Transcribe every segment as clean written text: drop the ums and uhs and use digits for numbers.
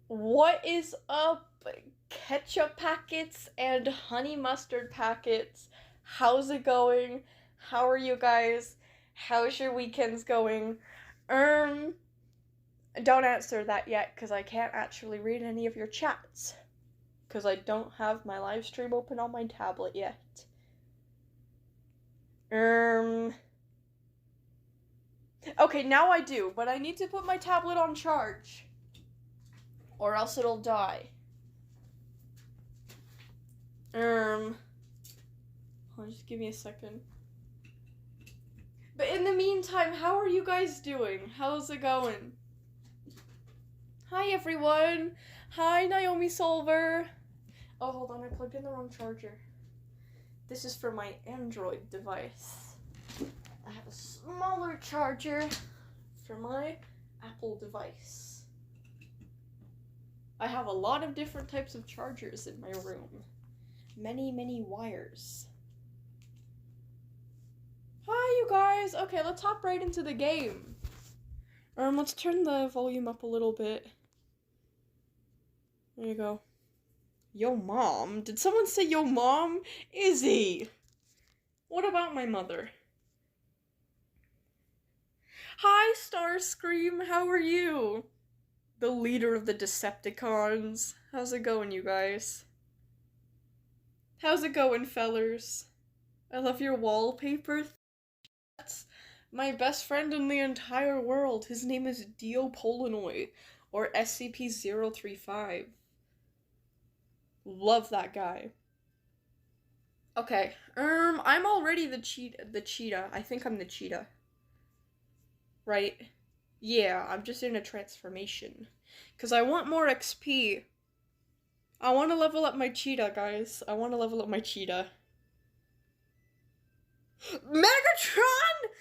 What is up, ketchup packets and honey mustard packets? How's it going? How are you guys? How's your weekends going? Don't answer that yet, because I can't actually read any of your chats. Because I don't have my live stream open on my tablet yet. Okay, now I do, but I need to put my tablet on charge. Or else it'll die. Hold on, just give me a second. But in the meantime, how are you guys doing? How's it going? Hi, everyone. Hi, Naomi Solver. Oh, hold on, I plugged in the wrong charger. This is for my Android device. I have a smaller charger for my Apple device. I have a lot of different types of chargers in my room. Many, many wires. Hi, you guys! Okay, let's hop right into the game. Let's turn the volume up a little bit. There you go. Yo, mom? Did someone say yo, mom? Izzy! What about my mother? Hi, Starscream, how are you? The leader of the Decepticons. How's it going, you guys? How's it going, fellers? I love your wallpaper. That's my best friend in the entire world. His name is Dio Polinoy, or SCP-035. Love that guy. Okay, I'm already the cheetah. I think I'm the cheetah. Right? Yeah, I'm just in a transformation. Because I want more XP. I want to level up my cheetah, guys. I want to level up my cheetah. Megatron!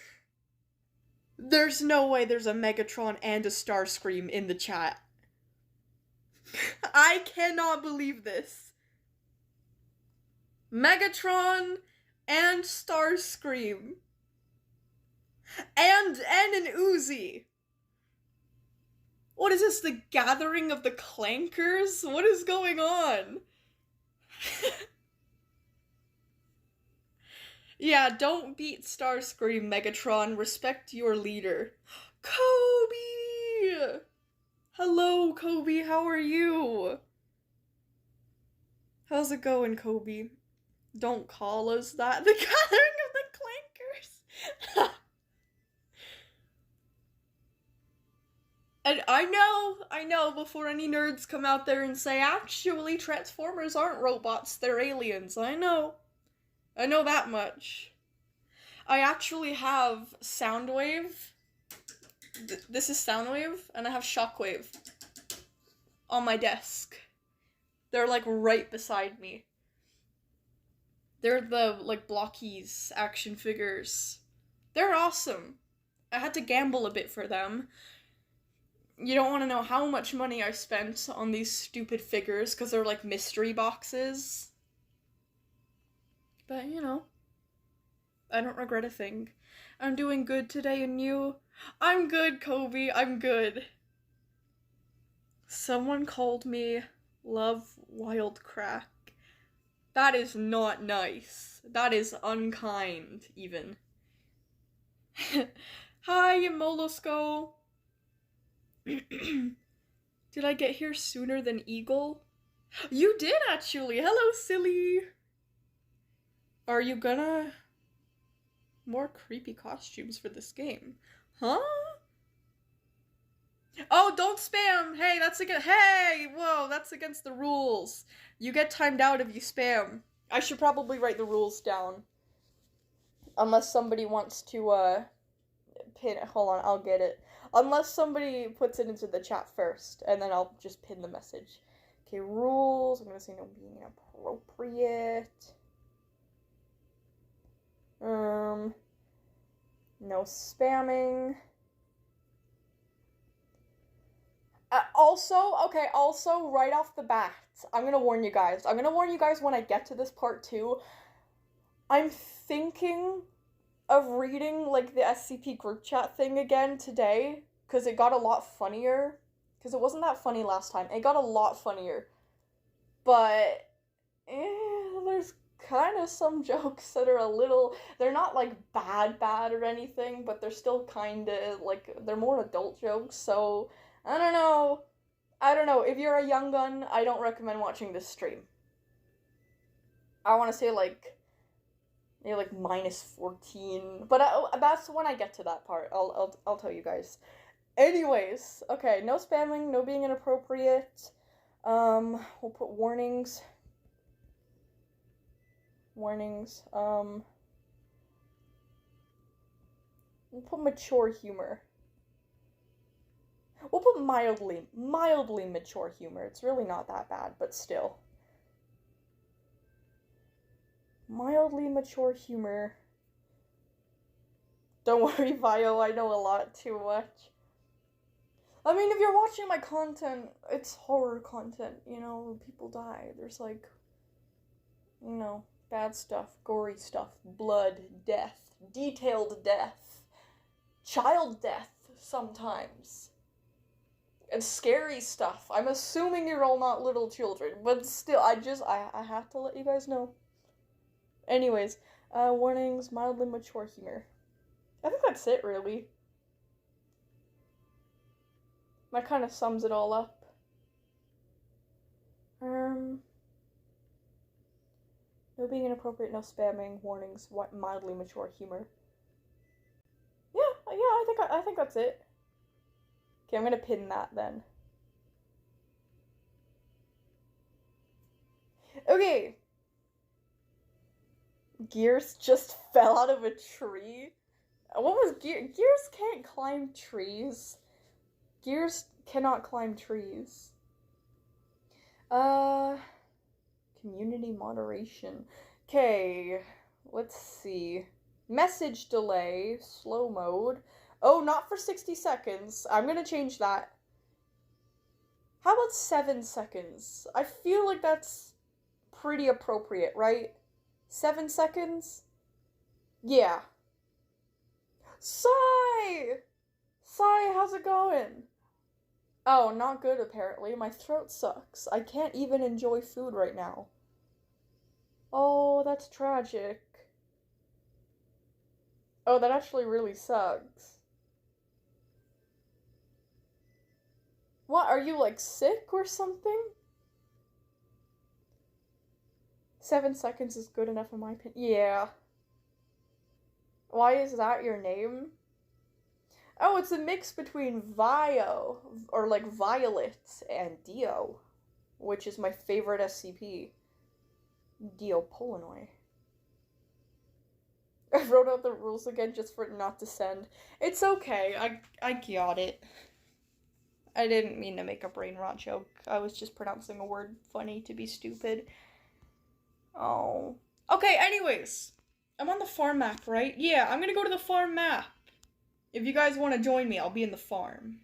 There's no way there's a Megatron and a Starscream in the chat. I cannot believe this. Megatron and Starscream. And an Uzi. What is this, the gathering of the clankers? What is going on? Yeah, don't beat Starscream, Megatron. Respect your leader. Kobe! Hello, Kobe, how are you? How's it going, Kobe? Don't call us that. The gathering of the clankers! And I know, before any nerds come out there and say, actually, Transformers aren't robots, they're aliens. I know that much. I actually have Soundwave. This is Soundwave, and I have Shockwave on my desk. They're, like, right beside me. They're the, like, blockies action figures. They're awesome. I had to gamble a bit for them. You don't want to know how much money I spent on these stupid figures, because they're like mystery boxes. But, you know, I don't regret a thing. I'm doing good today, and you? I'm good, Kobe, I'm good. Someone called me Love WILDCRAFT. That is not nice. That is unkind, even. Hi, Mollusco. Did I get here sooner than Eagle? You did, actually! Hello, silly! Are you gonna... More creepy costumes for this game. Huh? Oh, don't spam! Hey, that's against- Hey! Whoa, that's against the rules. You get timed out if you spam. I should probably write the rules down. Unless somebody wants to, pin- Hold on, I'll get it. Unless somebody puts it into the chat first, and then I'll just pin the message. Okay, rules. I'm gonna say no being inappropriate. No spamming. Also, right off the bat, I'm gonna warn you guys. I'm gonna warn you guys when I get to this part 2. I'm thinking of reading, like, the SCP group chat thing again today, because it got a lot funnier, because it wasn't that funny last time. It got a lot funnier. But, there's kind of some jokes that are a little, they're not, like, bad or anything, but they're still kind of, like, they're more adult jokes, so, I don't know. If you're a young gun, I don't recommend watching this stream. I want to say, like, maybe, like, -14, but that's when I get to that part. I'll tell you guys. Anyways, okay, no spamming, no being inappropriate. We'll put warnings. We'll put mature humor. We'll put mildly mature humor. It's really not that bad, but still. Mildly mature humor. Don't worry, Vio, I know a lot too much. I mean, if you're watching my content, it's horror content, you know, people die. There's, like, you know, bad stuff, gory stuff, blood, death, detailed death, child death sometimes, and scary stuff. I'm assuming you're all not little children, but still, I have to let you guys know. Anyways, warnings, mildly mature humor. I think that's it, really. That kind of sums it all up. No being inappropriate, no spamming, warnings, mildly mature humor. Yeah, I think that's it. Okay, I'm gonna pin that then. Okay. Gears just fell out of a tree. What was Gears? Gears can't climb trees. Gears cannot climb trees. Community moderation. Okay, let's see. Message delay, slow mode. Oh, not for 60 seconds. I'm gonna change that. How about 7 seconds? I feel like that's pretty appropriate, right? 7 seconds? Yeah. Sigh! Sigh, how's it going? Oh, not good apparently. My throat sucks. I can't even enjoy food right now. Oh, that's tragic. Oh, that actually really sucks. What, are you, like, sick or something? 7 seconds is good enough in my opinion. Yeah. Why is that your name? Oh, it's a mix between Vio, or like Violet, and Dio, which is my favorite SCP. Dio Polonoi. I wrote out the rules again just for it not to send. It's okay, I got it. I didn't mean to make a brain rot joke. I was just pronouncing a word funny to be stupid. Oh. Okay, anyways. I'm on the farm map, right? Yeah, I'm gonna go to the farm map. If you guys want to join me, I'll be in the farm.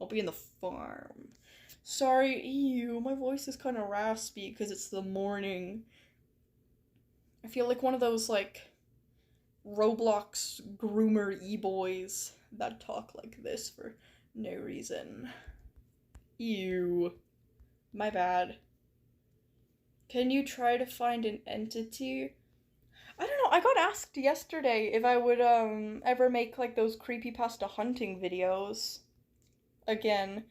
I'll be in the farm. Sorry, ew, my voice is kind of raspy because it's the morning. I feel like one of those, like, Roblox groomer e-boys that talk like this for no reason. Ew. My bad. Can you try to find an entity? I don't know, I got asked yesterday if I would, ever make, like, those creepypasta hunting videos. Again.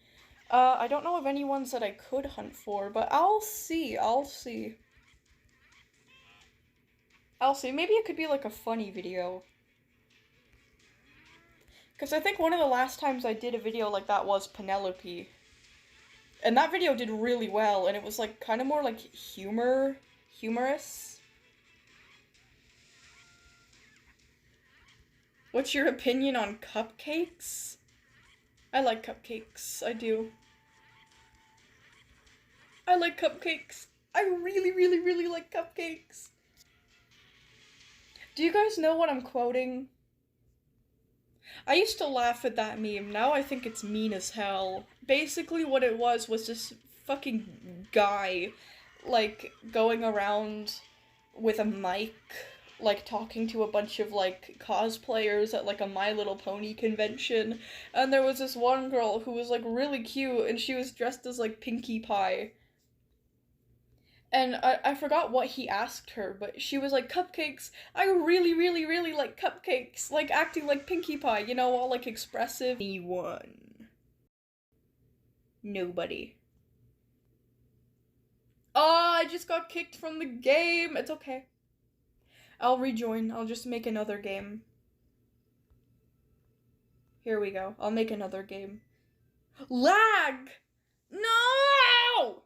I don't know of any ones that I could hunt for, but I'll see. Maybe it could be, like, a funny video. Because I think one of the last times I did a video like that was Penelope. And that video did really well, and it was, like, kind of more, like, humorous. What's your opinion on cupcakes? I like cupcakes. I do. I like cupcakes. I really, really, really like cupcakes. Do you guys know what I'm quoting? I used to laugh at that meme. Now I think it's mean as hell. Basically what it was this fucking guy, like, going around with a mic, like, talking to a bunch of, like, cosplayers at, like, a My Little Pony convention, and there was this one girl who was, like, really cute, and she was dressed as, like, Pinkie Pie. And I forgot what he asked her, but she was like, cupcakes, I really, really, really like cupcakes, like, acting like Pinkie Pie, you know, all, like, expressive. Anyone. Nobody. Oh, I just got kicked from the game. It's okay. I'll rejoin. I'll just make another game. Here we go. I'll make another game. Lag! No!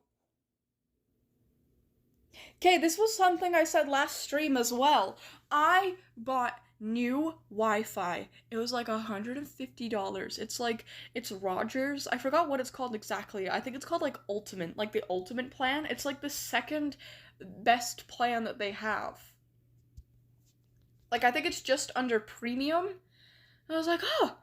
Okay, this was something I said last stream as well. I bought new Wi-Fi. It was like $150. It's Rogers. I forgot what it's called exactly. I think it's called like Ultimate, like the Ultimate plan. It's like the second best plan that they have. Like, I think it's just under premium. And I was like, oh,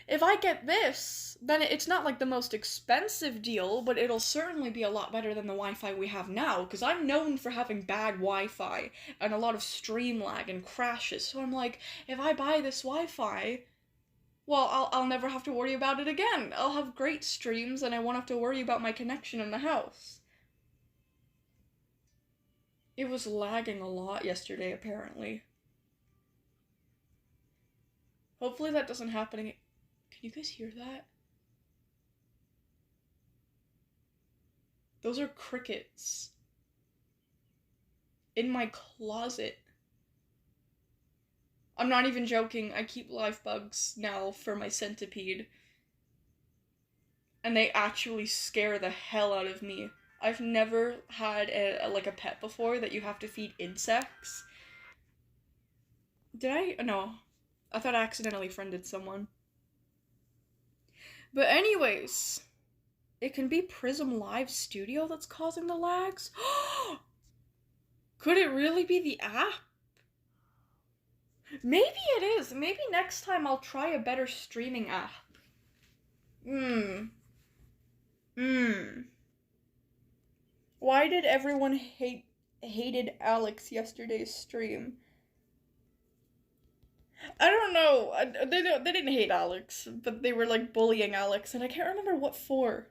if I get this, then it's not like the most expensive deal, but it'll certainly be a lot better than the Wi-Fi we have now, because I'm known for having bad Wi-Fi and a lot of stream lag and crashes. So I'm like, if I buy this Wi-Fi, well, I'll never have to worry about it again. I'll have great streams and I won't have to worry about my connection in the house. It was lagging a lot yesterday, apparently. Hopefully that doesn't happen again. Can you guys hear that? Those are crickets. In my closet. I'm not even joking. I keep live bugs now for my centipede. And they actually scare the hell out of me. I've never had a pet before that you have to feed insects. Did I? No. I thought I accidentally friended someone. But anyways, it can be Prism Live Studio that's causing the lags? Could it really be the app? Maybe it is. Maybe next time I'll try a better streaming app. Why did everyone hated Alex yesterday's stream? I don't know. They didn't hate Alex, but they were like bullying Alex, and I can't remember what for.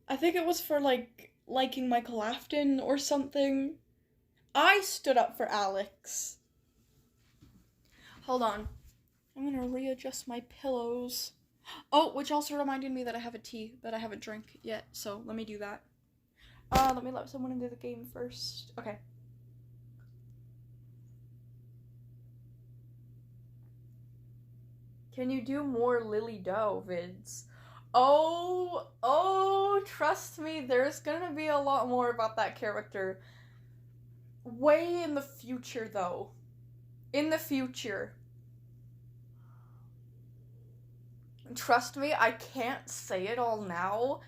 I think it was for like liking Michael Afton or something. I stood up for Alex. Hold on. I'm gonna readjust my pillows. Oh, which also reminded me that I have a tea that I haven't drank yet, so let me do that. Let me let someone into the game first. Okay. Can you do more Lily Doe vids? Oh, trust me, there's gonna be a lot more about that character. Way in the future, though. In the future. Trust me, I can't say it all now,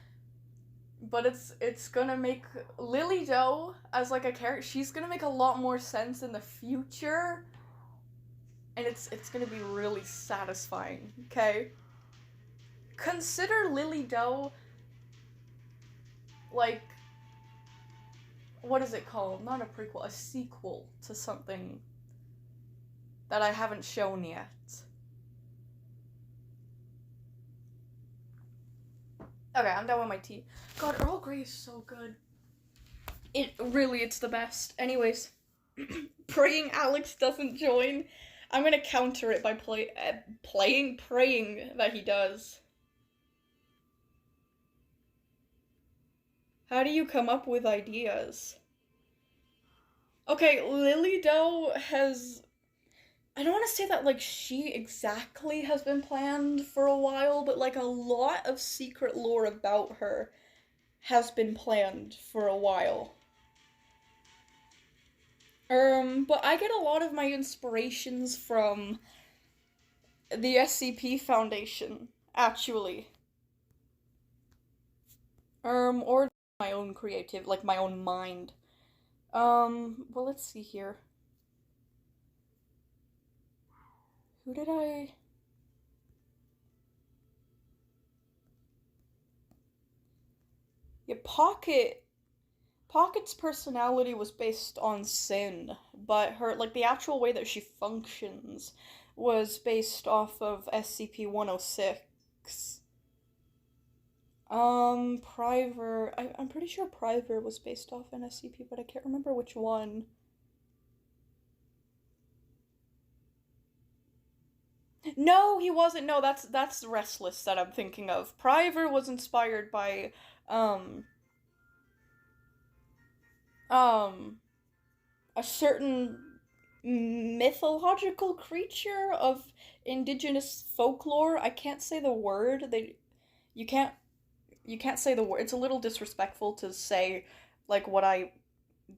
but it's gonna make Lily Doe as like a character, she's gonna make a lot more sense in the future. And it's gonna be really satisfying, okay? Consider Lily Doe, like, what is it called? Not a prequel, a sequel to something that I haven't shown yet. Okay, I'm done with my tea. God, Earl Grey is so good. It's the best. Anyways, praying Alex doesn't join. I'm gonna counter it by praying that he does. How do you come up with ideas? Okay, Lily Doe has... I don't want to say that, like, she exactly has been planned for a while, but, like, a lot of secret lore about her has been planned for a while. But I get a lot of my inspirations from the SCP Foundation, actually. Or my own creative, like my own mind. Well, let's see here. Who did I... Yeah, Pocket. Pocket's personality was based on sin, but her, like, the actual way that she functions was based off of SCP-106. Priver, I'm pretty sure Priver was based off an SCP, but I can't remember which one. No, he wasn't. No, that's Restless that I'm thinking of. Priver was inspired by, um, a certain mythological creature of indigenous folklore. I can't say the word. You can't you can't say the word. It's a little disrespectful to say like what I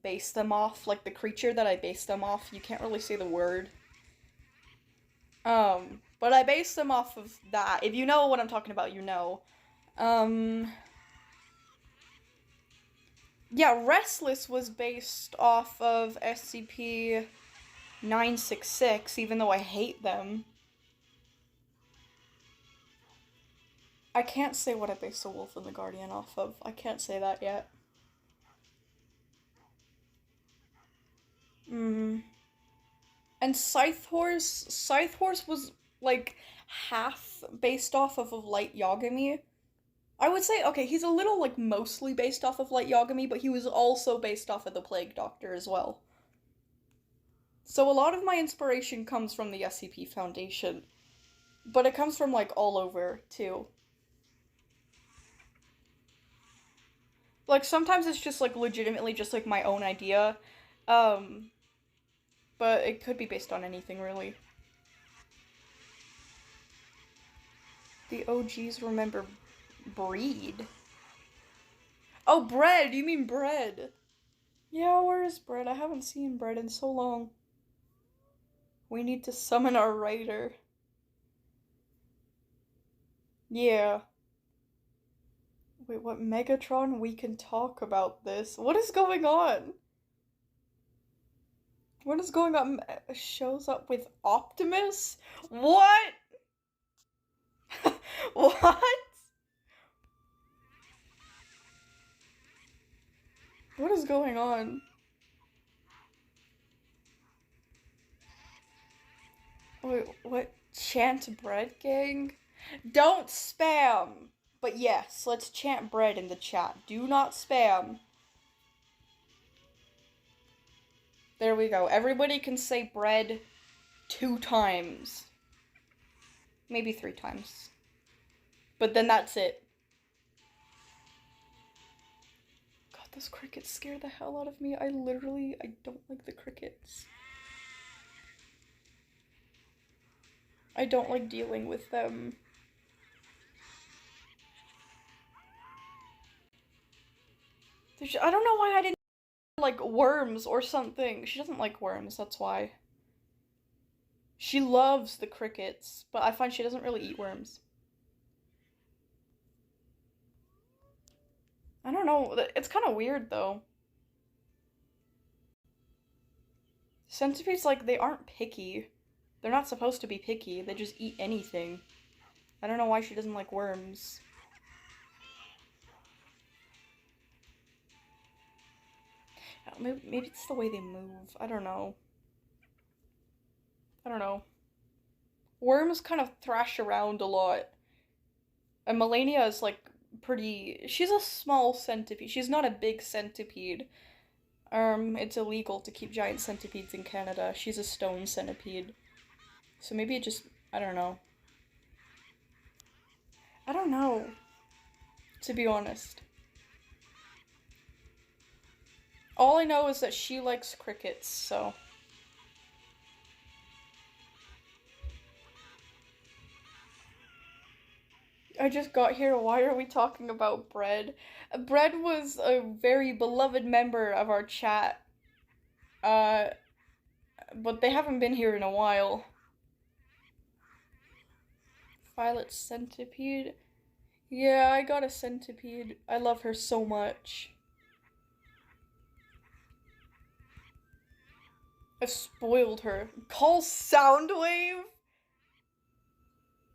base them off, like the creature that I base them off. You can't really say the word. But I base them off of that. If you know what I'm talking about, you know. Yeah, Restless was based off of SCP 966, even though I hate them. I can't say what I based the Wolf and the Guardian off of. I can't say that yet. And Scythe Horse was, like, half based off of Light Yagami. I would say, okay, he's a little, like, mostly based off of Light Yagami, but he was also based off of the Plague Doctor as well. So a lot of my inspiration comes from the SCP Foundation, but it comes from, like, all over, too. Like, sometimes it's just, like, legitimately just, like, my own idea, but it could be based on anything, really. The OGs remember Breed. Oh, Bread! You mean Bread. Yeah, where is Bread? I haven't seen Bread in so long. We need to summon our writer. Yeah. Wait, what? Megatron? We can talk about this. What is going on? What is going on? Shows up with Optimus? What? What? What is going on? Wait, what? Chant Bread Gang? Don't spam! But yes, let's chant Bread in the chat. Do not spam. There we go. Everybody can say Bread 2 times. Maybe 3 times. But then that's it. God, those crickets scare the hell out of me. I don't like the crickets. I don't like dealing with them. I don't know why I didn't like worms or something. She doesn't like worms, that's why. She loves the crickets, but I find she doesn't really eat worms. I don't know. It's kind of weird, though. Centipedes, like, they aren't picky. They're not supposed to be picky. They just eat anything. I don't know why she doesn't like worms. Maybe it's the way they move. I don't know. Worms kind of thrash around a lot. And Melania is, like, she's a small centipede. She's not a big centipede. It's illegal to keep giant centipedes in Canada. She's a stone centipede. So maybe it just, I don't know. To be honest. All I know is that she likes crickets, so. I just got here. Why are we talking about Bread? Bread was a very beloved member of our chat. But they haven't been here in a while. Violet Centipede. Yeah, I got a centipede. I love her so much. I spoiled her. Call Soundwave?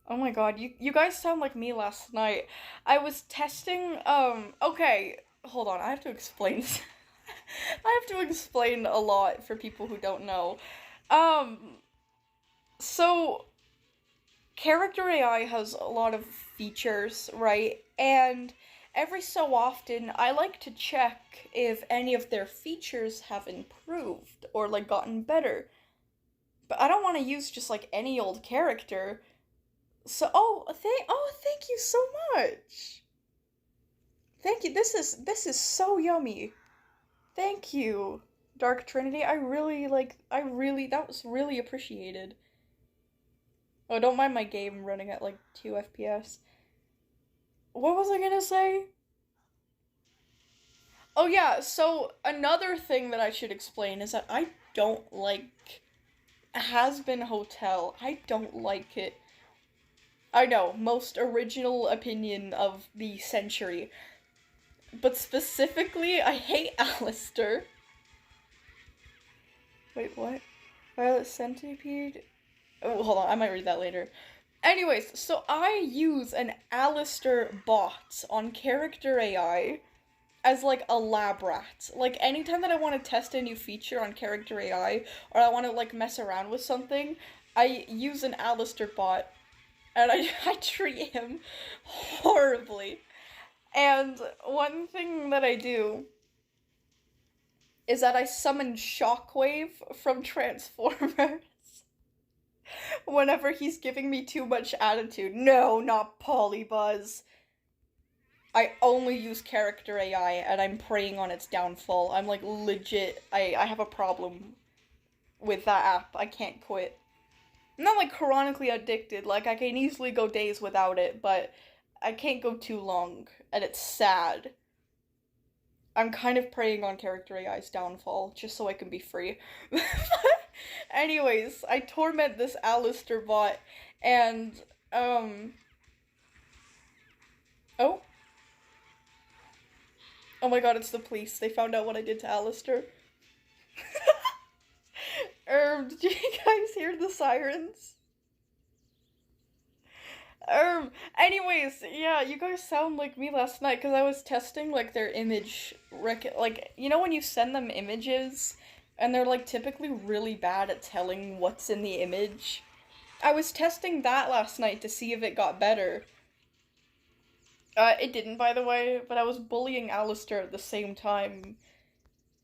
Oh my god, you guys sound like me last night. I was testing, okay, hold on, I have to explain this. I have to explain a lot for people who don't know. So character AI has a lot of features, right? And every so often, I like to check if any of their features have improved or like gotten better. But I don't want to use just like any old character. So thank you so much. Thank you. This is so yummy. Thank you, Dark Trinity. That was really appreciated. Oh, don't mind my game running at like 2 FPS. What was I gonna say? Oh yeah, so another thing that I should explain is that I don't like Has-Been Hotel. I don't like it. I know, most original opinion of the century. But specifically, I hate Alistair. Wait, what? Violet Centipede? Oh, hold on, I might read that later. Anyways, so I use an Alistair bot on character AI as like a lab rat. Like anytime that I want to test a new feature on character AI or I want to like mess around with something, I use an Alistair bot and I treat him horribly. And one thing that I do is that I summon Shockwave from Transformers whenever he's giving me too much attitude. No, not Polybuzz. I only use character AI and I'm preying on its downfall. I'm like legit, I have a problem with that app. I can't quit. I'm not like chronically addicted, like I can easily go days without it, but I can't go too long, and it's sad. I'm kind of preying on character AI's downfall, just so I can be free. Anyways, I torment this Alistair bot, and, oh. Oh my god, it's the police. They found out what I did to Alistair. Did you guys hear the sirens? Anyways, yeah, you guys sound like me last night, because I was testing, like, their image like, you know when you send them images, and they're, like, typically really bad at telling what's in the image? I was testing that last night to see if it got better. It didn't, by the way, but I was bullying Alistair at the same time.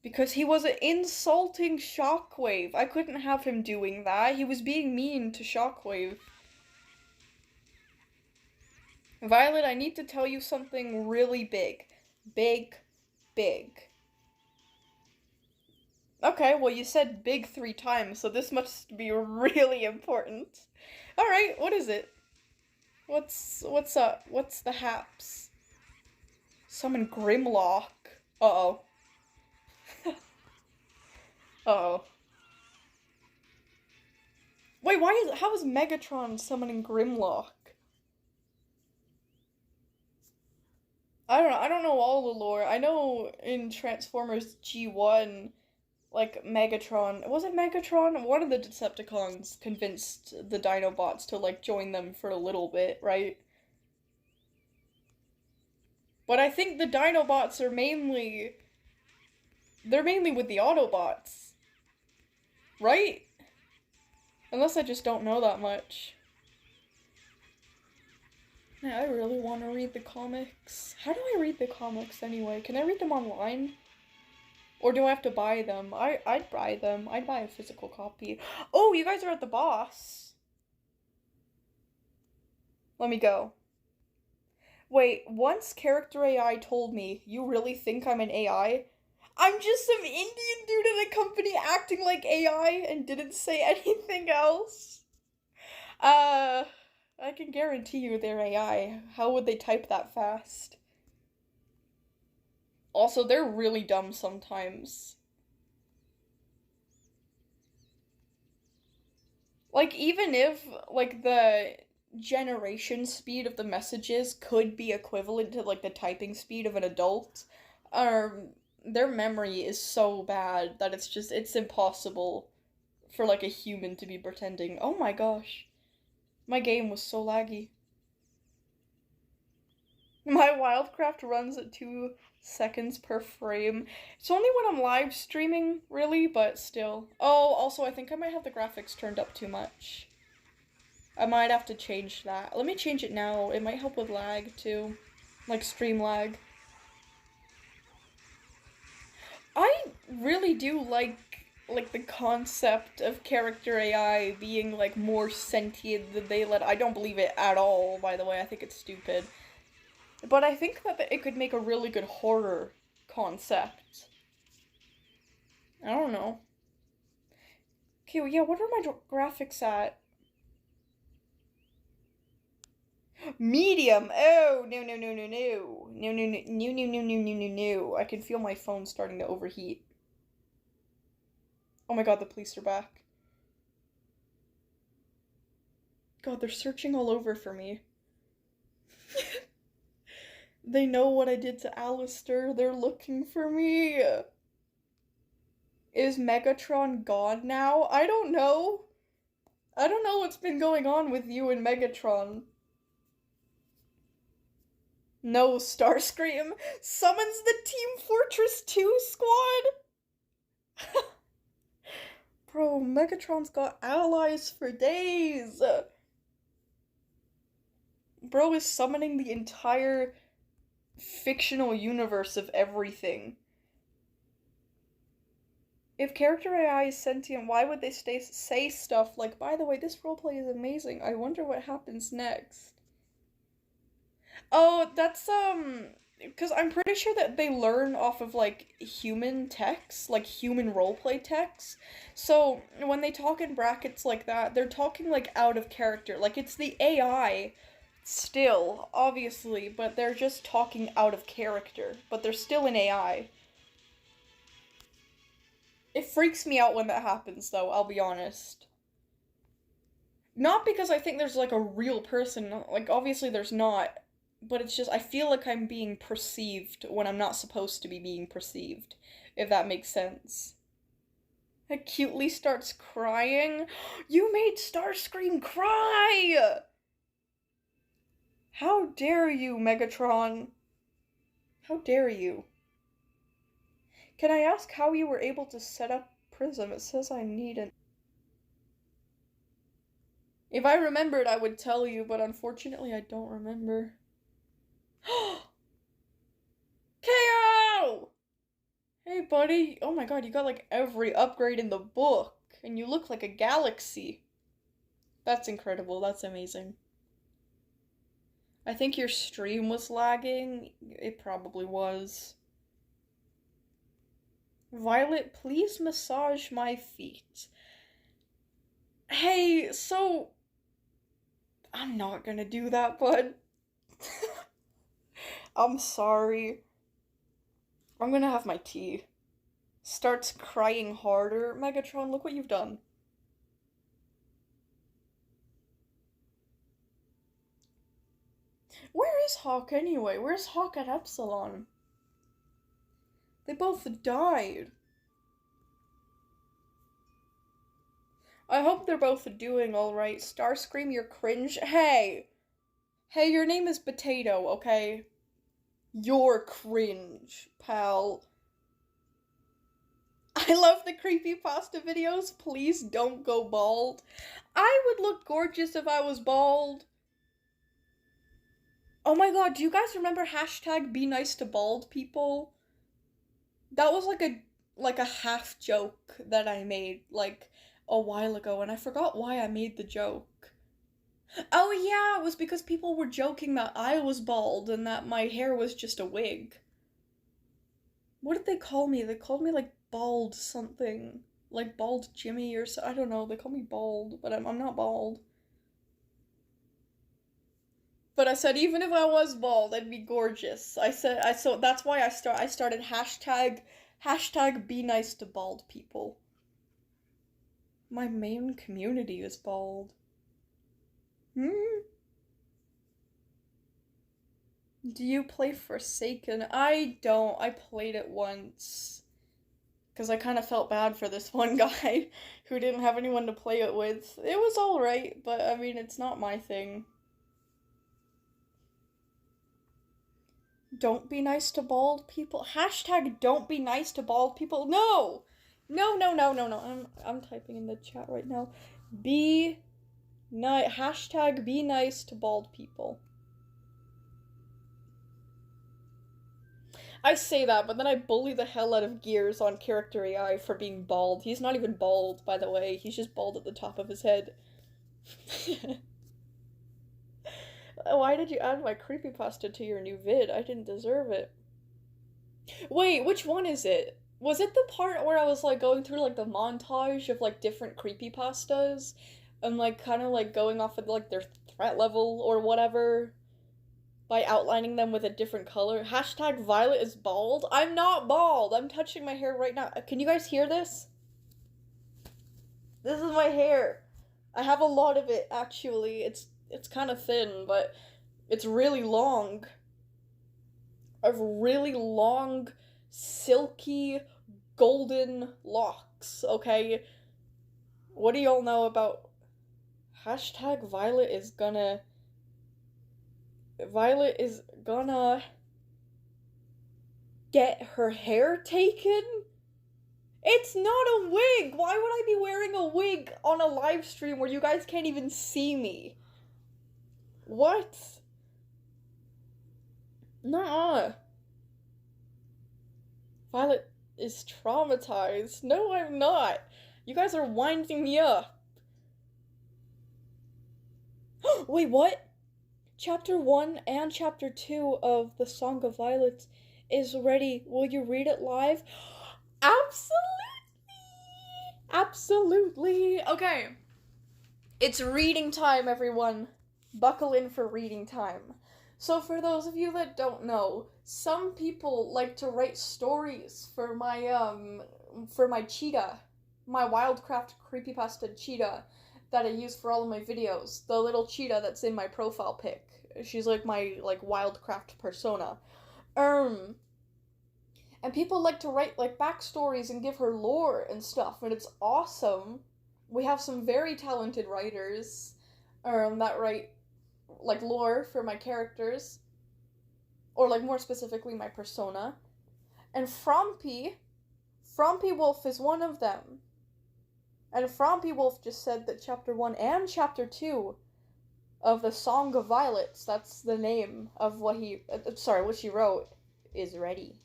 Because he was insulting Shockwave. I couldn't have him doing that. He was being mean to Shockwave. Violet, I need to tell you something really big. Big. Okay, well you said big 3 times, so this must be really important. Alright, what is it? What's up? What's the haps? Summon Grimlock. Uh-oh. Uh-oh. Wait, how is Megatron summoning Grimlock? I don't know all the lore. I know in Transformers G1, like, Megatron, was it Megatron? One of the Decepticons convinced the Dinobots to, like, join them for a little bit, right? But I think the Dinobots are they're mainly with the Autobots. Right? Unless I just don't know that much. Yeah, I really want to read the comics. How do I read the comics anyway? Can I read them online? Or do I have to buy them? I'd buy them. I'd buy a physical copy. Oh, you guys are at the boss. Let me go. Wait, once character AI told me, you really think I'm an AI? I'm just some Indian dude in a company acting like AI and didn't say anything else. I can guarantee you they're AI. How would they type that fast? Also, they're really dumb sometimes. Like, even if, like, the generation speed of the messages could be equivalent to, like, the typing speed of an adult, their memory is so bad that it's impossible for, like, a human to be pretending. Oh my gosh. My game was so laggy. My WILDCRAFT runs at 2 seconds per frame. It's only when I'm live streaming, really, but still. Oh, also, I think I might have the graphics turned up too much. I might have to change that. Let me change it now. It might help with lag, too. Like, stream lag. I really do like the concept of character AI being, like, more sentient than they let. I don't believe it at all, by the way. I think it's stupid. But I think that it could make a really good horror concept. I don't know. Okay, well, yeah, what are my graphics at? Medium! Oh, no, no, no, no, no. No, no, no, no, no, no, no, no, no, no. I can feel my phone starting to overheat. Oh my god, the police are back. God, they're searching all over for me. They know what I did to Alistair. They're looking for me. Is Megatron gone now? I don't know. I don't know what's been going on with you and Megatron. No, Starscream summons the Team Fortress 2 squad? Bro, Megatron's got allies for days. Bro is summoning the entire fictional universe of everything. If character AI is sentient, why would they say stuff like, by the way, this roleplay is amazing. I wonder what happens next. Oh, that's, because I'm pretty sure that they learn off of, like, human text, like, human roleplay text. So, when they talk in brackets like that, they're talking, like, out of character. Like, it's the AI still, obviously, but they're just talking out of character. But they're still an AI. It freaks me out when that happens, though, I'll be honest. Not because I think there's, like, a real person. Like, obviously there's not. But it's just, I feel like I'm being perceived when I'm not supposed to be being perceived. If that makes sense. It cutely starts crying. You made Starscream cry! How dare you, Megatron? How dare you? Can I ask how you were able to set up Prism? It says I need an... If I remembered, I would tell you, but unfortunately I don't remember. KO! Hey, buddy. Oh my god, you got like every upgrade in the book, and you look like a galaxy. That's incredible. That's amazing. I think your stream was lagging. It probably was. Violet, please massage my feet. Hey, so... I'm not gonna do that, bud. I'm sorry. I'm gonna have my tea. Starts crying harder. Megatron, look what you've done. Where is Hawk anyway? Where's Hawk at Epsilon? They both died. I hope they're both doing alright. Starscream, you're cringe. Hey! Hey, your name is Potato, okay? You're cringe, pal. I love the creepypasta videos. Please don't go bald. I would look gorgeous if I was bald. Oh my god, do you guys remember hashtag be nice to bald people? That was like a half joke that I made like a while ago, and I forgot why I made the joke. Oh yeah, it was because people were joking that I was bald and that my hair was just a wig. What did they call me? They called me like bald something. Like bald Jimmy or so. I don't know. They call me bald, but I'm not bald. But I said even if I was bald, I'd be gorgeous. So that's why I started hashtag be nice to bald people. My main community is bald. Do you play Forsaken? I don't. I played it once. Because I kind of felt bad for this one guy who didn't have anyone to play it with. It was alright, but I mean, it's not my thing. Don't be nice to bald people. Hashtag don't be nice to bald people. No! No, no, no, no, no. I'm typing in the chat right now. Hashtag be nice to bald people. I say that, but then I bully the hell out of Gears on Character AI for being bald. He's not even bald, by the way. He's just bald at the top of his head. Why did you add my creepypasta to your new vid? I didn't deserve it. Wait, which one is it? Was it the part where I was, like, going through, like, the montage of, like, different creepypastas? And, like, kind of, like, going off of, like, their threat level or whatever? By outlining them with a different color. Hashtag Violet is bald. I'm not bald. I'm touching my hair right now. Can you guys hear this? This is my hair. I have a lot of it, actually. It's kind of thin, but it's really long. I have really long, silky, golden locks, okay? What do y'all know about... Hashtag Violet is gonna get her hair taken? It's not a wig! Why would I be wearing a wig on a live stream where you guys can't even see me? What? Nuh-uh. Violet is traumatized. No, I'm not. You guys are winding me up. Wait, what? Chapter 1 and Chapter 2 of The Song of Violet is ready. Will you read it live? Absolutely! Absolutely! Okay. It's reading time, everyone. Buckle in for reading time. So for those of you that don't know, some people like to write stories for my cheetah, my WILDCRAFT creepypasta cheetah that I use for all of my videos. The little cheetah that's in my profile pic. She's like my WILDCRAFT persona. And people like to write like backstories and give her lore and stuff, and it's awesome. We have some very talented writers that write like lore for my characters, or like more specifically my persona. And Frompy Wolf is one of them. And Frompy Wolf just said that Chapter 1 and Chapter 2 of The Song of Violets, that's the name of what she wrote, is ready.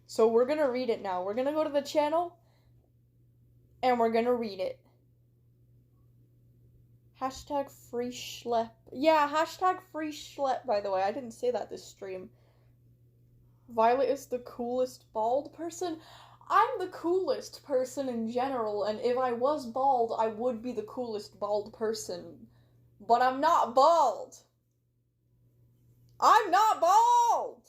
So we're gonna read it now. We're gonna go to the channel, and we're gonna read it. Hashtag free schlep. Yeah, hashtag free schlep, by the way. I didn't say that this stream. Violet is the coolest bald person. I'm the coolest person in general, and if I was bald, I would be the coolest bald person. But I'm not bald. I'm not bald!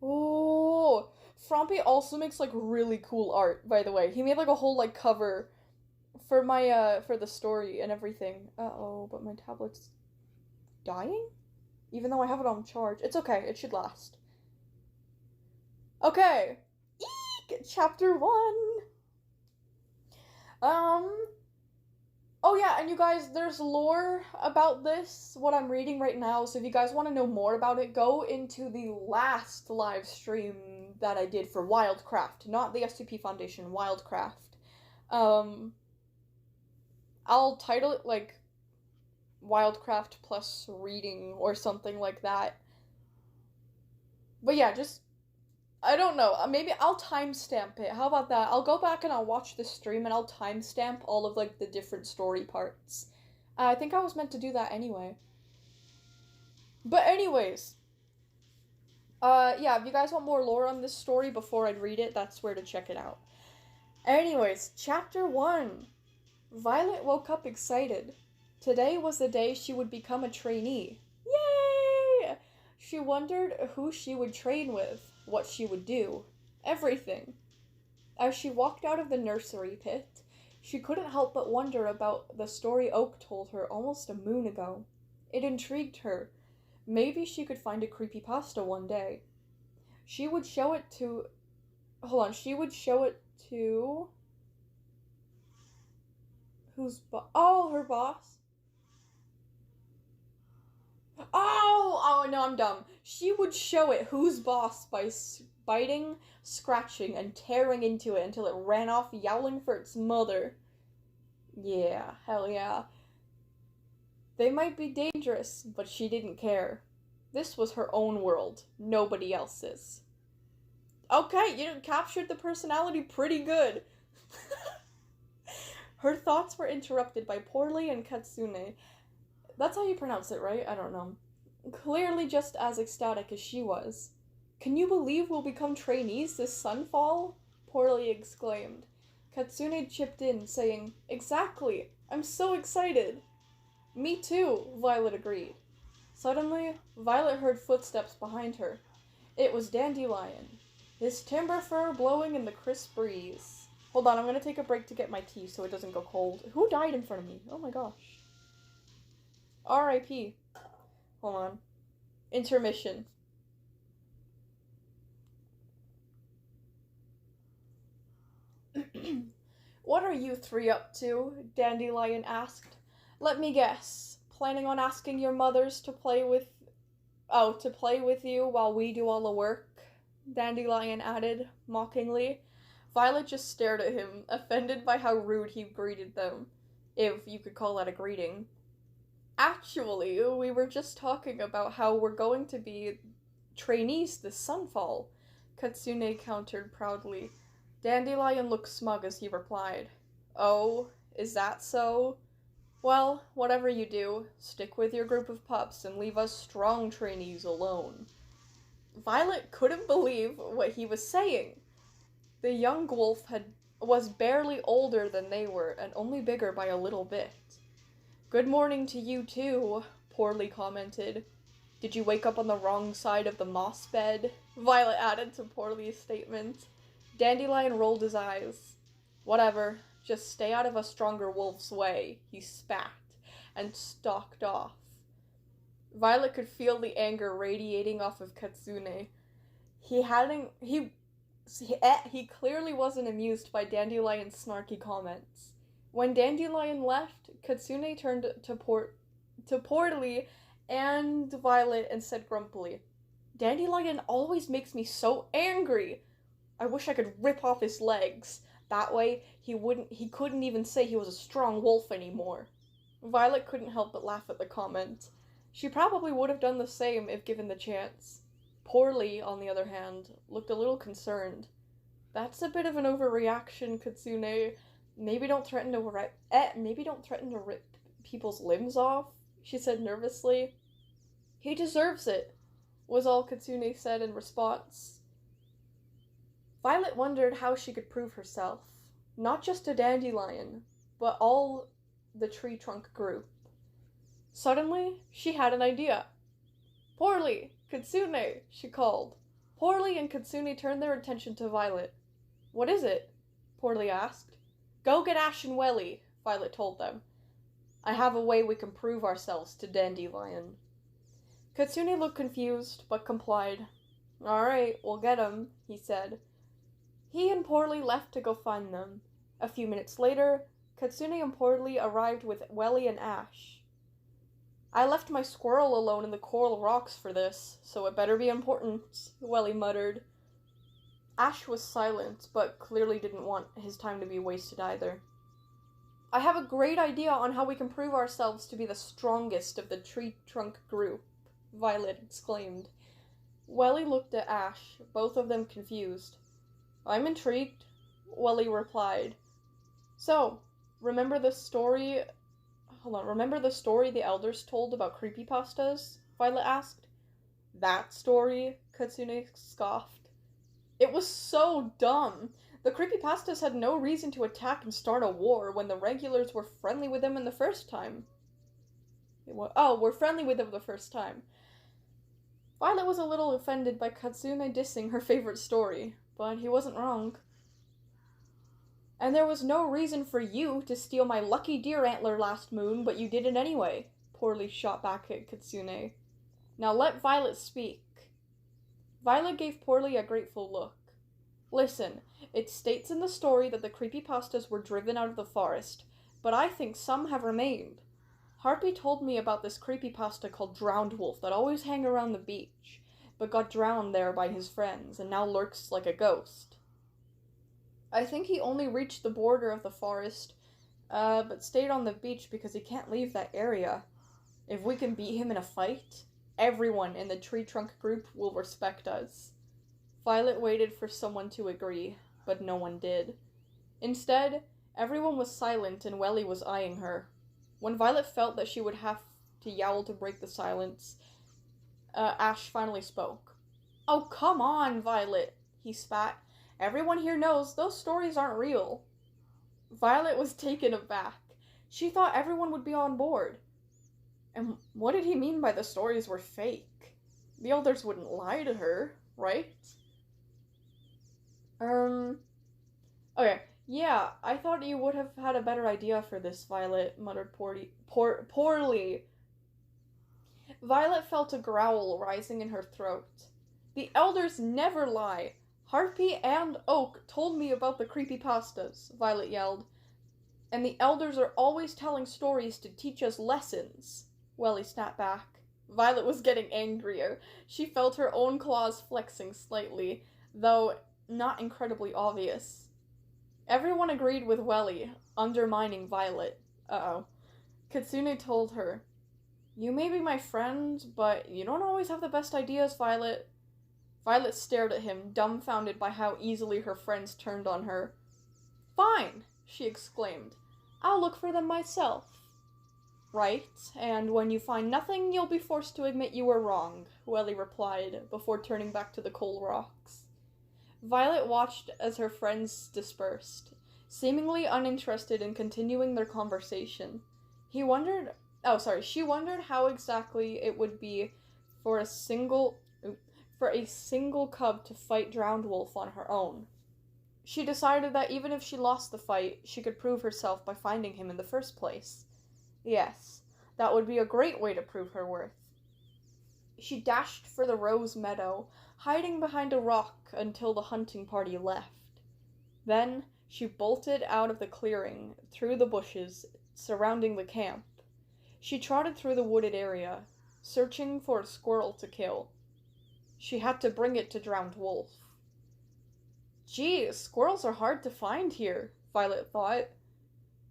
Oh, Frompy also makes like really cool art, by the way. He made like a whole like cover for my for the story and everything. Uh-oh, but my tablet's dying? Even though I have it on charge. It's okay, it should last. Okay. Eek! Chapter 1. Oh yeah, and you guys, there's lore about this, what I'm reading right now, so if you guys want to know more about it, go into the last live stream that I did for WILDCRAFT, not the SCP Foundation, WILDCRAFT. I'll title it, like, WILDCRAFT plus reading or something like that. But yeah, just, I don't know, maybe I'll timestamp it. How about that? I'll go back and I'll watch the stream and I'll timestamp all of, like, the different story parts. I think I was meant to do that anyway. But anyways, yeah, if you guys want more lore on this story before I read it, that's where to check it out. Anyways, Chapter 1. Violet woke up excited. Today was the day she would become a trainee. Yay! She wondered who she would train with, what she would do, everything. As she walked out of the nursery pit, she couldn't help but wonder about the story Oak told her almost a moon ago. It intrigued her. Maybe she could find a creepypasta one day. She would show it to... Who's her boss? Oh, no, No, I'm dumb. She would show it who's boss by biting, scratching, and tearing into it until it ran off yowling for its mother. Yeah, hell yeah. They might be dangerous, but she didn't care. This was her own world, nobody else's. Okay, you captured the personality pretty good. Her thoughts were interrupted by Poorly and Katsune. That's how you pronounce it, right? I don't know. Clearly just as ecstatic as she was. Can you believe we'll become trainees this sunfall? Poorly exclaimed. Katsune chipped in, saying, Exactly! I'm so excited! Me too, Violet agreed. Suddenly, Violet heard footsteps behind her. It was Dandelion, his timber fur blowing in the crisp breeze. Hold on, I'm gonna take a break to get my tea so it doesn't go cold. Who died in front of me? Oh my gosh. R.I.P. Hold on. Intermission. What are you three up to? Dandelion asked. Let me guess. Planning on asking your mothers to play with you while we do all the work? Dandelion added, mockingly. Violet just stared at him, offended by how rude he greeted them. If you could call that a greeting. Actually, we were just talking about how we're going to be trainees this sunfall, Katsune countered proudly. Dandelion looked smug as he replied. Oh, is that so? Well, whatever you do, stick with your group of pups and leave us strong trainees alone. Violet couldn't believe what he was saying. The young wolf was barely older than they were, and only bigger by a little bit. Good morning to you too, Poorly commented. Did you wake up on the wrong side of the moss bed? Violet added to Poorly's statement. Dandelion rolled his eyes. Whatever, just stay out of a stronger wolf's way, he spat, and stalked off. Violet could feel the anger radiating off of Katsune. He clearly wasn't amused by Dandelion's snarky comments. When Dandelion left, Katsune turned to Poorly and Violet and said grumpily, Dandelion always makes me so angry. I wish I could rip off his legs. That way, he couldn't even say he was a strong wolf anymore. Violet couldn't help but laugh at the comment. She probably would have done the same if given the chance. Poorly, on the other hand, looked a little concerned. That's a bit of an overreaction, Katsune. Maybe don't threaten to rip people's limbs off, she said nervously. He deserves it, was all Katsune said in response. Violet wondered how she could prove herself, not just to Dandelion, but all the tree trunk group. Suddenly, she had an idea. Poorly, Katsune, she called. Poorly and Katsune turned their attention to Violet. What is it? Poorly asked. Go get Ash and Welly, Violet told them. I have a way we can prove ourselves to Dandelion. Katsune looked confused, but complied. All right, we'll get 'em, he said. He and Poorly left to go find them. A few minutes later, Katsune and Poorly arrived with Welly and Ash. I left my squirrel alone in the coral rocks for this, so it better be important, Welly muttered. Ash was silent, but clearly didn't want his time to be wasted either. I have a great idea on how we can prove ourselves to be the strongest of the tree trunk group, Violet exclaimed. Welly looked at Ash, both of them confused. I'm intrigued, Welly replied. So, remember the story the elders told about creepypastas? Violet asked. That story? Katsune scoffed. It was so dumb. The creepypastas had no reason to attack and start a war when the regulars were friendly with them the first time. We're friendly with them the first time. Violet was a little offended by Katsune dissing her favorite story, but he wasn't wrong. And there was no reason for you to steal my lucky deer antler last moon, but you did it anyway, Poorly shot back at Katsune. Now let Violet speak. Violet gave Poorly a grateful look. Listen, it states in the story that the creepypastas were driven out of the forest, but I think some have remained. Harpy told me about this creepypasta called Drowned Wolf that always hang around the beach, but got drowned there by his friends and now lurks like a ghost. I think he only reached the border of the forest, but stayed on the beach because he can't leave that area. If we can beat him in a fight, everyone in the tree trunk group will respect us. Violet waited for someone to agree, but no one did. Instead, everyone was silent and Welly was eyeing her. When Violet felt that she would have to yowl to break the silence, Ash finally spoke. "Oh, come on, Violet," he spat. "Everyone here knows those stories aren't real." Violet was taken aback. She thought everyone would be on board. And what did he mean by the stories were fake? The elders wouldn't lie to her, right? Okay, yeah, I thought you would have had a better idea for this, Violet muttered poorly. Violet felt a growl rising in her throat. "The elders never lie. Harpy and Oak told me about the creepypastas," Violet yelled. "And the elders are always telling stories to teach us lessons," Welly snapped back. Violet was getting angrier. She felt her own claws flexing slightly, though not incredibly obvious. Everyone agreed with Welly, undermining Violet. Kitsune told her, "You may be my friend, but you don't always have the best ideas, Violet." Violet stared at him, dumbfounded by how easily her friends turned on her. "Fine," she exclaimed. "I'll look for them myself." "Right, and when you find nothing, you'll be forced to admit you were wrong," Welly replied, before turning back to the coal rocks. Violet watched as her friends dispersed, seemingly uninterested in continuing their conversation. She wondered how exactly it would be for a single cub to fight Drowned Wolf on her own. She decided that even if she lost the fight, she could prove herself by finding him in the first place. Yes, that would be a great way to prove her worth. She dashed for the rose meadow, hiding behind a rock until the hunting party left. Then she bolted out of the clearing, through the bushes surrounding the camp. She trotted through the wooded area, searching for a squirrel to kill. She had to bring it to Drowned Wolf. "Gee, squirrels are hard to find here," Violet thought.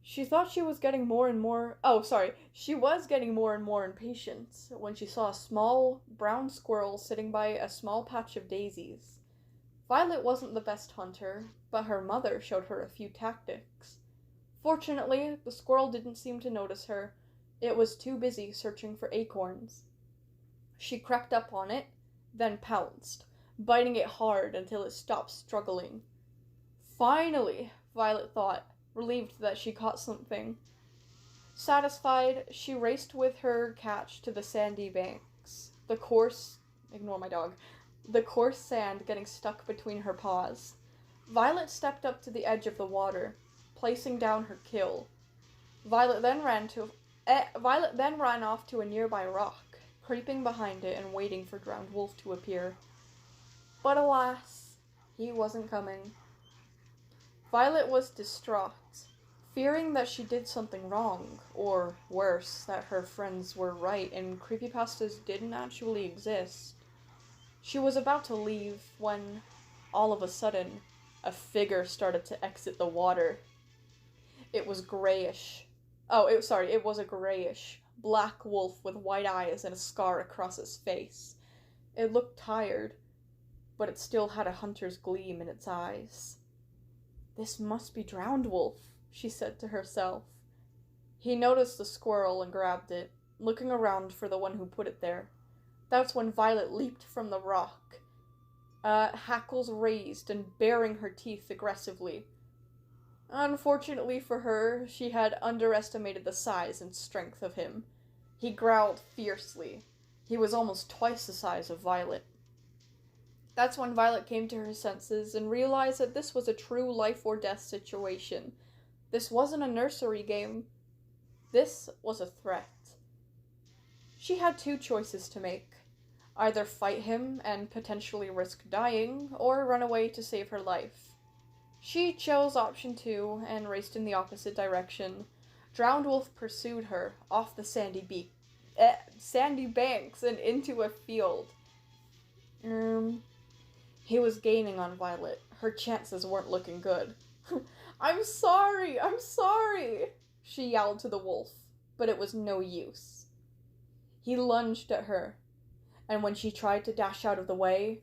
She was getting more and more impatient when she saw a small, brown squirrel sitting by a small patch of daisies. Violet wasn't the best hunter, but her mother showed her a few tactics. Fortunately, the squirrel didn't seem to notice her. It was too busy searching for acorns. She crept up on it, then pounced, biting it hard until it stopped struggling. Finally, Violet thought, relieved that she caught something. Satisfied, she raced with her catch to the sandy banks, the coarse sand getting stuck between her paws. Violet stepped up to the edge of the water, placing down her kill. Violet then ran off to a nearby rock, creeping behind it and waiting for Drowned Wolf to appear. But alas, he wasn't coming. Violet was distraught, fearing that she did something wrong, or worse, that her friends were right and creepypastas didn't actually exist. She was about to leave when, all of a sudden, a figure started to exit the water. It was a grayish, black wolf with white eyes and a scar across its face. It looked tired, but it still had a hunter's gleam in its eyes. "This must be Drowned Wolf," she said to herself. He noticed the squirrel and grabbed it, looking around for the one who put it there. That's when Violet leaped from the rock, hackles raised and baring her teeth aggressively. Unfortunately for her, she had underestimated the size and strength of him. He growled fiercely. He was almost twice the size of Violet. That's when Violet came to her senses and realized that this was a true life-or-death situation. This wasn't a nursery game. This was a threat. She had two choices to make. Either fight him and potentially risk dying, or run away to save her life. She chose option 2 and raced in the opposite direction, Drowned Wolf pursued her off the sandy banks and into a field. He was gaining on Violet. Her chances weren't looking good. I'm sorry, she yelled to the wolf, but it was no use. He lunged at her, and when she tried to dash out of the way,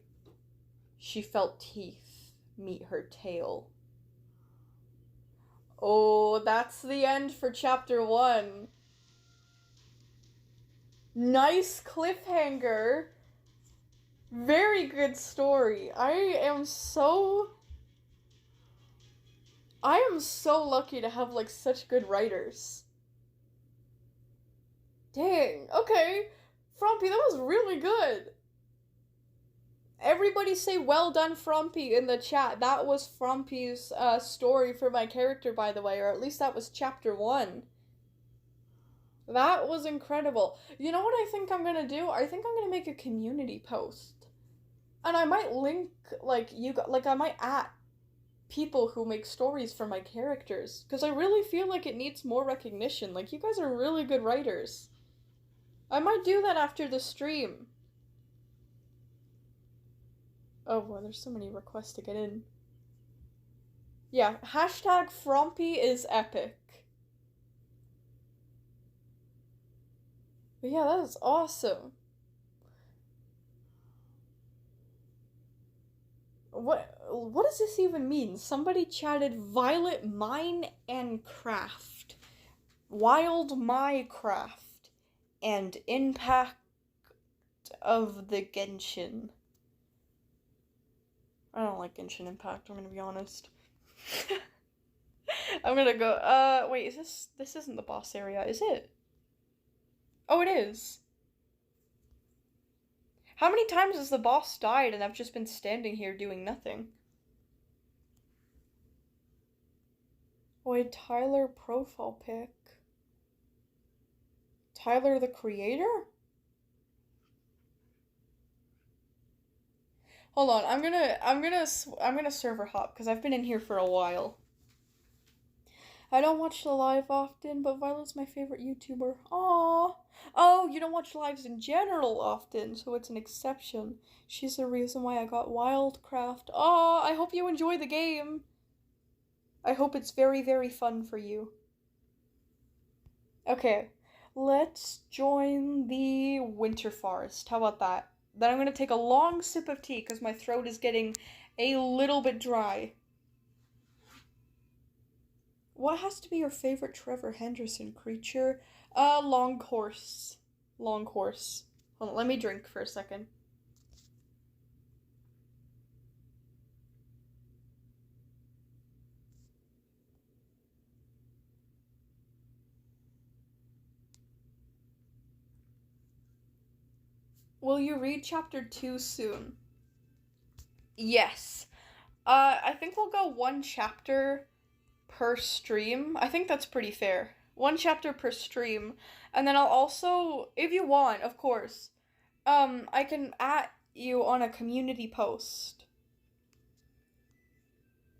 she felt teeth meet her tail. Oh, that's the end for chapter 1. Nice cliffhanger. Very good story. I am so lucky to have, like, such good writers. Dang, okay. Frumpy, that was really good. Everybody say well done, Frumpy, in the chat. That was Frumpy's story for my character, by the way, or at least that was chapter 1. That was incredible. You know what I think I'm gonna do? I think I'm gonna make a community post. And I might link, I might at people who make stories for my characters. Because I really feel like it needs more recognition. Like, you guys are really good writers. I might do that after the stream. Oh, boy, there's so many requests to get in. Yeah, hashtag Frumpy is epic. But yeah, that is awesome. What does this even mean? Somebody chatted Violet Mine and Craft. Wild Minecraft. And Impact of the Genshin. I don't like Genshin Impact, I'm gonna be honest. I'm gonna go, wait, this isn't the boss area, is it? Oh, it is. How many times has the boss died and I've just been standing here doing nothing? Wait, Tyler profile pic. Tyler the creator? Hold on, I'm gonna server hop because I've been in here for a while. I don't watch the live often, but Violet's my favorite YouTuber. Aww. Oh, you don't watch lives in general often, so it's an exception. She's the reason why I got WILDCRAFT. Aww, I hope you enjoy the game. I hope it's very, very fun for you. Okay, let's join the winter forest. How about that? Then I'm going to take a long sip of tea because my throat is getting a little bit dry. What has to be your favorite Trevor Henderson creature? Long horse. Long horse. Hold on, let me drink for a second. Will you read chapter 2 soon? Yes. I think we'll go 1 chapter per stream. I think that's pretty fair. 1 chapter per stream. And then I'll also, if you want, of course, I can at you on a community post.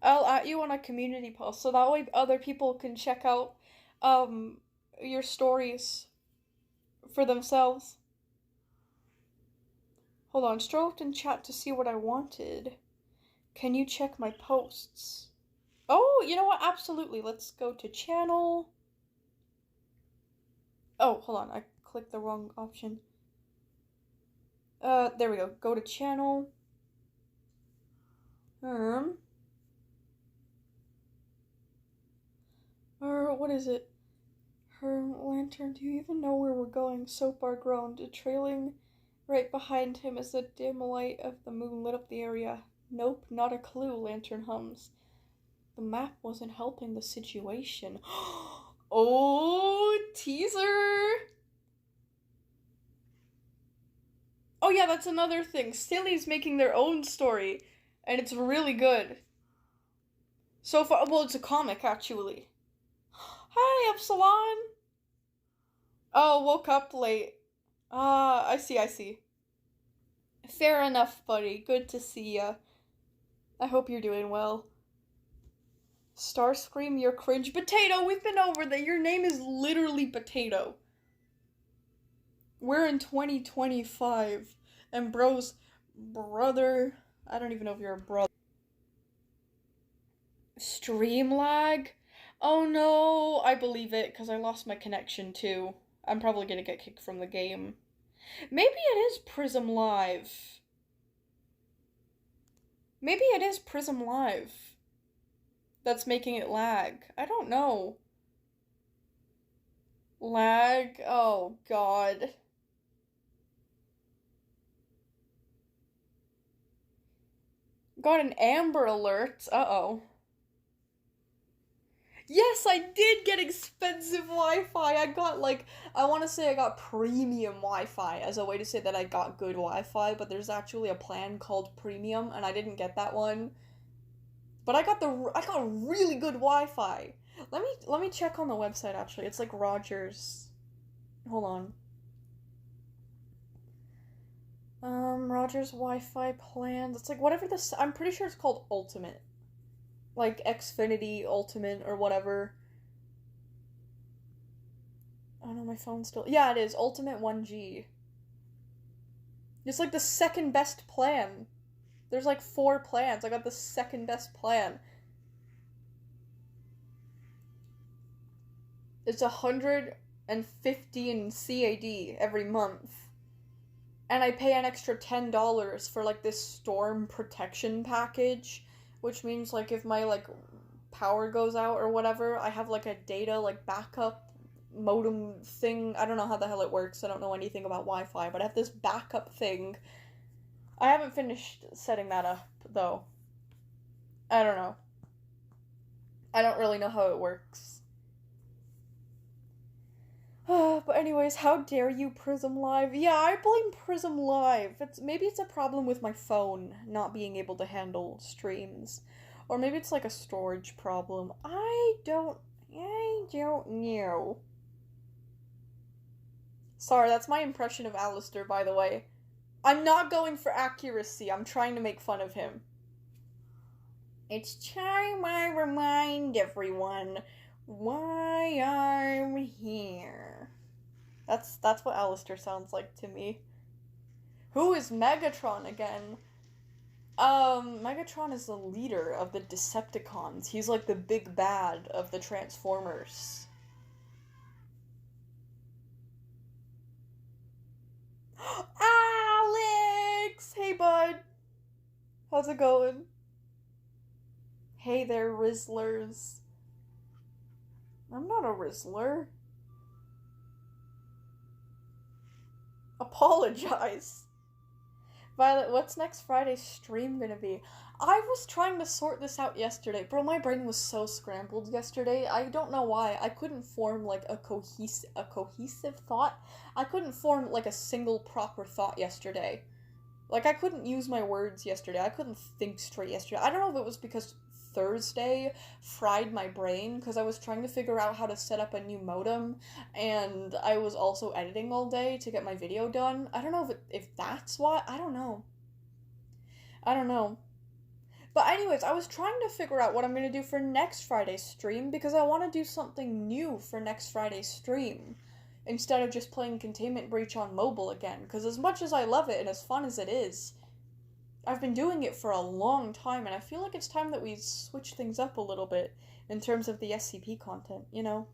I'll at you on a community post, so that way other people can check out, your stories for themselves. Hold on, stroked in chat to see what I wanted. Can you check my posts? Oh, you know what? Absolutely. Let's go to channel. Oh, hold on. I clicked the wrong option. There we go. Go to channel. What is it? Her lantern. Do you even know where we're going? Soap bar groaned. Trailing right behind him as the dim light of the moon lit up the area. Nope, not a clue, Lantern hums. The map wasn't helping the situation. Oh, teaser! Oh yeah, that's another thing. Silly's making their own story, and it's really good. So far, well, it's a comic, actually. Hi, Epsilon! Oh, woke up late. I see. Fair enough, buddy. Good to see ya. I hope you're doing well. Starscream, you're cringe. Potato, we've been over that. Your name is literally Potato. We're in 2025. And bro's brother... I don't even know if you're a brother. Stream lag? Oh no, I believe it, because I lost my connection too. I'm probably gonna get kicked from the game. Maybe it is Prism Live. Maybe it is Prism Live that's making it lag. I don't know. Lag? Oh god. Got an Amber Alert. Uh-oh. Yes, I did get expensive Wi-Fi. I got, like, I want to say I got premium Wi-Fi as a way to say that I got good Wi-Fi, but there's actually a plan called premium, and I didn't get that one. But I got really good Wi-Fi. Let me check on the website, actually. It's like Rogers. Hold on. Rogers Wi-Fi plans. It's like whatever this. I'm pretty sure it's called Ultimate. Like Xfinity Ultimate or whatever. Oh no, my phone's still. Yeah, it is. Ultimate 1G. It's like the second best plan. There's like 4 plans. I got the second best plan. It's 150 in CAD every month. And I pay an extra $10 for like this storm protection package, which means like if my like power goes out or whatever, I have like a data like backup modem thing. I don't know how the hell it works. I don't know anything about Wi-Fi, but I have this backup thing. I haven't finished setting that up though. I don't know. I don't really know how it works. But anyways, how dare you, Prism Live? Yeah, I blame Prism Live. Maybe it's a problem with my phone not being able to handle streams. Or maybe it's like a storage problem. I don't know. Sorry, that's my impression of Alistair, by the way. I'm not going for accuracy. I'm trying to make fun of him. It's time I remind everyone why I'm here. That's what Alistair sounds like to me. Who is Megatron again? Megatron is the leader of the Decepticons. He's like the big bad of the Transformers. Alex! Hey, bud. How's it going? Hey there, Rizzlers. I'm not a Rizzler. Apologize. Violet, what's next Friday's stream gonna be? I was trying to sort this out yesterday. Bro, my brain was so scrambled yesterday. I don't know why. I couldn't form, like, a cohesive thought. I couldn't form, like, a single proper thought yesterday. Like, I couldn't use my words yesterday. I couldn't think straight yesterday. I don't know if it was because Thursday fried my brain, because I was trying to figure out how to set up a new modem, and I was also editing all day to get my video done. I don't know if that's why. I don't know. But anyways, I was trying to figure out what I'm going to do for next Friday's stream, because I want to do something new for next Friday's stream, instead of just playing Containment Breach on mobile again, because as much as I love it and as fun as it is, I've been doing it for a long time, and I feel like it's time that we switch things up a little bit in terms of the SCP content, you know?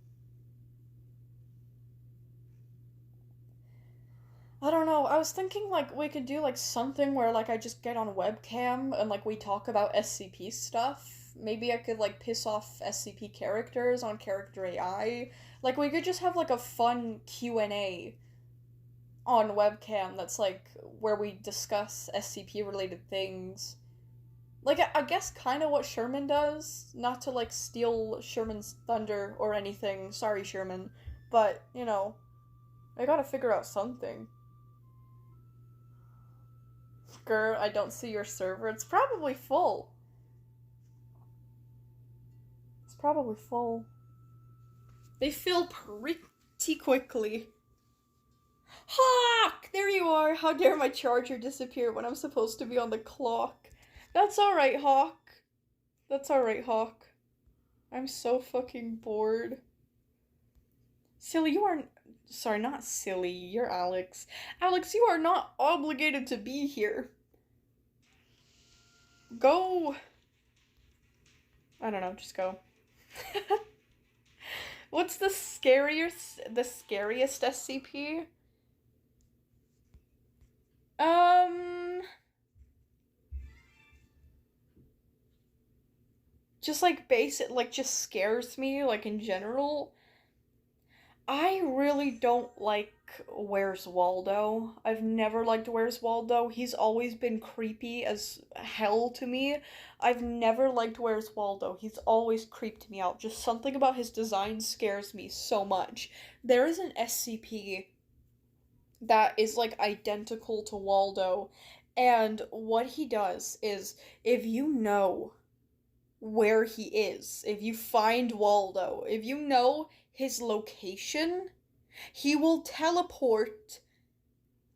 I don't know, I was thinking, like, we could do, like, something where, like, I just get on webcam and, like, we talk about SCP stuff. Maybe I could, like, piss off SCP characters on Character AI. Like, we could just have, like, a fun Q&A on webcam that's, like, where we discuss SCP-related things. Like, I guess kind of what Sherman does. Not to, like, steal Sherman's thunder or anything. Sorry, Sherman. But, you know, I gotta figure out something. Grr, I don't see your server. It's probably full. It's probably full. They fill pretty quickly. Hawk! There you are! How dare my charger disappear when I'm supposed to be on the clock. That's alright, Hawk. That's alright, Hawk. I'm so fucking bored. Silly, you are... Sorry, not silly. You're Alex. Alex, you are not obligated to be here. Go... I don't know, just go. What's the scariest SCP? Just like basic, like just scares me, like in general. I really don't like Where's Waldo. I've never liked Where's Waldo. He's always been creepy as hell to me. I've never liked Where's Waldo. He's always creeped me out. Just something about his design scares me so much. There is an SCP that is like identical to Waldo, and what he does is if you know where he is, if you find Waldo, if you know his location, he will teleport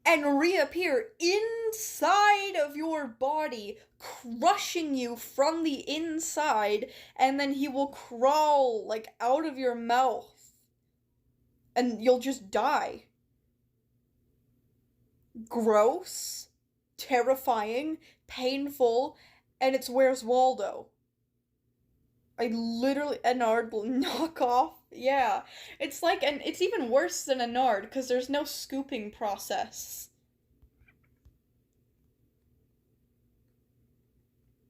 and reappear inside of your body, crushing you from the inside, and then he will crawl like out of your mouth and you'll just die. Gross, terrifying, painful, and it's Where's Waldo. I literally, a Nard knockoff. Yeah. It's like, and it's even worse than a Nard, because there's no scooping process.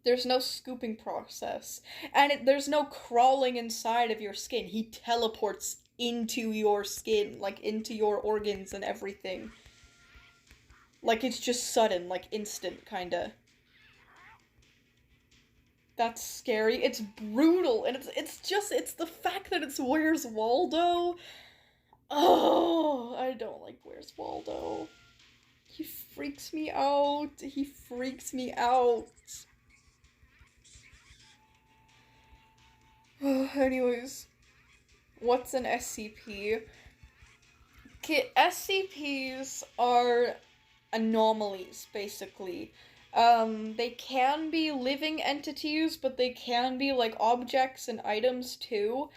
There's no scooping process. And there's no crawling inside of your skin. He teleports into your skin, like into your organs and everything. Like it's just sudden, like instant, kinda. That's scary. It's brutal, and it's the fact that it's Where's Waldo. Oh, I don't like Where's Waldo. He freaks me out. He freaks me out. Anyways, what's an SCP? Okay, SCPs are anomalies, basically. They can be living entities, but they can be like objects and items too.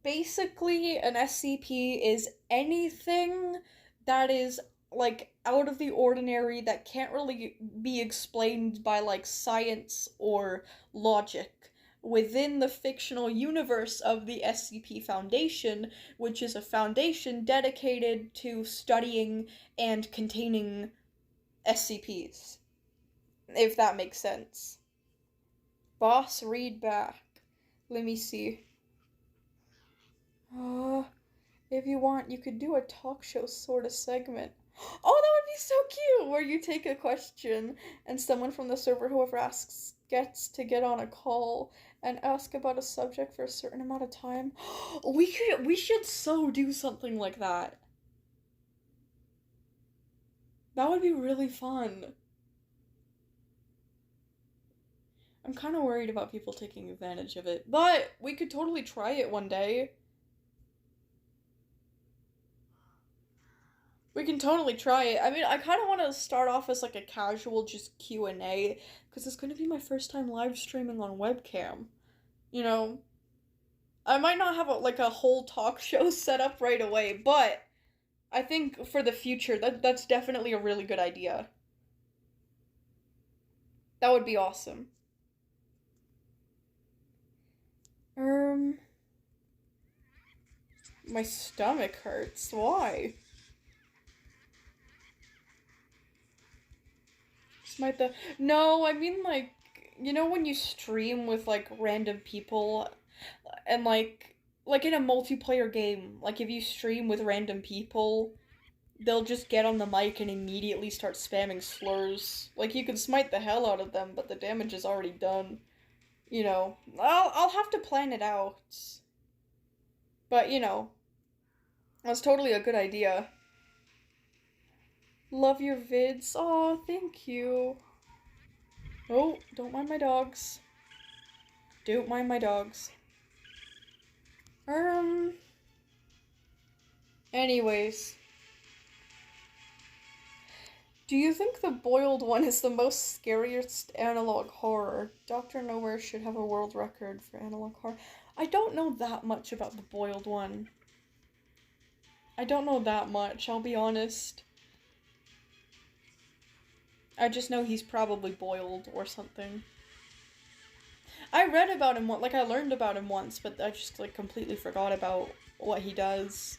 Basically, an SCP is anything that is like out of the ordinary that can't really be explained by like science or logic within the fictional universe of the SCP Foundation, which is a foundation dedicated to studying and containing SCPs. If that makes sense. Boss, read back. Let me see. If you want, you could do a talk show sort of segment. Oh, that would be so cute! Where you take a question and someone from the server, whoever asks, gets to get on a call and ask about a subject for a certain amount of time. We should so do something like that. That would be really fun. I'm kind of worried about people taking advantage of it, but we could totally try it one day. We can totally try it. I mean, I kind of want to start off as like a casual just Q&A, because it's going to be my first time live streaming on webcam. You know, I might not have a whole talk show set up right away, but I think for the future, that's definitely a really good idea. That would be awesome. My stomach hurts. Why? Smite the... No, I mean, like, you know when you stream with, like, random people, and, like in a multiplayer game, like, if you stream with random people, they'll just get on the mic and immediately start spamming slurs. Like, you can smite the hell out of them, but the damage is already done. You know, I'll have to plan it out. But, you know, that's totally a good idea. Love your vids. Aw, thank you. Oh, don't mind my dogs. Don't mind my dogs. Anyways. Do you think the boiled one is the most scariest analog horror? Dr. Nowhere should have a world record for analog horror. I don't know that much about the boiled one. I don't know that much, I'll be honest. I just know he's probably boiled or something. I read about him, like, I learned about him once, but I just, like, completely forgot about what he does.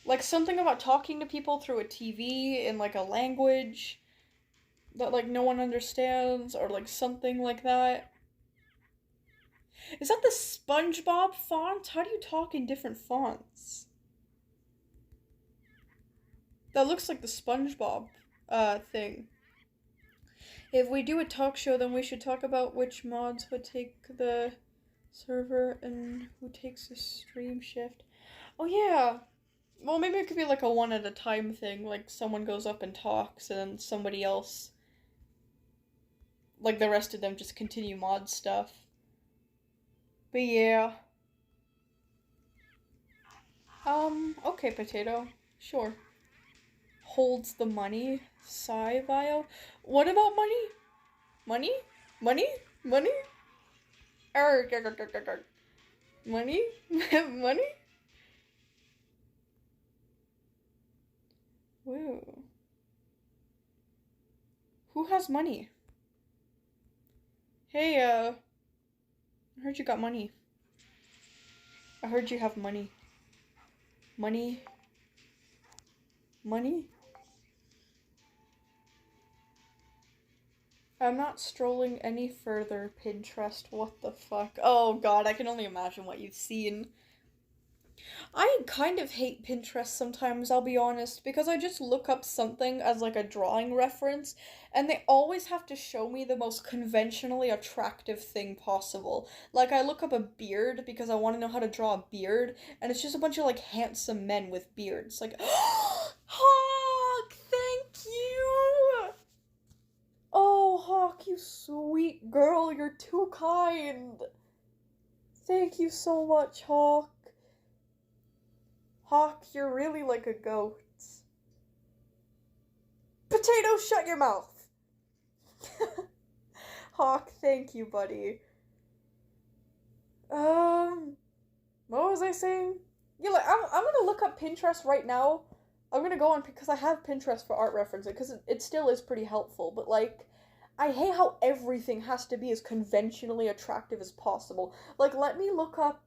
Like, something about talking to people through a TV in, like, a language that, like, no one understands, or, like, something like that. Is that the SpongeBob font? How do you talk in different fonts? That looks like the SpongeBob, thing. If we do a talk show, then we should talk about which mods would take the server and who takes the stream shift. Oh, yeah. Well, maybe it could be like a one at a time thing, like someone goes up and talks and then somebody else, like the rest of them just continue mod stuff. But yeah. Okay, Potato. Sure. Holds the money. Sigh Vio. What about money? Money? Money? Money? Money? Money? Whoa. Who has money? Hey, I heard you got money. I heard you have money. Money? Money? I'm not strolling any further, Pinterest. What the fuck? Oh god, I can only imagine what you've seen. I kind of hate Pinterest sometimes, I'll be honest, because I just look up something as like a drawing reference, and they always have to show me the most conventionally attractive thing possible. Like, I look up a beard because I want to know how to draw a beard, and it's just a bunch of like handsome men with beards. Like, Hawk, thank you! Oh, Hawk, you sweet girl, you're too kind. Thank you so much, Hawk. Hawk, you're really like a goat. Potato, shut your mouth! Hawk, thank you, buddy. What was I saying? Yeah, like, I'm gonna look up Pinterest right now. I'm gonna go on, because I have Pinterest for art referencing, because it still is pretty helpful, but, like, I hate how everything has to be as conventionally attractive as possible. Like, let me look up,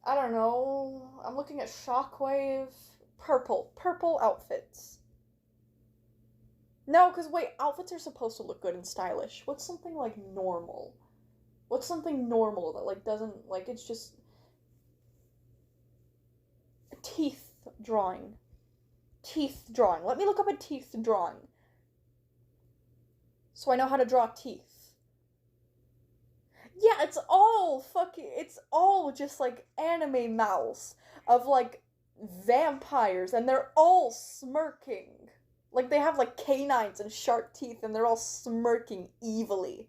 I don't know. I'm looking at Shockwave. Purple outfits. No, because wait, outfits are supposed to look good and stylish. What's something, like, normal? What's something normal that, like, doesn't, like, it's just... Teeth drawing. Teeth drawing. Let me look up a teeth drawing. So I know how to draw teeth. Yeah, it's all just, like, anime mouths of, like, vampires, and they're all smirking. Like, they have, like, canines and sharp teeth, and they're all smirking evilly.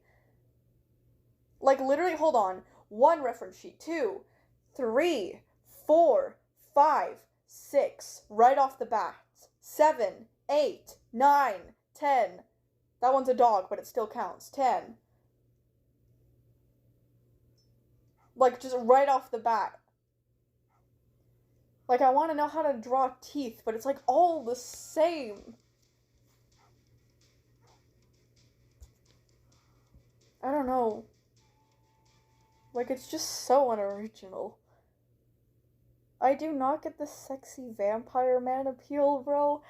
Like, literally, hold on. 1 reference sheet, 2, 3, 4, 5, 6, right off the bat. 7, 8, 9, 10. That one's a dog, but it still counts. 10. Like, just right off the bat. Like, I want to know how to draw teeth, but it's, like, all the same. I don't know. Like, it's just so unoriginal. I do not get the sexy vampire man appeal, bro.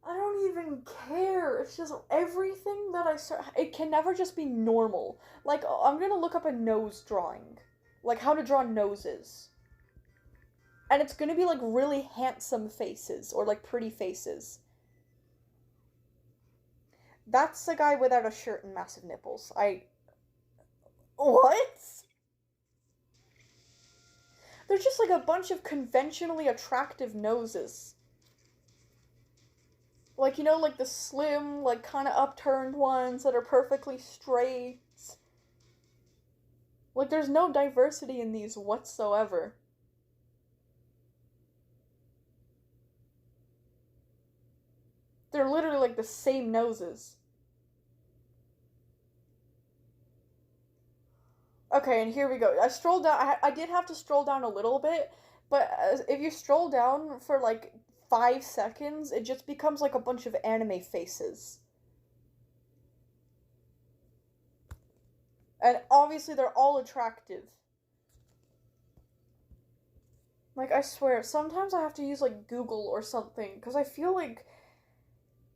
I don't even care. It's just everything that I start... It can never just be normal. Like, I'm gonna look up a nose drawing. Like, how to draw noses. And it's gonna be, like, really handsome faces. Or, like, pretty faces. That's a guy without a shirt and massive nipples. What? They're just, like, a bunch of conventionally attractive noses. Like, you know, like the slim, like, kind of upturned ones that are perfectly straight. Like, there's no diversity in these whatsoever. They're literally, like, the same noses. Okay, and here we go. I strolled down. I did have to stroll down a little bit, but if you stroll down for like 5 seconds, it just becomes like a bunch of anime faces. And obviously they're all attractive. Like, I swear, sometimes I have to use, like, Google or something, because I feel like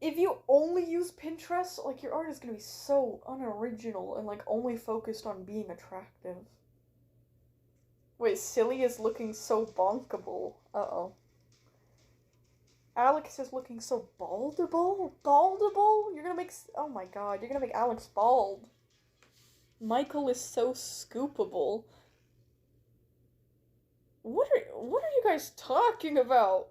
if you only use Pinterest, like, your art is gonna be so unoriginal and, like, only focused on being attractive. Wait, Silly is looking so bonkable. Uh-oh. Alex is looking so baldable? Baldable? You're gonna make... Oh my god, you're gonna make Alex bald. Michael is so scoopable. What are you guys talking about?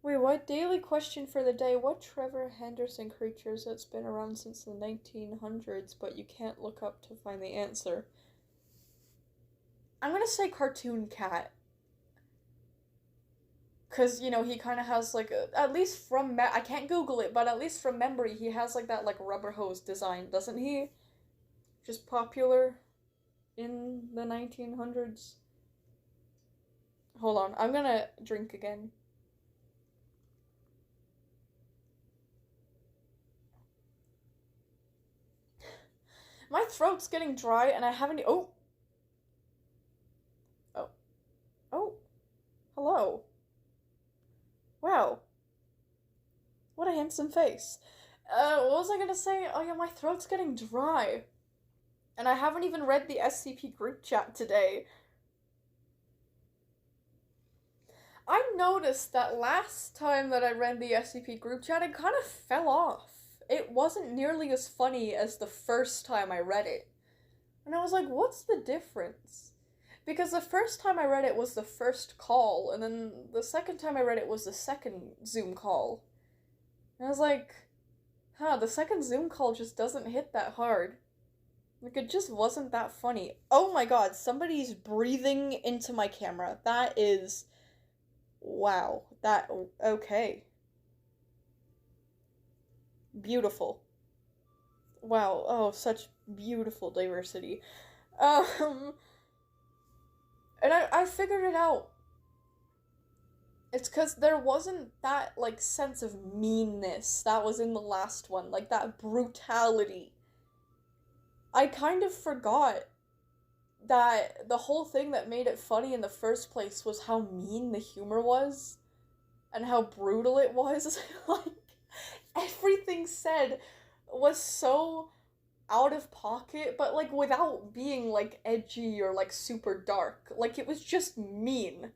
Wait, what? Daily question for the day. What Trevor Henderson creatures that's been around since the 1900s, but you can't look up to find the answer? I'm gonna say cartoon cat. Because, you know, he kind of has, like, at least from, I can't Google it, but at least from memory, he has, like, that, like, rubber hose design, doesn't he? Just popular in the 1900s. Hold on, I'm gonna drink again. My throat's getting dry and I haven't... Oh! Oh. Oh. Hello. Wow. What a handsome face. What was I gonna say? Oh yeah, my throat's getting dry. And I haven't even read the SCP group chat today. I noticed that last time that I read the SCP group chat, it kind of fell off. It wasn't nearly as funny as the first time I read it. And I was like, what's the difference? Because the first time I read it was the first call, and then the second time I read it was the second Zoom call. And I was like, huh, the second Zoom call just doesn't hit that hard. Like, it just wasn't that funny. Oh my god, somebody's breathing into my camera. That is... Wow. That... Okay. Beautiful. Wow. Oh, such beautiful diversity. And I figured it out. It's because there wasn't that, like, sense of meanness that was in the last one. Like, that brutality. I kind of forgot that the whole thing that made it funny in the first place was how mean the humor was. And how brutal it was. Like, everything said was so out of pocket, but, like, without being, like, edgy or, like, super dark. Like, it was just mean.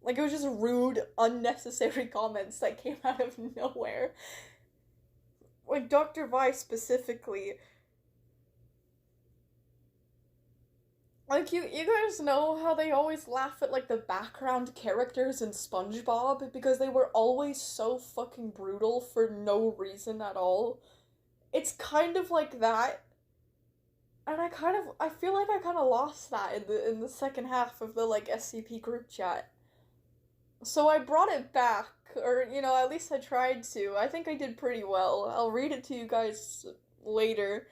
Like, it was just rude, unnecessary comments that came out of nowhere. Like, Dr. Vi specifically. Like, you guys know how they always laugh at, like, the background characters in SpongeBob? Because they were always so fucking brutal for no reason at all. It's kind of like that. And I feel like I kind of lost that in the second half of the, like, SCP group chat. So I brought it back, or, you know, at least I tried to. I think I did pretty well. I'll read it to you guys later.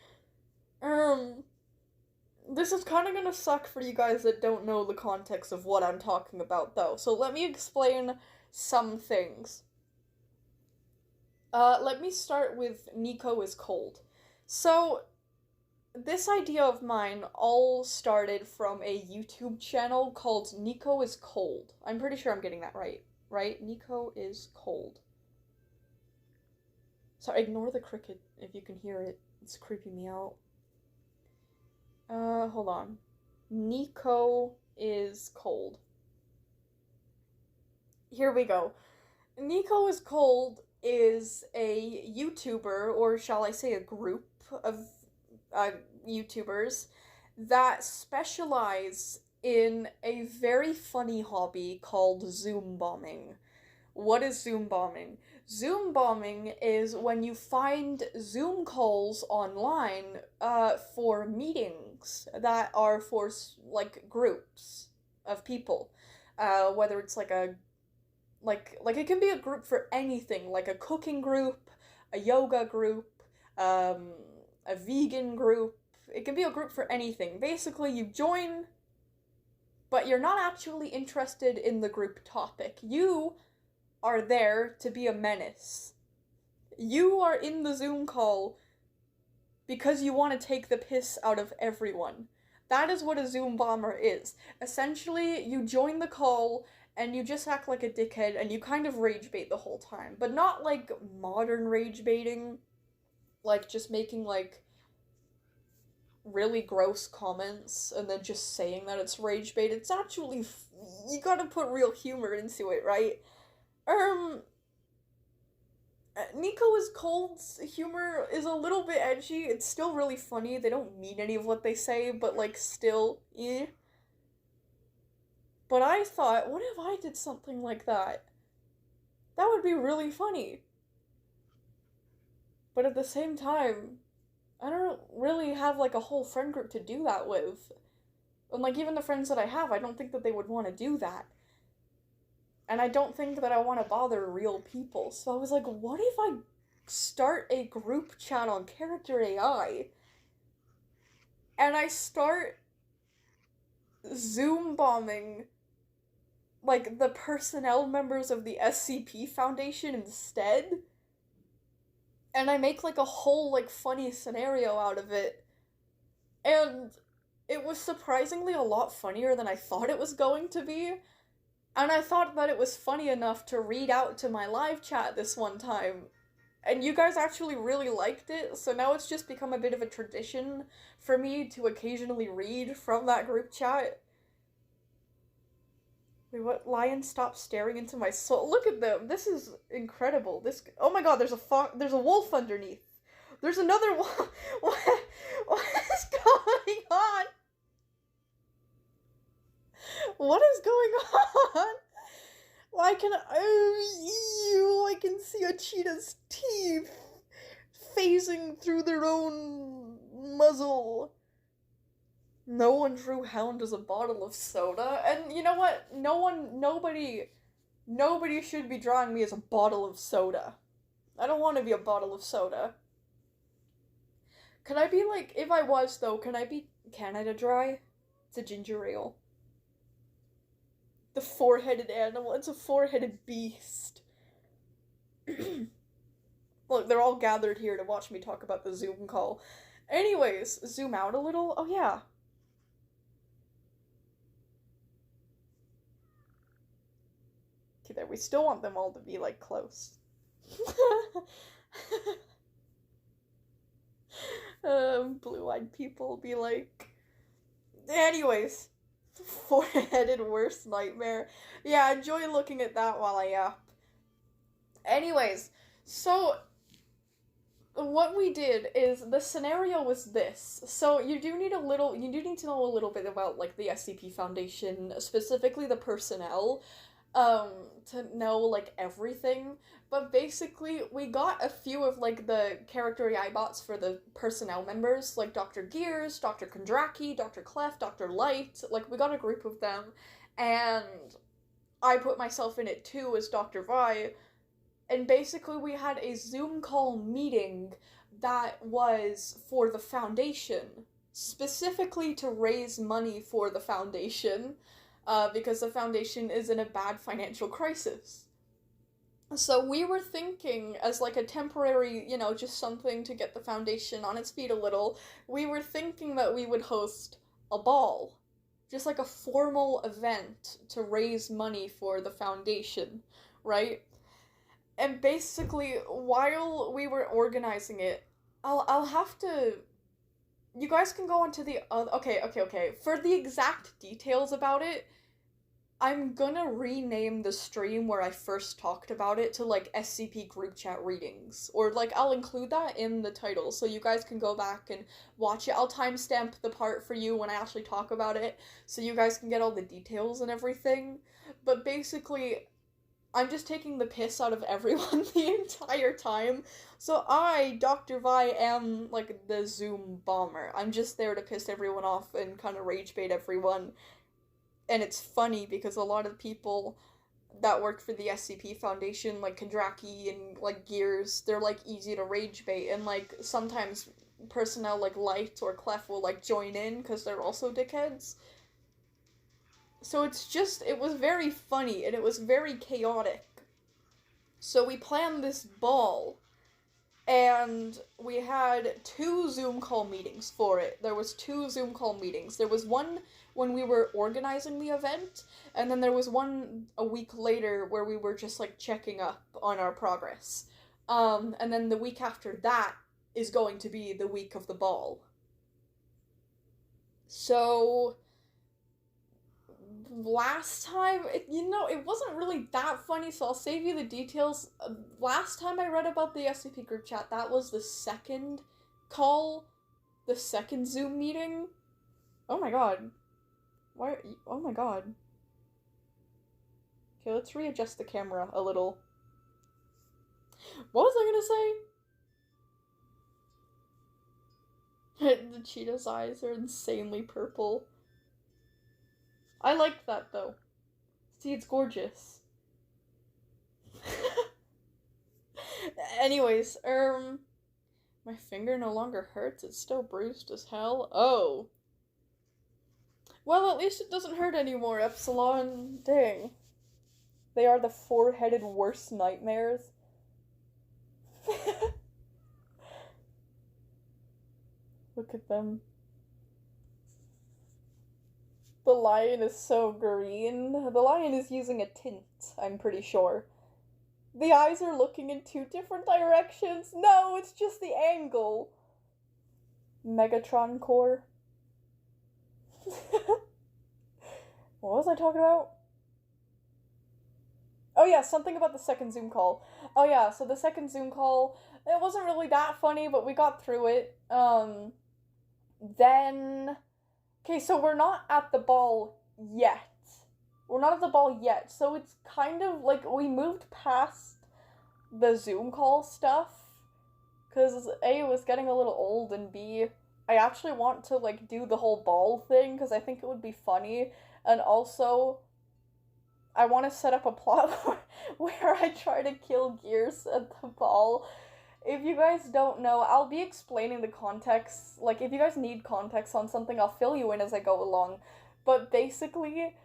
This is kind of gonna suck for you guys that don't know the context of what I'm talking about, though. So let me explain some things. Let me start with Nico is cold. So, this idea of mine all started from a YouTube channel called Nico is Cold. I'm pretty sure I'm getting that right. Right? Nico is Cold. Sorry, ignore the cricket if you can hear it. It's creeping me out. Hold on. Nico is Cold. Here we go. Nico is Cold is a YouTuber, or shall I say a group of YouTubers that specialize in a very funny hobby called Zoom bombing. What is Zoom bombing? Zoom bombing is when you find Zoom calls online for meetings that are for, like, groups of people. Whether it's like a like it can be a group for anything, like a cooking group, a yoga group, a vegan group. It can be a group for anything. Basically, you join, but you're not actually interested in the group topic. You are there to be a menace. You are in the Zoom call because you want to take the piss out of everyone. That is what a Zoom bomber is. Essentially, you join the call and you just act like a dickhead and you kind of rage bait the whole time. But not like modern rage baiting, like just making like really gross comments and then just saying that it's rage bait. It's actually, you gotta put real humor into it, right? Nico's Cold's humor is a little bit edgy. It's still really funny. They don't mean any of what they say, but like still, eh. But I thought, what if I did something like that? That would be really funny. But at the same time, I don't really have like a whole friend group to do that with. And like even the friends that I have, I don't think that they would want to do that. And I don't think that I want to bother real people. So I was like, what if I start a group chat on Character AI? And I start Zoom bombing like the personnel members of the SCP Foundation instead? And I make like a whole like funny scenario out of it. And it was surprisingly a lot funnier than I thought it was going to be. And I thought that it was funny enough to read out to my live chat this one time. And you guys actually really liked it, so now it's just become a bit of a tradition for me to occasionally read from that group chat. Wait, what? Lion, stop staring into my soul. Look at them. This is incredible. Oh my god, there's a wolf underneath. There's another wolf. What is going on? What is going on? Why can I can see a cheetah's teeth phasing through their own muzzle. No one drew Hound as a bottle of soda, and you know what? Nobody should be drawing me as a bottle of soda. I don't want to be a bottle of soda. Can I be like, if I was though, can I be Canada Dry? It's a ginger ale. The four-headed animal. It's a four-headed beast. Look, they're all gathered here to watch me talk about the Zoom call. Anyways, zoom out a little. Oh, yeah. Okay, there. We still want them all to be, like, close. Blue-eyed people be like... Anyways. Four-headed worst nightmare. Yeah, enjoy looking at that while I yap. Anyways, so what we did is the scenario was this. So you do need to know a little bit about like the SCP Foundation, specifically the personnel, to know like everything. But basically, we got a few of like the character AI bots for the personnel members, like Dr. Gears, Dr. Kondraki, Dr. Clef, Dr. Light. Like we got a group of them, and I put myself in it too as Dr. Vi. And basically, we had a Zoom call meeting that was for the Foundation, specifically to raise money for the Foundation, because the Foundation is in a bad financial crisis. So we were thinking, as like a temporary, just something to get the Foundation on its feet a little, we were thinking that we would host a ball. Just like a formal event to raise money for the Foundation, right? And basically, while we were organizing it, I'll have to... You guys can go onto the... Okay. For the exact details about it, I'm gonna rename the stream where I first talked about it to, like, SCP Group Chat Readings. Or, like, I'll include that in the title, so you guys can go back and watch it. I'll timestamp the part for you when I actually talk about it, so you guys can get all the details and everything. But basically, I'm just taking the piss out of everyone the entire time. So I, Dr. Vi, am, like, the Zoom bomber. I'm just there to piss everyone off and kind of rage bait everyone. And it's funny because a lot of people that worked for the SCP Foundation, like Kandraki and like Gears, they're like easy to rage bait, and like sometimes personnel like Light or Clef will like join in because they're also dickheads. So it was very funny and it was very chaotic. So we planned this ball, and we had 2 Zoom call meetings for it. There was 2 Zoom call meetings. There was one when we were organizing the event, and then there was one a week later where we were just like checking up on our progress. And then the week after that is going to be the week of the ball. So last time, it wasn't really that funny, so I'll save you the details. Last time I read about the SCP group chat, that was the second call, the second Zoom meeting. Oh my god. Why? Oh my god. Okay, let's readjust the camera a little. What was I gonna say? The cheetah's eyes are insanely purple. I like that, though. See, it's gorgeous. Anyways, my finger no longer hurts. It's still bruised as hell. Oh. Well, at least it doesn't hurt anymore, Epsilon. Dang. They are the 4-headed worst nightmares. Look at them. The lion is so green. The lion is using a tint, I'm pretty sure. The eyes are looking in 2 different directions. No, it's just the angle. Megatron core. What was I talking about? Oh yeah, something about the second Zoom call. Oh yeah, so the second Zoom call, it wasn't really that funny, but we got through it. Then... Okay, so we're not at the ball yet. We're not at the ball yet, so it's kind of like we moved past the Zoom call stuff, because A, it was getting a little old, and B, I actually want to, like, do the whole ball thing, because I think it would be funny, and also, I want to set up a plot where I try to kill Gears at the ball. If you guys don't know, I'll be explaining the context. Like, if you guys need context on something, I'll fill you in as I go along. But basically,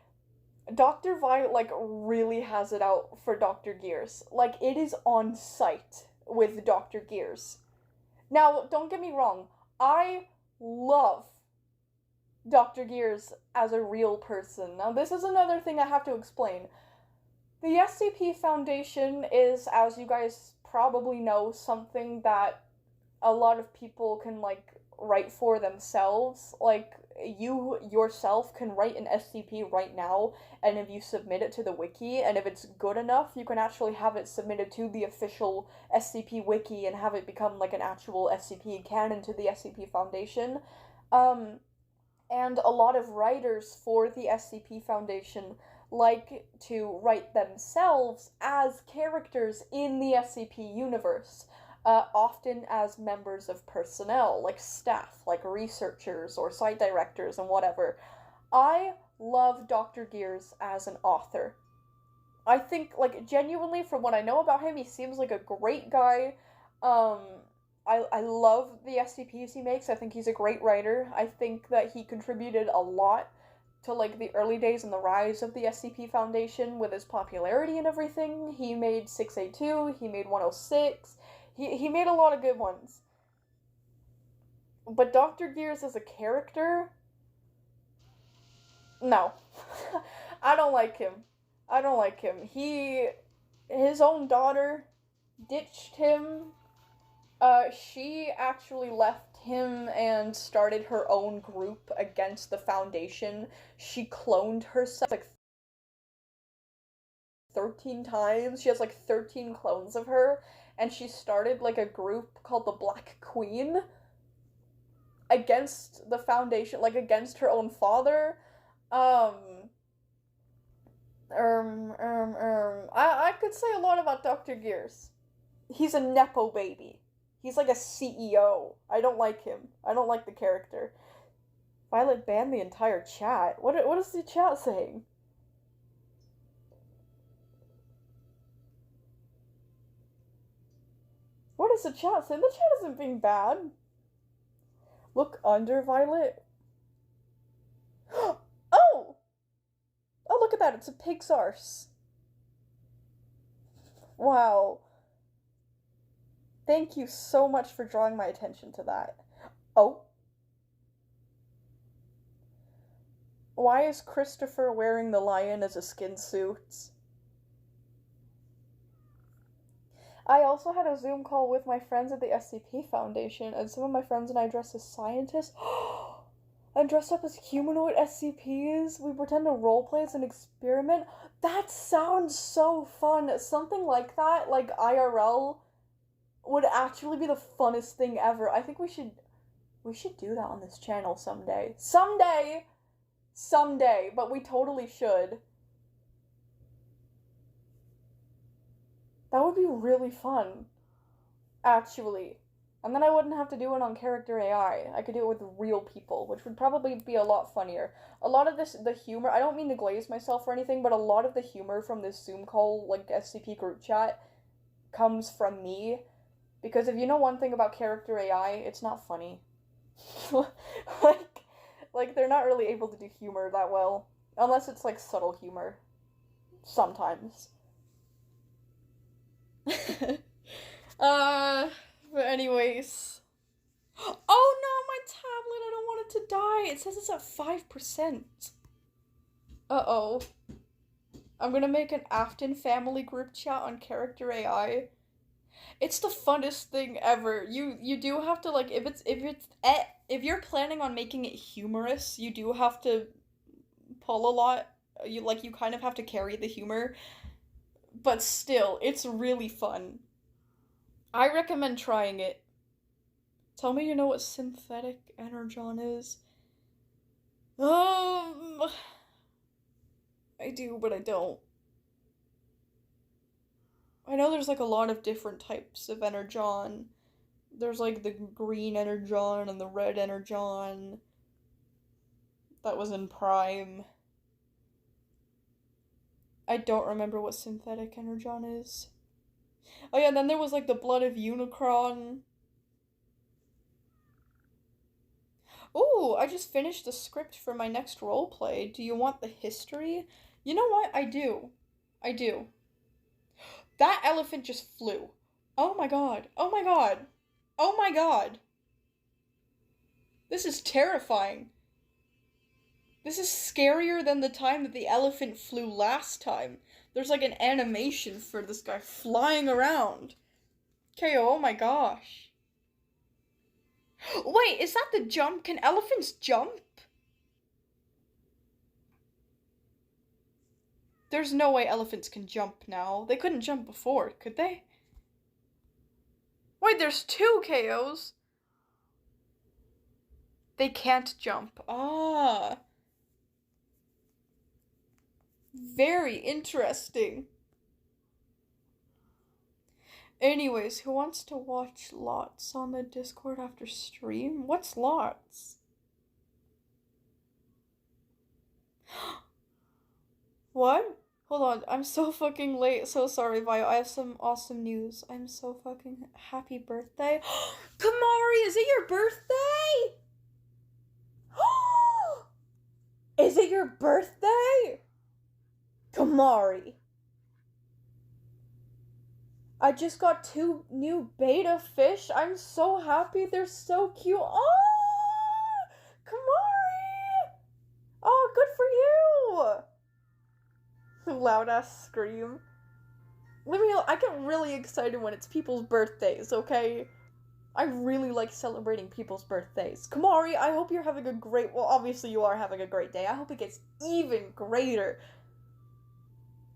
Dr. Violet, like, really has it out for Dr. Gears. Like, it is on site with Dr. Gears. Now, don't get me wrong, I love Dr. Gears as a real person. Now, this is another thing I have to explain. The SCP Foundation is, as you guys probably know, something that a lot of people can, like, write for themselves. Like, you yourself can write an SCP right now, and if you submit it to the wiki, and if it's good enough, you can actually have it submitted to the official SCP wiki and have it become, like, an actual SCP canon to the SCP Foundation. And a lot of writers for the SCP Foundation like to write themselves as characters in the SCP universe, often as members of personnel, like staff, like researchers or site directors and whatever. I love Dr. Gears as an author. I think, like, genuinely, from what I know about him, he seems like a great guy. I love the SCPs he makes. I think he's a great writer. I think that he contributed a lot to, like, the early days and the rise of the SCP Foundation with his popularity and everything. He made 682, he made 106, he made a lot of good ones. But Dr. Gears as a character? No. I don't like him. I don't like him. His own daughter ditched him. She actually left him and started her own group against the Foundation. She cloned herself like 13 times. She has like 13 clones of her, and she started like a group called the Black Queen against the Foundation, like against her own father. I could say a lot about Dr. Gears. He's a Nepo baby. He's like a CEO. I don't like him. I don't like the character. Violet banned the entire chat. What is the chat saying? is the chat saying? The chat isn't being bad. Look under Violet. Oh! Oh, look at that. It's a pig's arse. Wow. Thank you so much for drawing my attention to that. Oh. Why is Christopher wearing the lion as a skin suit? I also had a Zoom call with my friends at the SCP Foundation, and some of my friends and I dressed as scientists. And dressed up as humanoid SCPs. We pretend to roleplay as an experiment. That sounds so fun. Something like that, like IRL, would actually be the funnest thing ever. I think we should do that on this channel someday. Someday, but we totally should. That would be really fun, actually. And then I wouldn't have to do it on character AI. I could do it with real people, which would probably be a lot funnier. A lot of the humor, I don't mean to glaze myself or anything, but a lot of the humor from this Zoom call, like SCP group chat, comes from me. Because if you know one thing about character AI, it's not funny. like, they're not really able to do humor that well. Unless it's, like, subtle humor. Sometimes. But anyways. Oh no, my tablet! I don't want it to die! It says it's at 5%. Uh-oh. I'm gonna make an Afton family group chat on character AI. It's the funnest thing ever. You do have to, like, if you're planning on making it humorous, you do have to pull a lot. You kind of have to carry the humor. But still, it's really fun. I recommend trying it. Tell me you know what synthetic energon is. I do, but I don't. I know there's, like, a lot of different types of energon. There's, like, the green energon and the red energon. That was in Prime. I don't remember what synthetic energon is. Oh yeah, and then there was, like, the blood of Unicron. Ooh, I just finished the script for my next roleplay. Do you want the history? You know what? I do. That elephant just flew. Oh my god. Oh my god. Oh my god. This is terrifying. This is scarier than the time that the elephant flew last time. There's like an animation for this guy flying around. KO, oh my gosh. Wait, is that the jump? Can elephants jump? There's no way elephants can jump now. They couldn't jump before, could they? Wait, there's 2 KOs. They can't jump. Ah. Very interesting. Anyways, who wants to watch Lots on the Discord after stream? What's Lots? What? Hold on, I'm so fucking late. So sorry, Vio. I have some awesome news. I'm so fucking happy birthday. Kamari, is it your birthday? Is it your birthday? Kamari. I just got 2 new beta fish. I'm so happy. They're so cute. Oh, Kamari. Oh, good for you. Loud ass scream. I get really excited when it's people's birthdays, okay? I really like celebrating people's birthdays. Kamari, I hope you're having a great, well, obviously you are having a great day. I hope it gets even greater.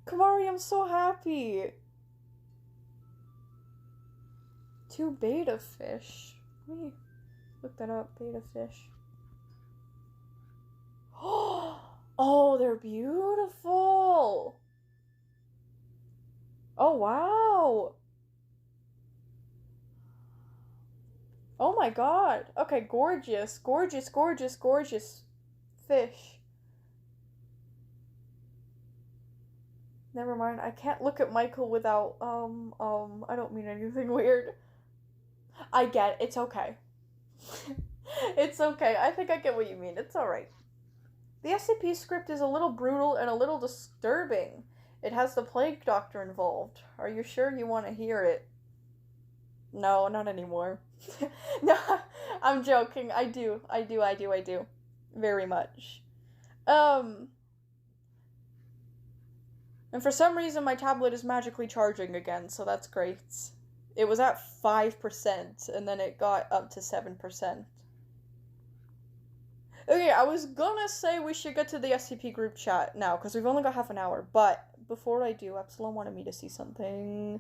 Kamari, I'm so happy. 2 beta fish. Let me look that up. Beta fish. Oh, they're beautiful. Oh, wow. Oh my god. Okay, gorgeous. Gorgeous, gorgeous, gorgeous fish. Never mind. I can't look at Michael without, I don't mean anything weird. I get it. It's okay. It's okay. I think I get what you mean. It's alright. The SCP script is a little brutal and a little disturbing. It has the Plague Doctor involved. Are you sure you want to hear it? No, not anymore. No, I'm joking. I do. Very much. And for some reason my tablet is magically charging again, so that's great. It was at 5%, and then it got up to 7%. Okay, I was gonna say we should get to the SCP group chat now, because we've only got half an hour, but before I do, Epsilon wanted me to see something.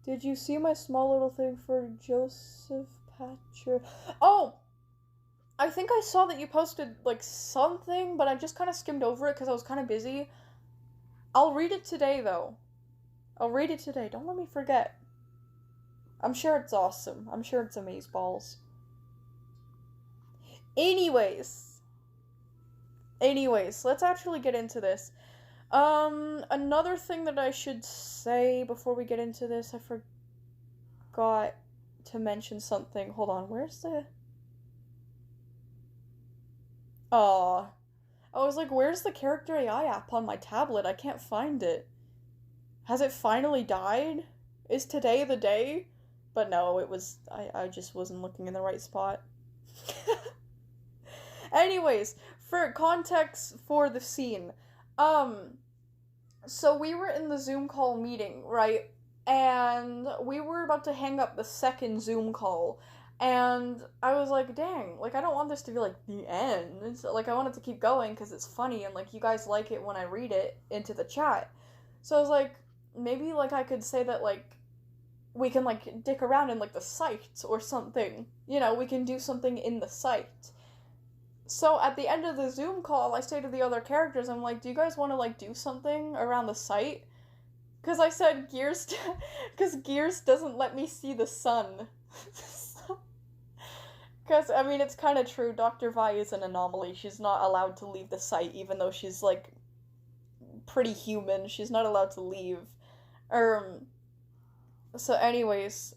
Did you see my small little thing for Joseph Patcher? Oh! I think I saw that you posted, like, something, but I just kind of skimmed over it because I was kind of busy. I'll read it today, though. I'll read it today. Don't let me forget. I'm sure it's awesome. I'm sure it's amazeballs. Anyways, let's actually get into this. Another thing that I should say before we get into this, I forgot to mention something. Hold on, where's the... Aw. I was like, where's the character AI app on my tablet? I can't find it. Has it finally died? Is today the day? But no, it was... I just wasn't looking in the right spot. Anyways, for context for the scene. So we were in the Zoom call meeting, right? And we were about to hang up the second Zoom call. And I was like, dang, like, I don't want this to be, like, the end. It's, like, I want it to keep going because it's funny and, like, you guys like it when I read it into the chat. So I was like, maybe, like, I could say that, like, we can, like, dick around in, like, the site or something. You know, we can do something in the site. So at the end of the Zoom call, I say to the other characters, I'm like, do you guys want to, like, do something around the site? Because I said Gears, because Gears doesn't let me see the sun. Because, I mean, it's kind of true, Dr. Vi is an anomaly. She's not allowed to leave the site, even though she's, like, pretty human. She's not allowed to leave. So anyways.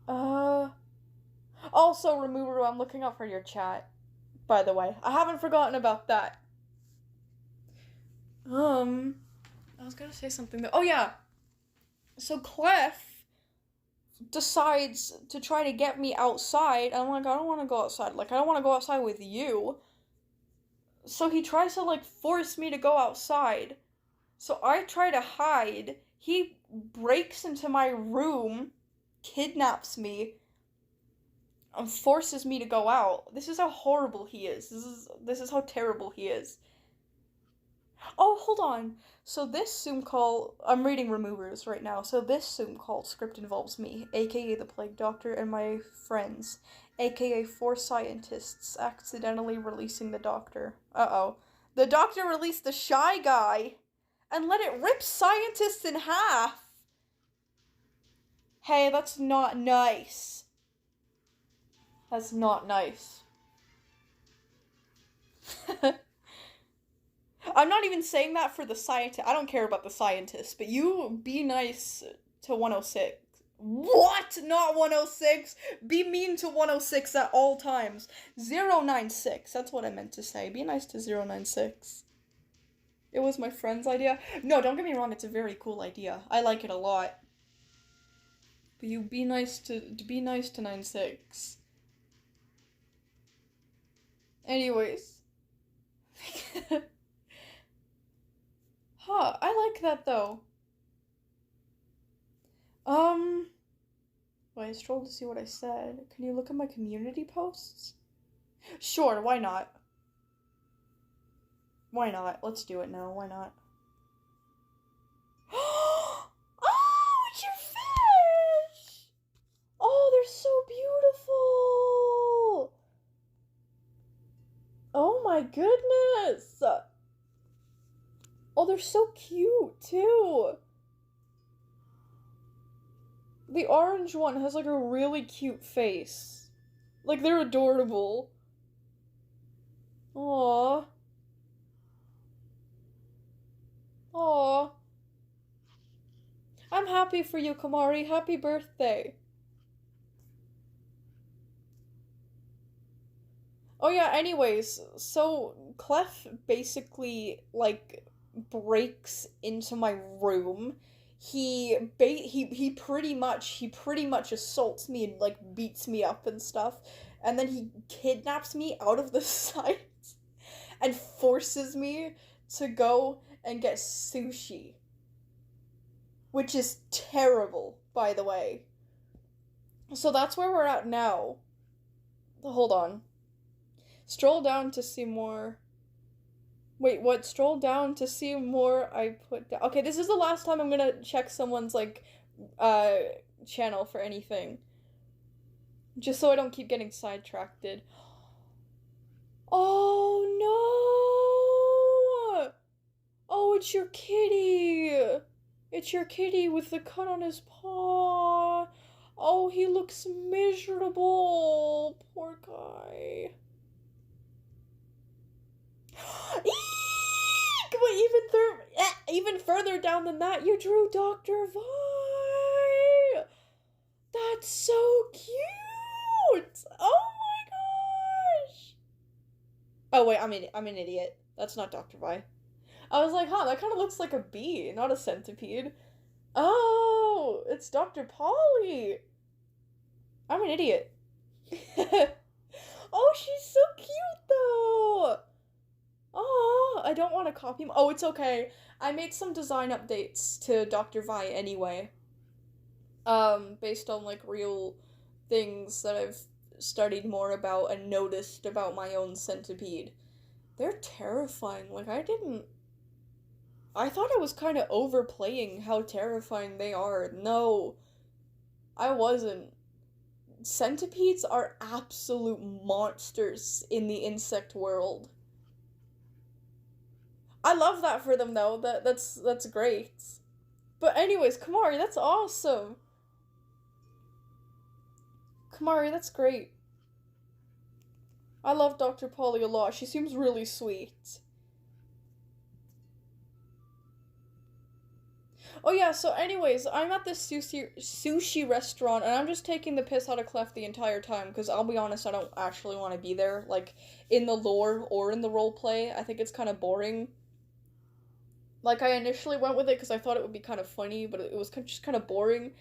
Also, Remuru, I'm looking out for your chat, by the way. I haven't forgotten about that. I was gonna say something though. Oh, yeah. So Clef decides to try to get me outside, and I'm like, I don't want to go outside. Like, I don't want to go outside with you. So he tries to, like, force me to go outside. So I try to hide. He breaks into my room, kidnaps me, and forces me to go out. This is how horrible he is. This is how terrible he is. Oh, hold on. So this Zoom call, I'm reading removers right now. So this Zoom call script involves me, aka the Plague Doctor, and my friends, aka 4 scientists, accidentally releasing the Doctor. Uh-oh. The Doctor released the Shy Guy and let it rip scientists in half. Hey, that's not nice. That's not nice. I'm not even saying that for the scientist. I don't care about the scientists, but you be nice to 106. What? Not 106? Be mean to 106 at all times. 096. That's what I meant to say. Be nice to 096. It was my friend's idea. No, don't get me wrong. It's a very cool idea. I like it a lot. But you be nice to 96. Anyways. Huh, I like that though. Wait, I strolled to see what I said. Can you look at my community posts? Sure, why not? Why not? Let's do it now, why not? Oh, it's your fish! Oh, they're so beautiful! Oh my goodness! Oh, they're so cute, too. The orange one has, like, a really cute face. Like, they're adorable. Aww. Aww. happy for you, Kamari. Happy birthday. Oh yeah, anyways, so Clef basically, like, breaks into my room. He pretty much assaults me and, like, beats me up and stuff. And then he kidnaps me out of the site and forces me to go and get sushi. Which is terrible, by the way. So that's where we're at now. Hold on. Stroll down to see more. Wait, what? Stroll down to see more I put down. Okay, this is the last time I'm gonna check someone's, like, channel for anything. Just so I don't keep getting sidetracked. Oh, no! Oh, it's your kitty! It's your kitty with the cut on his paw. Oh, he looks miserable. Poor guy. But even further down than that, you drew Dr. Vi. That's so cute. Oh my gosh. Oh wait, I'm an idiot. That's not Dr. Vi. I was like, huh, that kind of looks like a bee, not a centipede. Oh, it's Dr. Polly. I'm an idiot. Oh, she's so cute though. Oh, I don't want to copy him. Oh, it's okay. I made some design updates to Dr. Vi anyway. Based on, like, real things that I've studied more about and noticed about my own centipede. They're terrifying. Like, I thought I was kind of overplaying how terrifying they are. No, I wasn't. Centipedes are absolute monsters in the insect world. I love that for them, though. That's great. But anyways, Kamari, that's awesome. Kamari, that's great. I love Dr. Polly a lot. She seems really sweet. Oh yeah, so anyways, I'm at this sushi restaurant, and I'm just taking the piss out of Clef the entire time, because I'll be honest, I don't actually want to be there, like, in the lore or in the roleplay. I think it's kind of boring. Like, I initially went with it because I thought it would be kind of funny, but it was just kind of boring.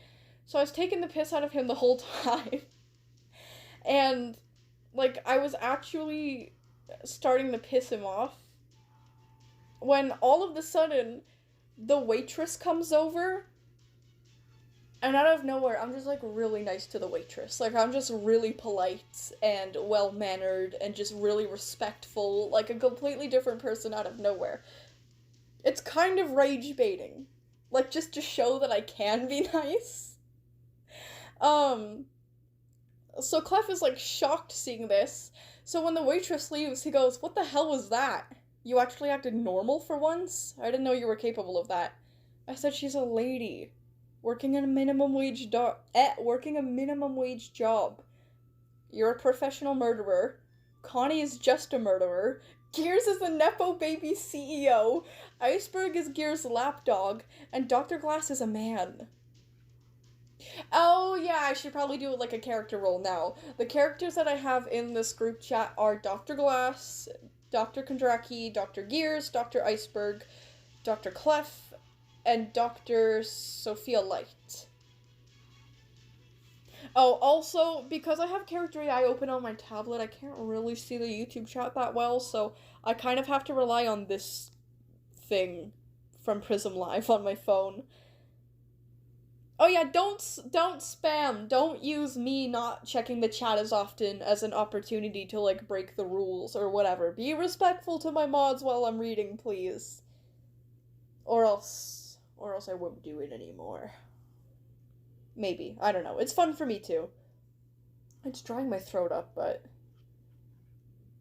So I was taking the piss out of him the whole time. And, like, I was actually starting to piss him off when all of a sudden the waitress comes over, and out of nowhere, I'm just, like, really nice to the waitress. Like, I'm just really polite and well-mannered and just really respectful, like a completely different person out of nowhere. It's kind of rage baiting. Like, just to show that I can be nice. So Clef is, like, shocked seeing this. So when the waitress leaves, he goes, "What the hell was that? You actually acted normal for once? I didn't know you were capable of that." I said, "She's a lady. Working a minimum wage job. You're a professional murderer. Connie is just a murderer. Gears is the Nepo baby CEO. Iceberg is Gears' lapdog. And Dr. Glass is a man." Oh, yeah, I should probably do, like, a character role now. The characters that I have in this group chat are Dr. Glass, Dr. Kondraki, Dr. Gears, Dr. Iceberg, Dr. Clef, and Dr. Sophia Light. Oh, also, because I have Character AI open on my tablet, I can't really see the YouTube chat that well, so I kind of have to rely on this thing from Prism Live on my phone. Oh yeah, don't spam. Don't use me not checking the chat as often as an opportunity to, like, break the rules or whatever. Be respectful to my mods while I'm reading, please. Or else I won't do it anymore. Maybe. I don't know. It's fun for me too. It's drying my throat up, but...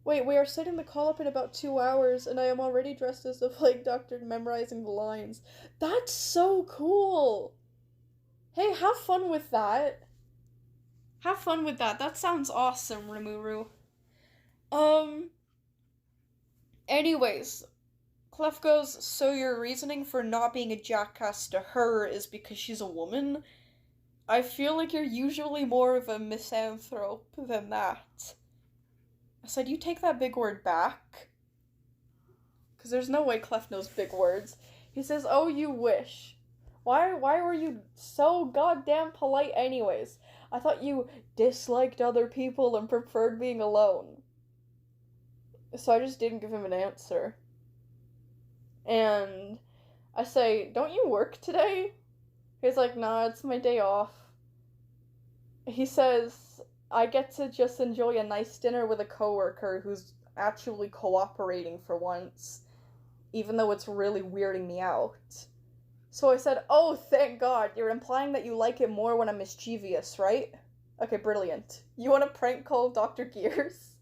Wait, we are setting the call up in about 2 hours, and I am already dressed as the Plague Doctor memorizing the lines. That's so cool! Hey, have fun with that. Have fun with that. That sounds awesome, Rimuru. Anyways, Clef goes, so your reasoning for not being a jackass to her is because she's a woman? I feel like you're usually more of a misanthrope than that. I said, you take that big word back? Because there's no way Clef knows big words. He says, oh, you wish. Why were you so goddamn polite anyways? I thought you disliked other people and preferred being alone. So I just didn't give him an answer. And I say, don't you work today? He's like, nah, it's my day off. He says, I get to just enjoy a nice dinner with a coworker who's actually cooperating for once, even though it's really weirding me out. So I said, oh, thank God, you're implying that you like it more when I'm mischievous, right? Okay, brilliant. You want to prank call Dr. Gears?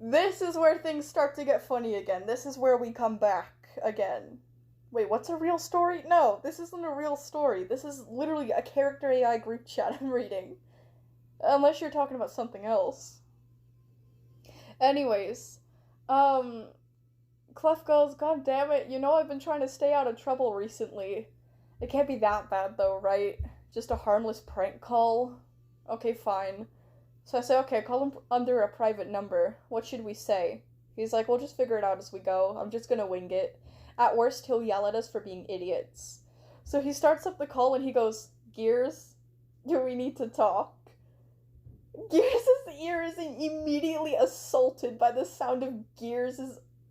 This is where things start to get funny again. This is where we come back again. Wait, what's a real story? No, this isn't a real story. This is literally a character AI group chat I'm reading. Unless you're talking about something else. Anyways, Clef goes, God damn it, you know I've been trying to stay out of trouble recently. It can't be that bad though, right? Just a harmless prank call? Okay, fine. So I say, okay, call him under a private number. What should we say? He's like, we'll just figure it out as we go. I'm just gonna wing it. At worst, he'll yell at us for being idiots. So he starts up the call and he goes, Gears, do we need to talk? Gears' ear is immediately assaulted by the sound of Gears'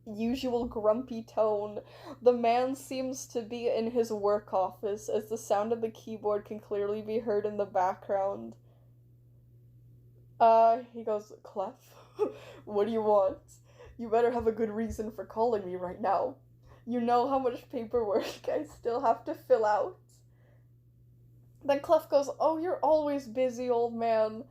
usual grumpy tone. The man seems to be in his work office, as the sound of the keyboard can clearly be heard in the background. He goes, Clef, what do you want? You better have a good reason for calling me right now. You know how much paperwork I still have to fill out. Then Clef goes, oh, you're always busy, old man.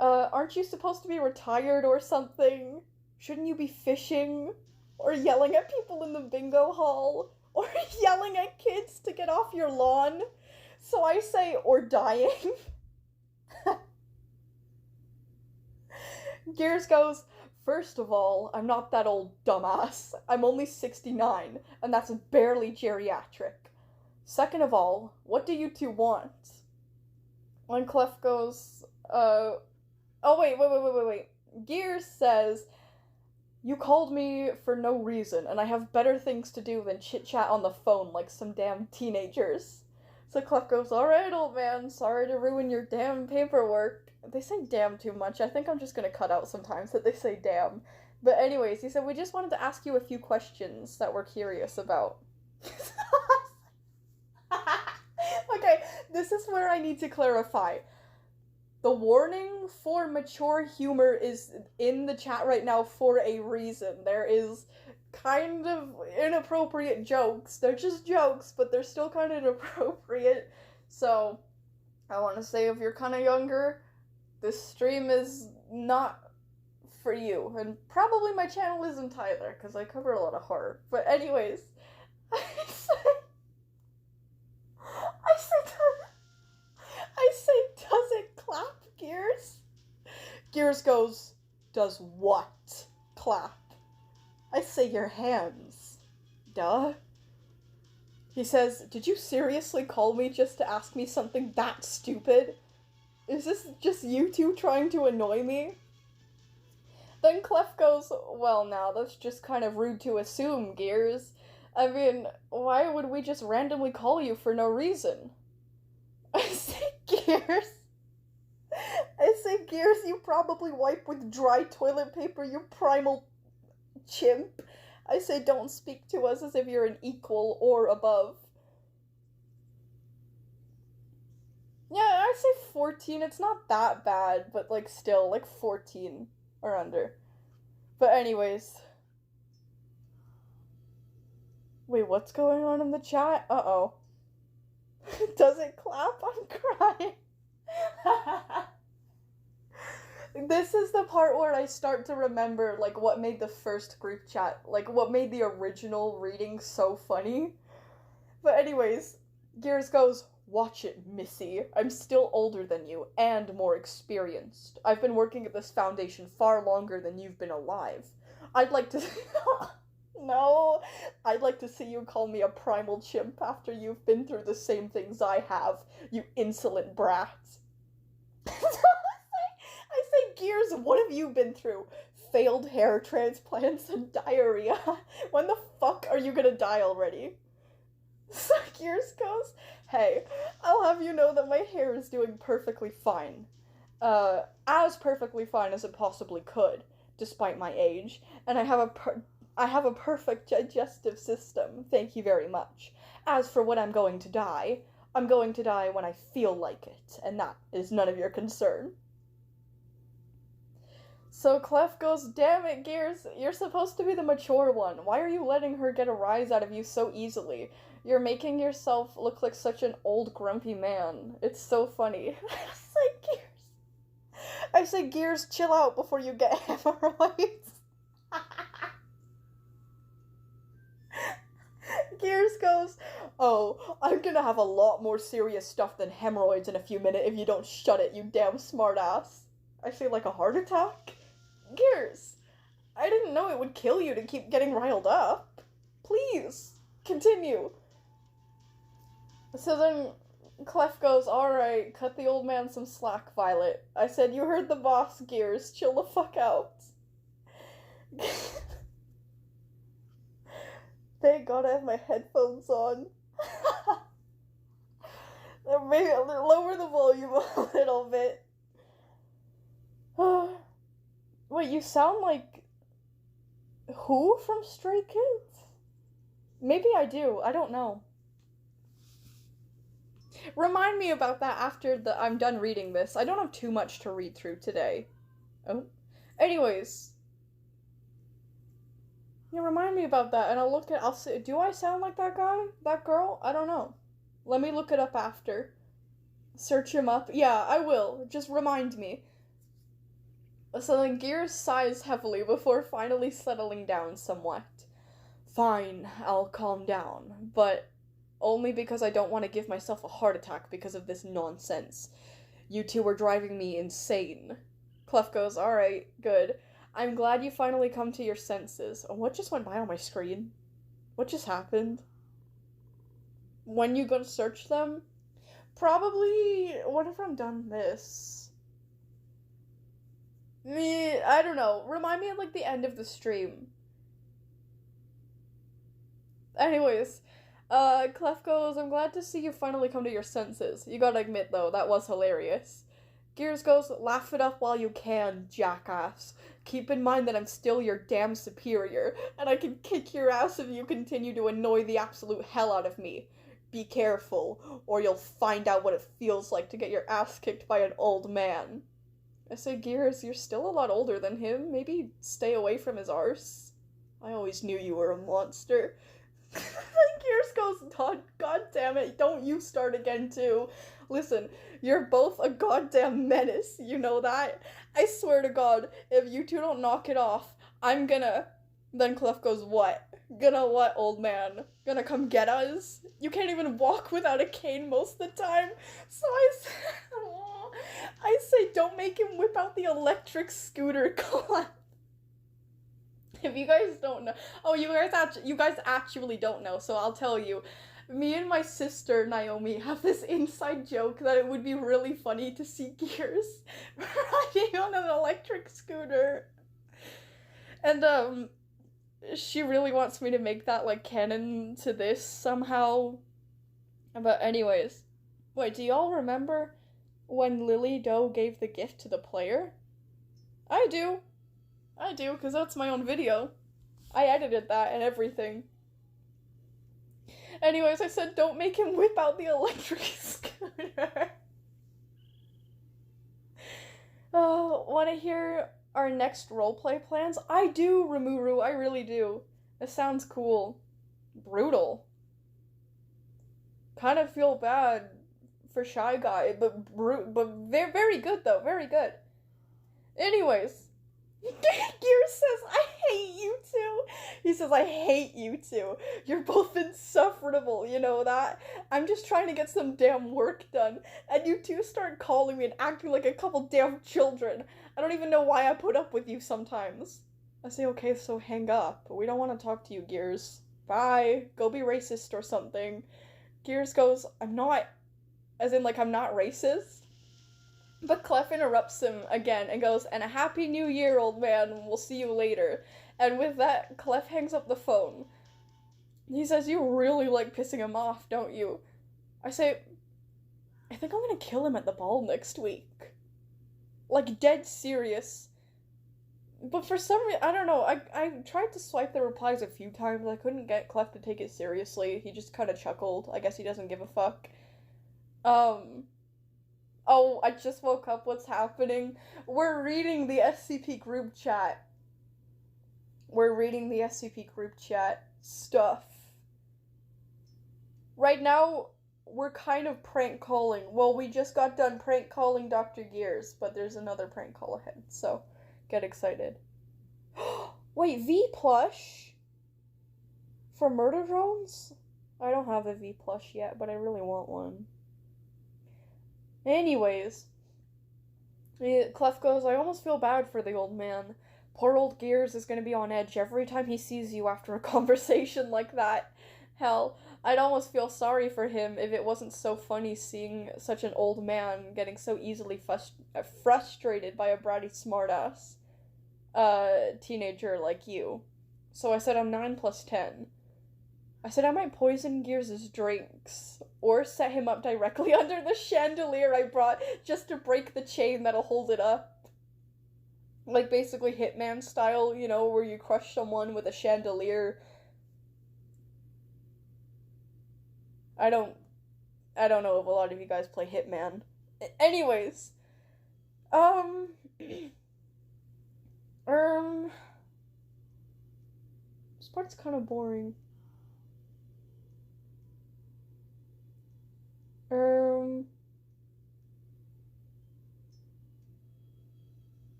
Aren't you supposed to be retired or something? Shouldn't you be fishing? Or yelling at people in the bingo hall? Or yelling at kids to get off your lawn? So I say, or dying. Gears goes, first of all, I'm not that old dumbass. I'm only 69, and that's barely geriatric. Second of all, what do you two want? When Clef goes, oh wait. Gears says, you called me for no reason, and I have better things to do than chit-chat on the phone like some damn teenagers. So Clef goes, alright, old man, sorry to ruin your damn paperwork. They say damn too much. I think I'm just gonna cut out sometimes that they say damn. But anyways, he said, we just wanted to ask you a few questions that we're curious about. Okay, this is where I need to clarify. The warning for mature humor is in the chat right now for a reason. There is kind of inappropriate jokes. They're just jokes, but they're still kind of inappropriate. So, I want to say if you're kind of younger, this stream is not for you. And probably my channel isn't either, because I cover a lot of horror. But anyways, I say, does it clap, Gears? Gears goes, does what? Clap. I say your hands. Duh. He says, did you seriously call me just to ask me something that stupid? Is this just you two trying to annoy me? Then Clef goes, well now, that's just kind of rude to assume, Gears. I mean, why would we just randomly call you for no reason? I say, Gears. You probably wipe with dry toilet paper, you primal chimp. I say, don't speak to us as if you're an equal or above. Yeah, I say 14. It's not that bad, but, like, still, like, 14 or under. But anyways. Wait, what's going on in the chat? Uh-oh. Does it clap? I'm crying. This is the part where I start to remember, like, what made the first group chat, like, what made the original reading so funny. But anyways, Gears goes, watch it, Missy. I'm still older than you, and more experienced. I've been working at this foundation far longer than you've been alive. I'd like to... No, I'd like to see you call me a primal chimp after you've been through the same things I have, you insolent brat. I say, Gears, what have you been through? Failed hair transplants and diarrhea. When the fuck are you gonna die already? So Gears goes, hey, I'll have you know that my hair is doing perfectly fine. As perfectly fine as it possibly could, despite my age, and I have a perfect digestive system, thank you very much. As for when I'm going to die when I feel like it, and that is none of your concern. So Clef goes, damn it, Gears, you're supposed to be the mature one. Why are you letting her get a rise out of you so easily? You're making yourself look like such an old grumpy man. It's so funny. I say, Gears, chill out before you get hemorrhoids. Gears goes, oh, I'm gonna have a lot more serious stuff than hemorrhoids in a few minutes if you don't shut it, you damn smartass. I say, like a heart attack? Gears, I didn't know it would kill you to keep getting riled up. Please, continue. So then Clef goes, alright, cut the old man some slack, Violet. I said, you heard the boss, Gears, chill the fuck out. Thank God I have my headphones on. Maybe lower the volume a little bit. Wait, you sound like... who from Stray Kids? Maybe I do, I don't know. Remind me about that after I'm done reading this. I don't have too much to read through today. Oh. Anyways. Yeah, remind me about that, and I'll see, do I sound like that guy? That girl? I don't know. Let me look it up after. Search him up. Yeah, I will. Just remind me. So then Gears sighs heavily before finally settling down somewhat. Fine, I'll calm down, but only because I don't want to give myself a heart attack because of this nonsense. You two are driving me insane. Clef goes, alright, good. I'm glad you finally come to your senses. Oh, what just went by on my screen? What just happened? When you gonna search them? Probably whenever I'm done this. I don't know. Remind me at like the end of the stream. Anyways, Clef goes, I'm glad to see you finally come to your senses. You gotta admit though, that was hilarious. Gears goes, laugh it up while you can, jackass. Keep in mind that I'm still your damn superior, and I can kick your ass if you continue to annoy the absolute hell out of me. Be careful, or you'll find out what it feels like to get your ass kicked by an old man. I say, Gears, you're still a lot older than him. Maybe stay away from his arse. I always knew you were a monster. Gears goes, God damn it, don't you start again too. Listen, you're both a goddamn menace, you know that? I swear to God, if you two don't knock it off, I'm gonna... Then Clef goes, what? Gonna what, old man? Gonna come get us? You can't even walk without a cane most of the time. So I say, don't make him whip out the electric scooter, Clef. If you guys don't know... Oh, you guys actually don't know, so I'll tell you. Me and my sister, Naomi, have this inside joke that it would be really funny to see Gears riding on an electric scooter. And, she really wants me to make that, like, canon to this somehow. But anyways. Wait, do y'all remember when Lily Doe gave the gift to the player? I do, because that's my own video. I edited that and everything. Anyways, I said don't make him whip out the electric scooter. Want to hear our next roleplay plans? I do, Rimuru, I really do. It sounds cool. Brutal. Kind of feel bad for Shy Guy, but they're very good though, very good. Anyways. Gears says, I hate you two. He says, I hate you two. You're both insufferable, you know that? I'm just trying to get some damn work done, and you two start calling me and acting like a couple damn children. I don't even know why I put up with you sometimes. I say, okay, so hang up. We don't want to talk to you, Gears. Bye. Go be racist or something. Gears goes, I'm not, as in, like, I'm not racist. But Clef interrupts him again and goes, and a happy new year, old man. We'll see you later. And with that, Clef hangs up the phone. He says, you really like pissing him off, don't you? I say, I think I'm gonna kill him at the ball next week. Like, dead serious. But for some reason, I don't know, I tried to swipe the replies a few times. I couldn't get Clef to take it seriously. He just kind of chuckled. I guess he doesn't give a fuck. Oh, I just woke up. What's happening? We're reading the SCP group chat. We're reading the SCP group chat stuff. Right now, we're kind of prank calling. Well, we just got done prank calling Dr. Gears, but there's another prank call ahead, so get excited. Wait, V plush? For murder drones? I don't have a V plush yet, but I really want one. Anyways, Clef goes, I almost feel bad for the old man. Poor old Gears is gonna be on edge every time he sees you after a conversation like that. Hell, I'd almost feel sorry for him if it wasn't so funny seeing such an old man getting so easily frustrated by a bratty smartass teenager like you. So I said I'm 9 plus 10. I said I might poison Gears' drinks, or set him up directly under the chandelier I brought just to break the chain that'll hold it up. Like basically Hitman style, you know, where you crush someone with a chandelier. I don't know if a lot of you guys play Hitman. Anyways. This part's kind of boring.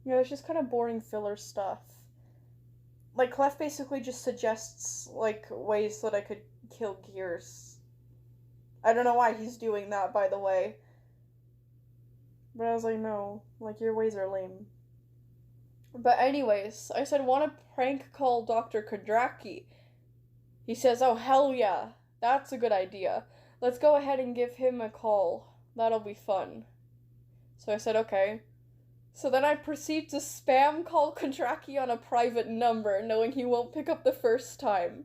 Yeah, it's just kind of boring filler stuff. Like, Clef basically just suggests, like, ways that I could kill Gears. I don't know why he's doing that, by the way. But I was like, no. Like, your ways are lame. But anyways, I said, want to prank call Dr. Kondraki? He says, oh, hell yeah. That's a good idea. Let's go ahead and give him a call. That'll be fun. So I said, okay. So then I proceed to spam call Kondraki on a private number, knowing he won't pick up the first time.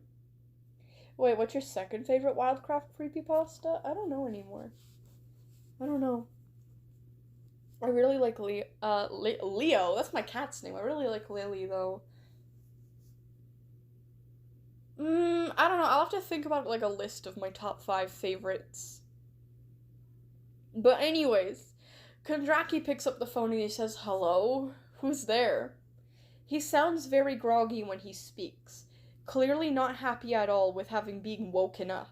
Wait, what's your second favorite WILDCRAFT creepypasta? I don't know anymore. I don't know. I really like Leo. That's my cat's name. I really like Lily, though. I don't know. I'll have to think about, like, a list of my top 5 favorites. But anyways, Kondraki picks up the phone and he says, hello? Who's there? He sounds very groggy when he speaks, clearly not happy at all with having been woken up.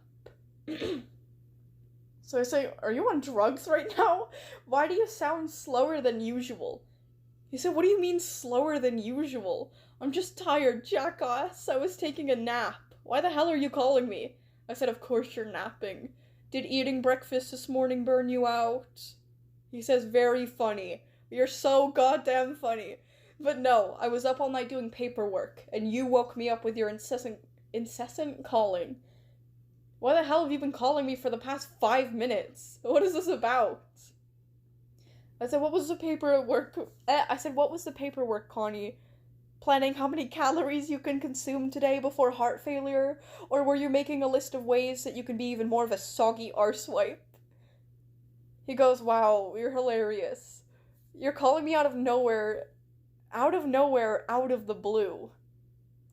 So I say, are you on drugs right now? Why do you sound slower than usual? He said, what do you mean slower than usual? I'm just tired, jackass. I was taking a nap. Why the hell are you calling me? I said, of course you're napping. Did eating breakfast this morning burn you out? He says, very funny. You're so goddamn funny. But no, I was up all night doing paperwork, and you woke me up with your incessant calling. Why the hell have you been calling me for the past 5 minutes? What is this about? I said, what was the paperwork? What was the paperwork, Connie? Planning how many calories you can consume today before heart failure? Or were you making a list of ways that you can be even more of a soggy arsewipe? He goes, wow, you're hilarious. You're calling me out of nowhere, out of the blue.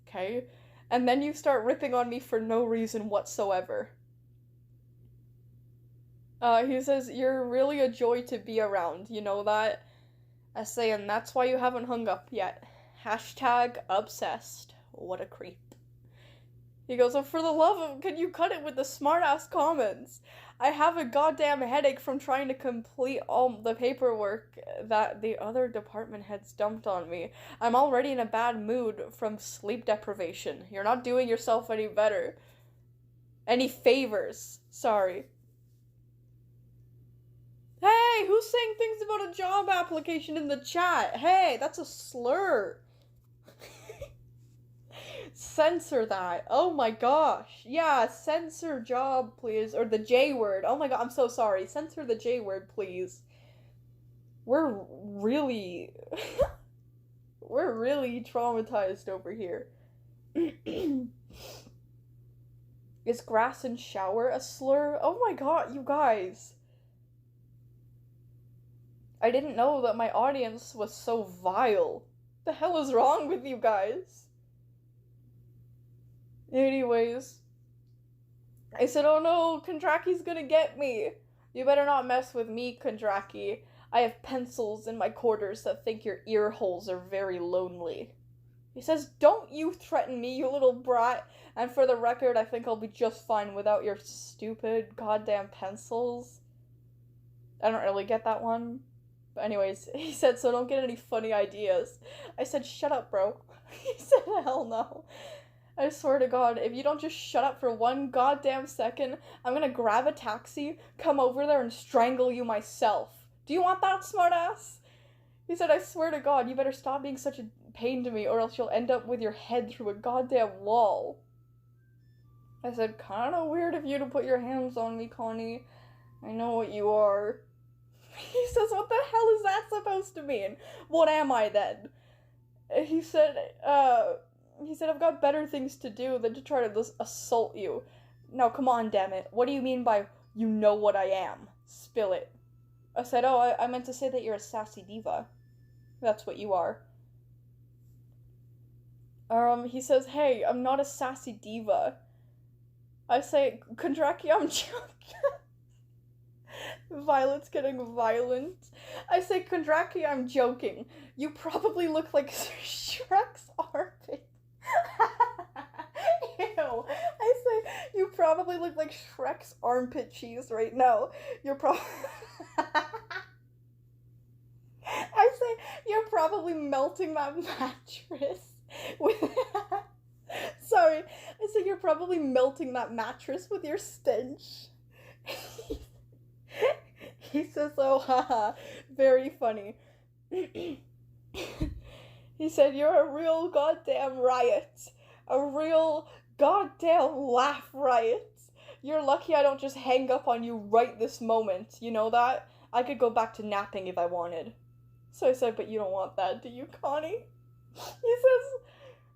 Okay? And then you start ripping on me for no reason whatsoever. He says, you're really a joy to be around, you know that? I say, and that's why you haven't hung up yet. Hashtag obsessed. What a creep. He goes, oh, for the love of, can you cut it with the smart-ass comments? I have a goddamn headache from trying to complete all the paperwork that the other department heads dumped on me. I'm already in a bad mood from sleep deprivation. You're not doing yourself any better. Any favors. Sorry. Hey, who's saying things about a job application in the chat? Hey, that's a slur. Censor that. Oh my gosh. Yeah, censor job, please. Or the J word. Oh my god, I'm so sorry. Censor the J word, please. We're really... we're really traumatized over here. Is grass and shower a slur? Oh my god, you guys. I didn't know that my audience was so vile. The hell is wrong with you guys? Anyways, I said, oh no, Kondraki's gonna get me. You better not mess with me, Kondraki. I have pencils in my quarters that think your ear holes are very lonely. He says, don't you threaten me, you little brat. And for the record, I think I'll be just fine without your stupid goddamn pencils. I don't really get that one. But anyways, he said, so don't get any funny ideas. I said, shut up, bro. He said, hell no. I swear to God, if you don't just shut up for one goddamn second, I'm gonna grab a taxi, come over there, and strangle you myself. Do you want that, smartass? He said, I swear to God, you better stop being such a pain to me, or else you'll end up with your head through a goddamn wall. I said, kinda weird of you to put your hands on me, Connie. I know what you are. He says, what the hell is that supposed to mean? What am I then? He said, I've got better things to do than to try to assault you. Now, come on, damn it. What do you mean by, you know what I am? Spill it. I said, oh, I meant to say that you're a sassy diva. That's what you are. He says, hey, I'm not a sassy diva. I say, Kondraki, I'm joking. Violet's getting violent. I say, Kondraki, I'm joking. You probably look like Shrek's armpit. Ew. I say, you probably look like Shrek's armpit cheese right now. You're probably... I say, you're probably melting that mattress with... Sorry. I say, you're probably melting that mattress with your stench. He says, oh, haha, very funny. He said, you're a real goddamn riot. A real goddamn laugh riot. You're lucky I don't just hang up on you right this moment. You know that? I could go back to napping if I wanted. So I said, but you don't want that, do you, Connie? He says,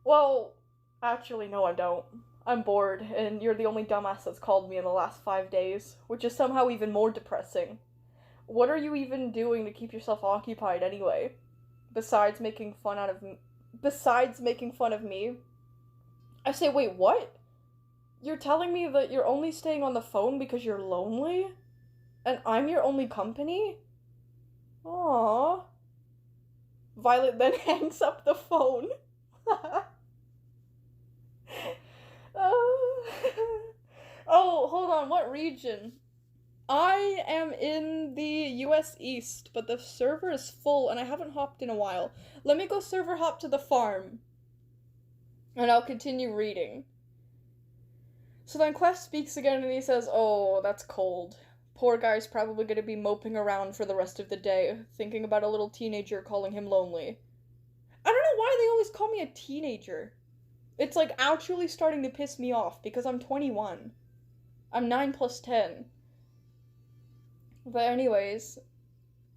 well, actually, no, I don't. I'm bored, and you're the only dumbass that's called me in the last 5 days, which is somehow even more depressing. What are you even doing to keep yourself occupied anyway? Besides making fun of me? I say, wait, what? You're telling me that you're only staying on the phone because you're lonely? And I'm your only company? Aww. Violet then hangs up the phone. Oh, hold on, what region? I am in the US East, but the server is full and I haven't hopped in a while. Let me go server hop to the farm. And I'll continue reading. So then Quest speaks again and he says, oh, that's cold. Poor guy's probably gonna be moping around for the rest of the day, thinking about a little teenager calling him lonely. I don't know why they always call me a teenager. It's like actually starting to piss me off because I'm 21. I'm 9 plus 10. But anyways,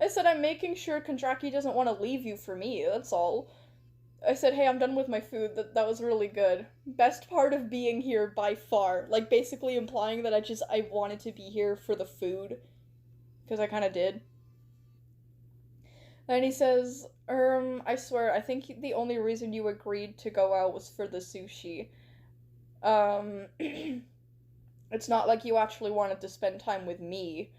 I said I'm making sure Kondraki doesn't want to leave you for me, that's all. I said, hey, I'm done with my food, that was really good. Best part of being here by far. Like, basically implying that I wanted to be here for the food. Because I kind of did. And he says, I swear, I think the only reason you agreed to go out was for the sushi. It's not like you actually wanted to spend time with me.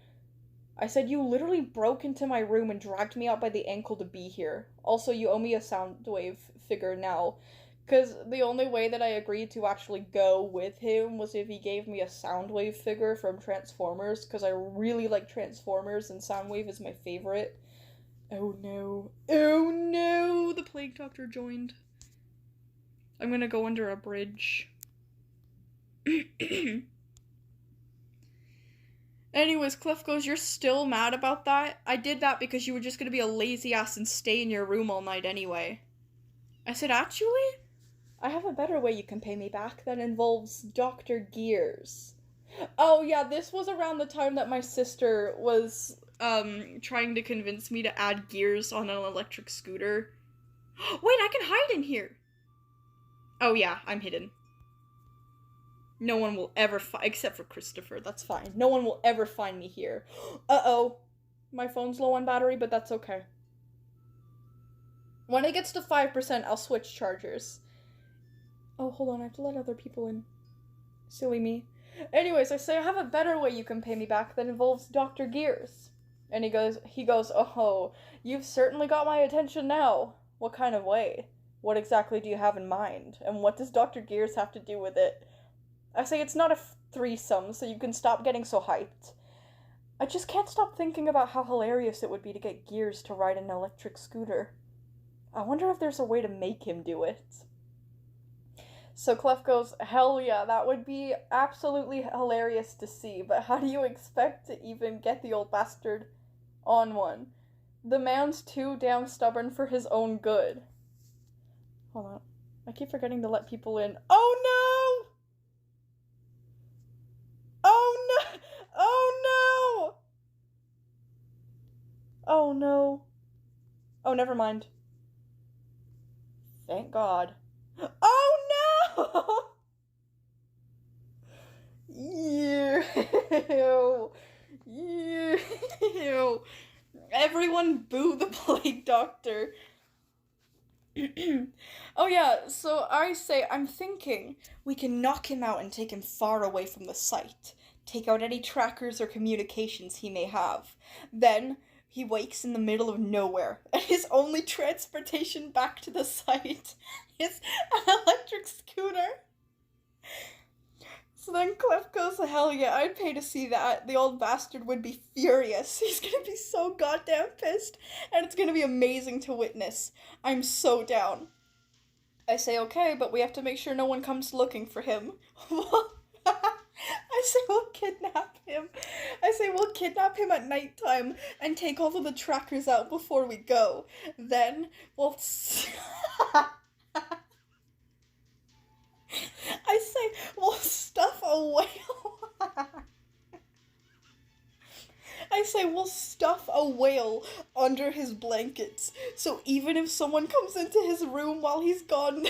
I said, you literally broke into my room and dragged me out by the ankle to be here. Also, you owe me a Soundwave figure now. Because the only way that I agreed to actually go with him was if he gave me a Soundwave figure from Transformers. Because I really like Transformers and Soundwave is my favorite. Oh no. Oh no! The Plague Doctor joined. I'm gonna go under a bridge. Anyways, Cliff goes, you're still mad about that? I did that because you were just gonna be a lazy ass and stay in your room all night anyway. I said, actually? I have a better way you can pay me back that involves Dr. Gears. Oh yeah, this was around the time that my sister was trying to convince me to add gears on an electric scooter. Wait, I can hide in here! Oh yeah, I'm hidden. No one will ever except for Christopher, that's fine. No one will ever find me here. Uh-oh. My phone's low on battery, but that's okay. When it gets to 5%, I'll switch chargers. Oh, hold on, I have to let other people in. Silly me. Anyways, I say I have a better way you can pay me back that involves Dr. Gears. And he goes, oh, you've certainly got my attention now. What kind of way? What exactly do you have in mind? And what does Dr. Gears have to do with it? I say it's not a threesome, so you can stop getting so hyped. I just can't stop thinking about how hilarious it would be to get Gears to ride an electric scooter. I wonder if there's a way to make him do it. So Clef goes, hell yeah, that would be absolutely hilarious to see, but how do you expect to even get the old bastard on one? The man's too damn stubborn for his own good. Hold on. I keep forgetting to let people in. Oh no! Oh no! Oh no! Oh no. Oh, never mind. Thank God. Oh no! Ew. Ew. Everyone boo the plague doctor. Oh yeah, so I say, I'm thinking we can knock him out and take him far away from the site. Take out any trackers or communications he may have. Then he wakes in the middle of nowhere, and his only transportation back to the site is an electric scooter. So then Clef goes, hell yeah, I'd pay to see that. The old bastard would be furious. He's gonna be so goddamn pissed, and it's gonna be amazing to witness. I'm so down. I say, okay, but we have to make sure no one comes looking for him. I say we'll kidnap him. I say we'll kidnap him at nighttime and take all of the trackers out before we go. Then we'll... I say we'll stuff a whale. I say we'll stuff a whale under his blankets, so even if someone comes into his room while he's gone,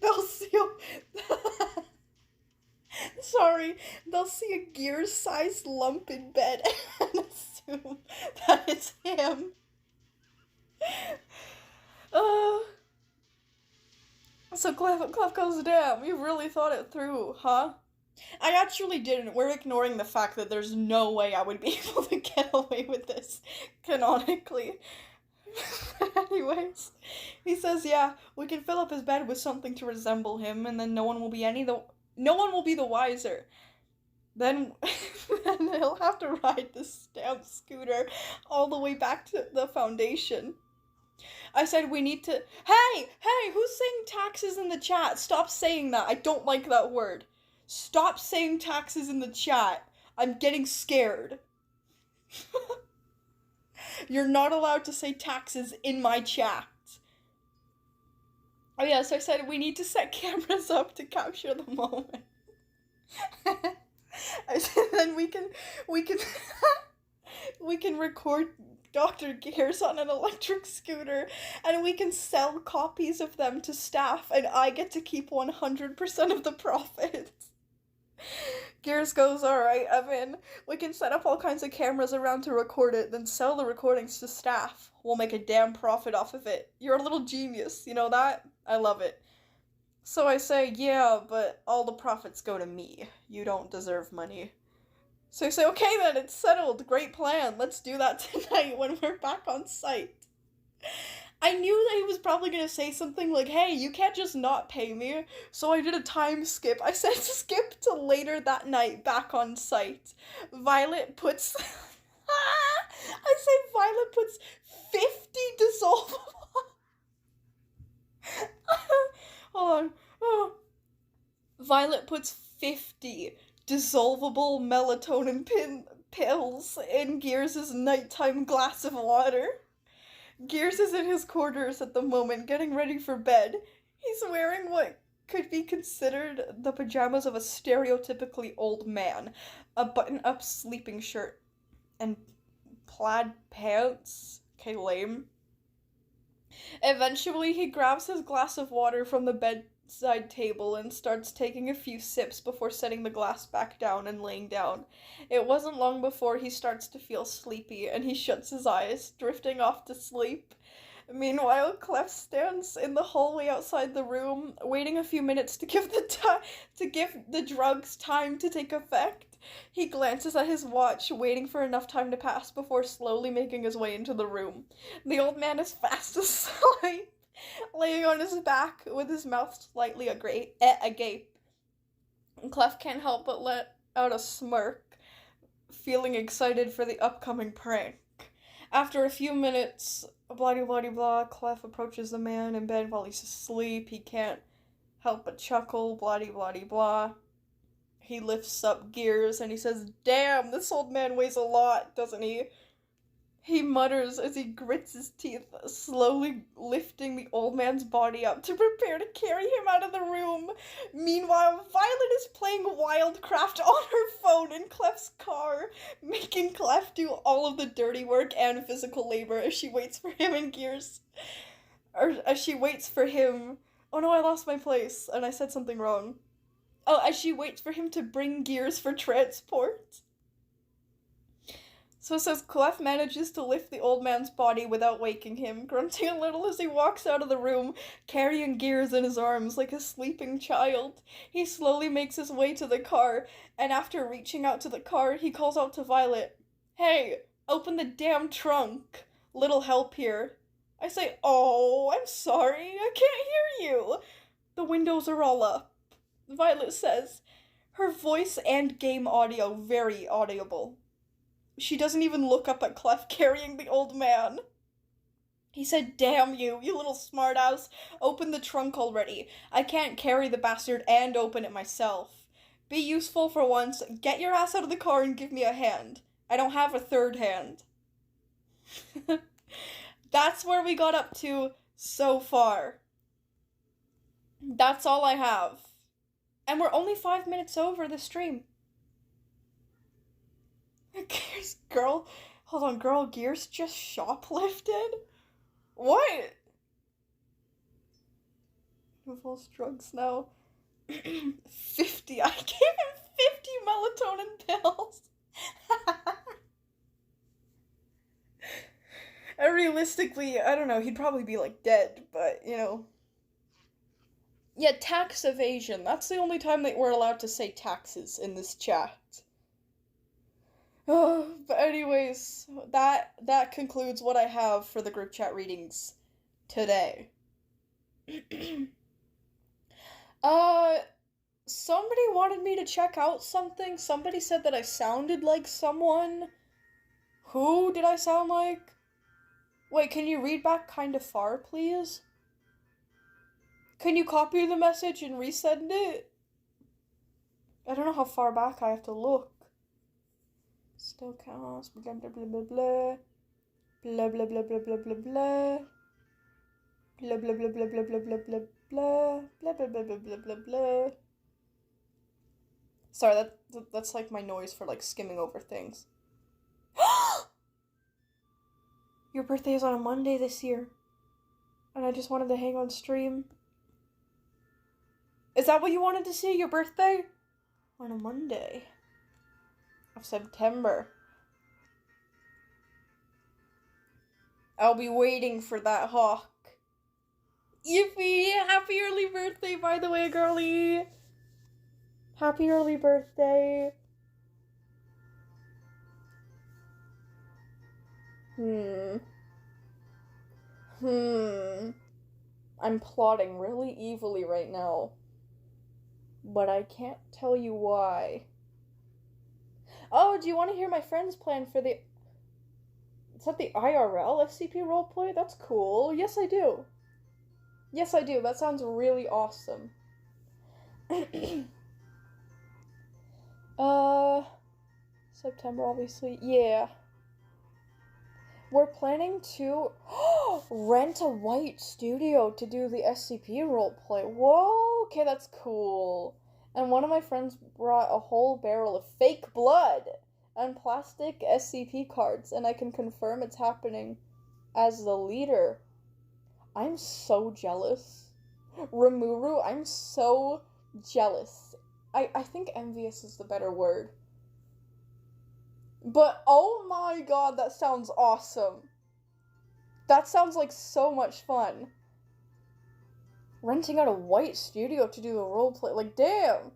they'll see they'll see a gear-sized lump in bed and assume that it's him. So Clef goes, damn, you really thought it through, huh? I actually didn't. We're ignoring the fact that there's no way I would be able to get away with this, canonically. Anyways, he says, yeah, we can fill up his bed with something to resemble him, and then no one will be the wiser. Then he'll have to ride this damn scooter all the way back to the Foundation. I said we need to... Hey, who's saying taxes in the chat? Stop saying that. I don't like that word. Stop saying taxes in the chat. I'm getting scared. You're not allowed to say taxes in my chat. Oh yeah, so I said we need to set cameras up to capture the moment. I said then we can we can record Dr. Gears on an electric scooter, and we can sell copies of them to staff, and I get to keep 100% of the profits. Gears goes, alright, I'm in. We can set up all kinds of cameras around to record it, then sell the recordings to staff. We'll make a damn profit off of it. You're a little genius, you know that? I love it. So I say, yeah, but all the profits go to me. You don't deserve money. So I say, okay then, it's settled. Great plan. Let's do that tonight when we're back on site. I knew that he was probably going to say something like, hey, you can't just not pay me. So I did a time skip. I said skip to later that night back on site. Violet puts... I say Violet puts 50 dissolvable... Hold on. Oh. Violet puts 50 dissolvable melatonin pills in Gears' nighttime glass of water. Gears is in his quarters at the moment, getting ready for bed. He's wearing what could be considered the pajamas of a stereotypically old man. A button-up sleeping shirt and plaid pants. Okay, lame. Eventually, he grabs his glass of water from the bedside table and starts taking a few sips before setting the glass back down and laying down. It wasn't long before he starts to feel sleepy, and he shuts his eyes, drifting off to sleep. Meanwhile, Clef stands in the hallway outside the room, waiting a few minutes to give the drugs time to take effect. He glances at his watch, waiting for enough time to pass before slowly making his way into the room. The old man is fast asleep, laying on his back with his mouth slightly agape. Clef can't help but let out a smirk, feeling excited for the upcoming prank. After a few minutes, blah-de-blah-de-blah, Clef approaches the man in bed while he's asleep. He can't help but chuckle, blah-de-blah-de-blah. He lifts up Gears and he says, "Damn, this old man weighs a lot, doesn't he?" He mutters as he grits his teeth, slowly lifting the old man's body up to prepare to carry him out of the room. Meanwhile, Violet is playing WILDCRAFT on her phone in Clef's car, making Clef do all of the dirty work and physical labor as she waits for him and Gears. Or as she waits for him... Oh no, I lost my place, and I said something wrong. Oh, as she waits for him to bring Gears for transport. So it says Clef manages to lift the old man's body without waking him, grunting a little as he walks out of the room, carrying Gears in his arms like a sleeping child. He slowly makes his way to the car, and after reaching out to the car, he calls out to Violet, "Hey, open the damn trunk. Little help here." I say, "Oh, I'm sorry, I can't hear you." "The windows are all up," Violet says, her voice and game audio very audible. She doesn't even look up at Clef carrying the old man. He said, "Damn you, you little smartass. Open the trunk already. I can't carry the bastard and open it myself. Be useful for once. Get your ass out of the car and give me a hand. I don't have a third hand." That's where we got up to so far. That's all I have. And we're only 5 minutes over the stream. Gears, girl, hold on, girl, Gears just shoplifted? What? Who falls drugs now? 50, I gave him 50 melatonin pills. And realistically, I don't know, he'd probably be like dead, but you know. Yeah, tax evasion. That's the only time that we're allowed to say taxes in this chat. Oh, but anyways, that concludes what I have for the group chat readings today. Somebody wanted me to check out something. Somebody said that I sounded like someone. Who did I sound like? Wait, can you read back kind of far, please? Can you copy the message and resend it? I don't know how far back I have to look. Still counts, blah blah blah blah blah. Blah blah blah blah blah blah blah. Blah blah blah blah blah blah blah blah blah. Blah blah blah blah blah blah blah. Sorry, that's like my noise for like skimming over things. Your birthday is on a Monday this year. And I just wanted to hang on stream. Is that what you wanted to see? Your birthday? On a Monday of September. I'll be waiting for that hawk. Yippee! Happy early birthday, by the way, girlie! Happy early birthday. I'm plotting really evilly right now. But I can't tell you why. Oh, do you want to hear my friend's plan for the... Is that the IRL SCP roleplay? That's cool. Yes, I do. Yes, I do. That sounds really awesome. September, obviously. Yeah. We're planning to rent a white studio to do the SCP roleplay. Whoa, okay, that's cool. And one of my friends brought a whole barrel of fake blood and plastic SCP cards, and I can confirm it's happening as the leader. I'm so jealous. Rimuru, I'm so jealous. I think envious is the better word. But oh my god, that sounds awesome. That sounds like so much fun. Renting out a white studio to do the roleplay. Like, damn.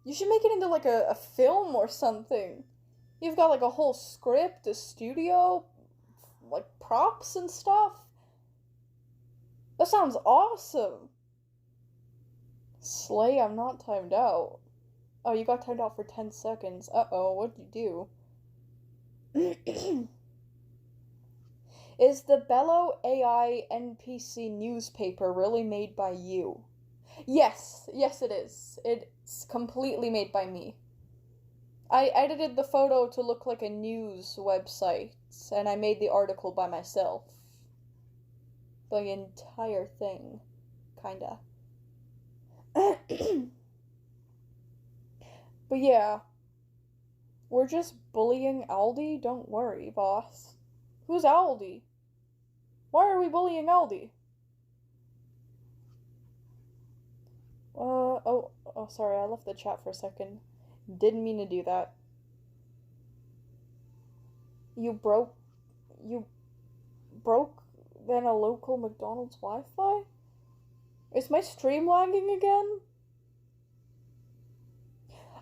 You should make it into like a film or something. You've got like a whole script, a studio, like props and stuff. That sounds awesome. Slay, I'm not timed out. Oh, you got timed out for 10 seconds. Uh-oh, what'd you do? Is the Bello AI NPC newspaper really made by you? Yes, it is. It's completely made by me. I edited the photo to look like a news website, and I made the article by myself. The entire thing. Kinda. But yeah. We're just bullying Aldi? Don't worry, boss. Who's Aldi? Why are we bullying Aldi? Oh, sorry, I left the chat for a second. Didn't mean to do that. You broke then a local McDonald's Wi-Fi? Is my stream lagging again?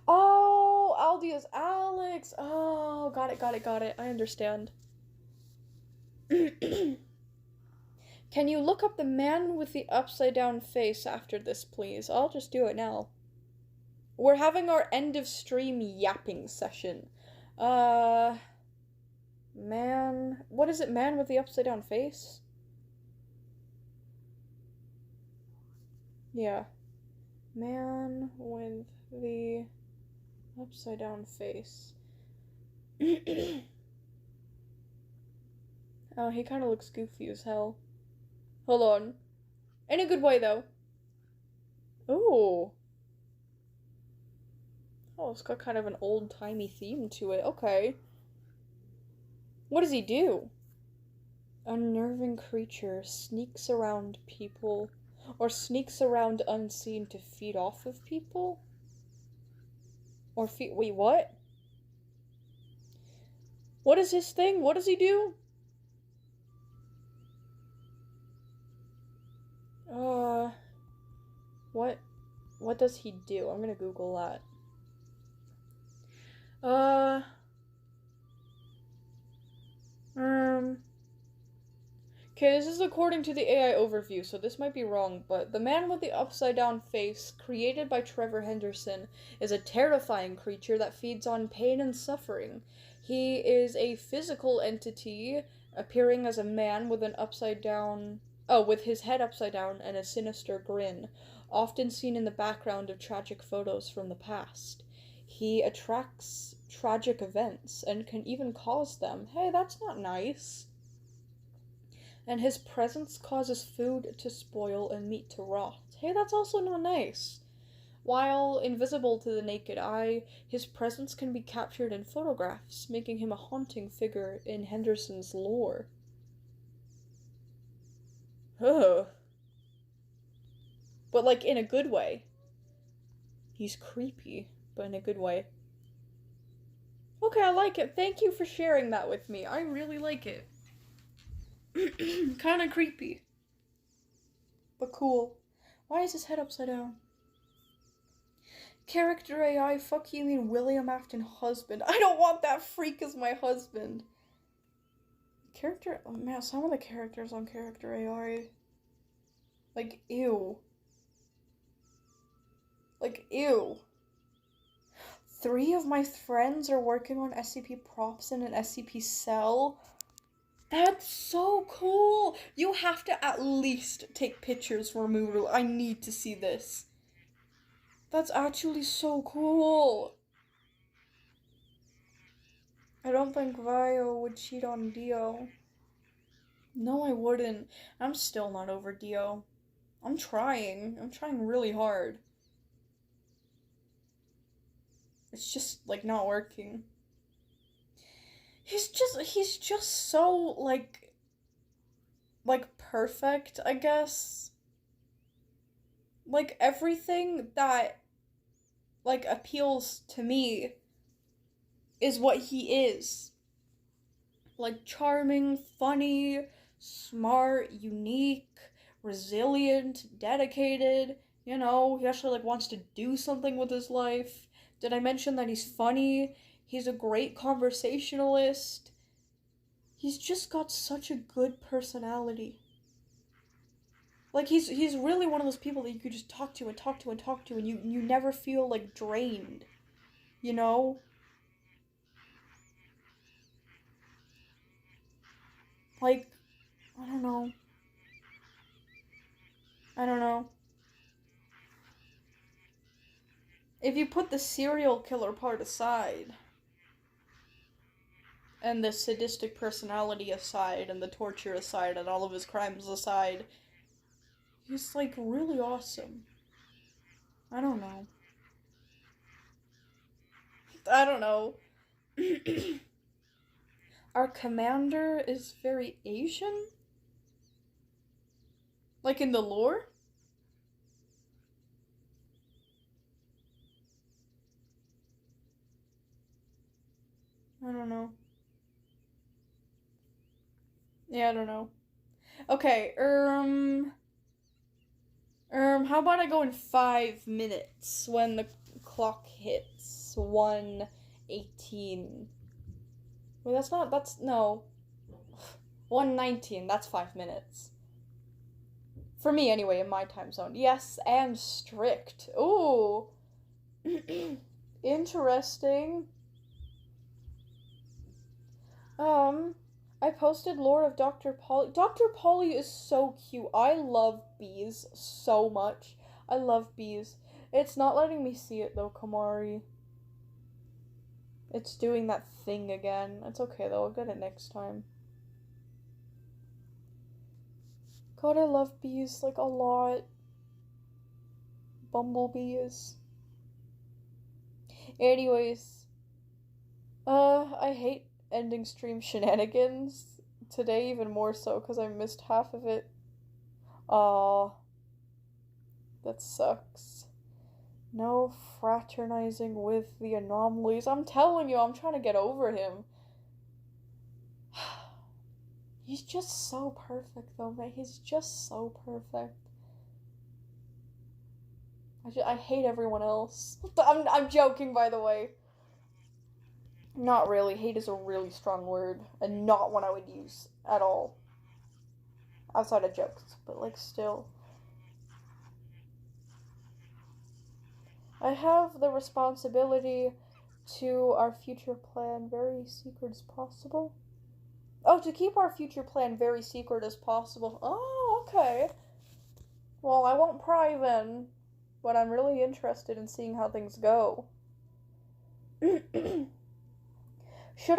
Oh, Aldi is Alex. Oh, got it. I understand. Can you look up the man with the upside down face after this, please? I'll just do it now. We're having our end of stream yapping session. Man, what is it? Man with the upside down face? Yeah. Man with the upside down face. Oh, he kind of looks goofy as hell. Hold on. In a good way, though. Ooh. Oh, it's got kind of an old-timey theme to it. Okay. What does he do? Unnerving creature sneaks around people, or sneaks around unseen to feed off of people? Or wait, what? What is his thing? What does he do? What does he do? I'm gonna Google that. Okay, this is according to the AI overview, so this might be wrong, but the man with the upside-down face, created by Trevor Henderson, is a terrifying creature that feeds on pain and suffering. He is a physical entity, appearing as a man with with his head upside down and a sinister grin, often seen in the background of tragic photos from the past. He attracts tragic events and can even cause them. Hey, that's not nice. And his presence causes food to spoil and meat to rot. Hey, that's also not nice. While invisible to the naked eye, his presence can be captured in photographs, making him a haunting figure in Henderson's lore. Ugh. But, like, in a good way. He's creepy, but in a good way. Okay, I like it. Thank you for sharing that with me. I really like it. Kinda creepy. But cool. Why is his head upside down? Character AI, fuck you mean William Afton husband. I don't want that freak as my husband. Oh man, some of the characters on Character AI. Like, ew. Like, ew. 3 of my friends are working on SCP props in an SCP cell. That's so cool! You have to at least take pictures for Muru. I need to see this. That's actually so cool. I don't think Vio would cheat on Dio. No, I wouldn't. I'm still not over Dio. I'm trying. I'm trying really hard. It's just, like, not working. He's just so, like, perfect, I guess. Like, everything that, like, appeals to me is what he is. Like, charming, funny, smart, unique, resilient, dedicated, you know, he actually, like, wants to do something with his life. Did I mention that he's funny? He's a great conversationalist. He's just got such a good personality. Like, he's really one of those people that you could just talk to and talk to and talk to, and you never feel, like, drained. You know? Like, I don't know. I don't know. If you put the serial killer part aside, and the sadistic personality aside, and the torture aside, and all of his crimes aside, he's, like, really awesome. I don't know. I don't know. Our commander is very Asian? Like in the lore? I don't know. Yeah, I don't know. Okay, how about I go in 5 minutes when the clock hits 1:18? Wait, no. 1:19, that's 5 minutes. For me, anyway, in my time zone. Yes, and strict. Ooh. Interesting. I posted lore of Dr. Polly. Dr. Polly is so cute. I love bees so much. I love bees. It's not letting me see it though, Kamari. It's doing that thing again. It's okay though, I'll get it next time. God, I love bees, like, a lot. Bumblebees. Anyways. I hate ending stream shenanigans. Today even more so, because I missed half of it. Aw. That sucks. No fraternizing with the anomalies. I'm telling you, I'm trying to get over him. He's just so perfect, though, man. He's just so perfect. I hate everyone else. I'm joking, by the way. Not really. Hate is a really strong word, and not one I would use at all. Outside of jokes, but, like, still. I have the responsibility to our future plan very secret as possible. Oh, to keep our future plan very secret as possible. Oh, okay. Well, I won't pry then, but I'm really interested in seeing how things go. Should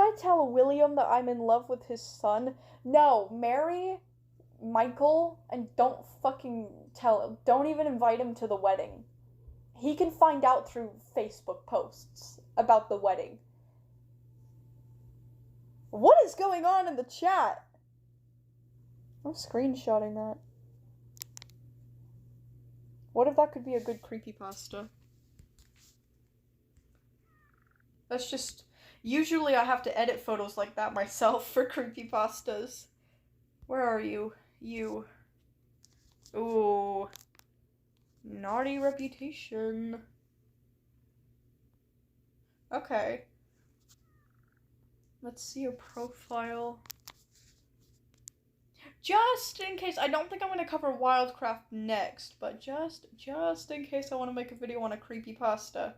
I tell William that I'm in love with his son? No, marry Michael and don't fucking tell him. Don't even invite him to the wedding. He can find out through Facebook posts about the wedding. What is going on in the chat? I'm screenshotting that. What if that could be a good creepypasta? That's just... Usually I have to edit photos like that myself for creepypastas. Where are you? You. Ooh. Naughty reputation. Okay. Let's see your profile. Just in case, I don't think I'm going to cover WILDCRAFT next, but just in case I want to make a video on a creepypasta.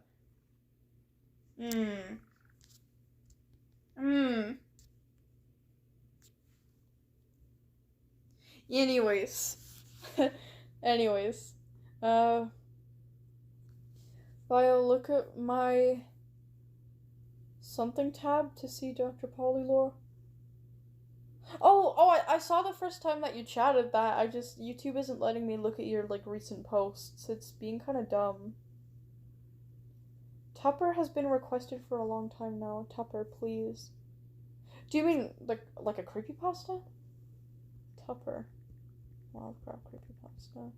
Anyways. Bio, look at my Something tab to see Dr. Polylore. I saw the first time that you chatted that. YouTube isn't letting me look at your, like, recent posts. It's being kind of dumb. Tupper has been requested for a long time now. Tupper, please. Do you mean, like a creepypasta? Tupper. WILDCRAFT creepypasta.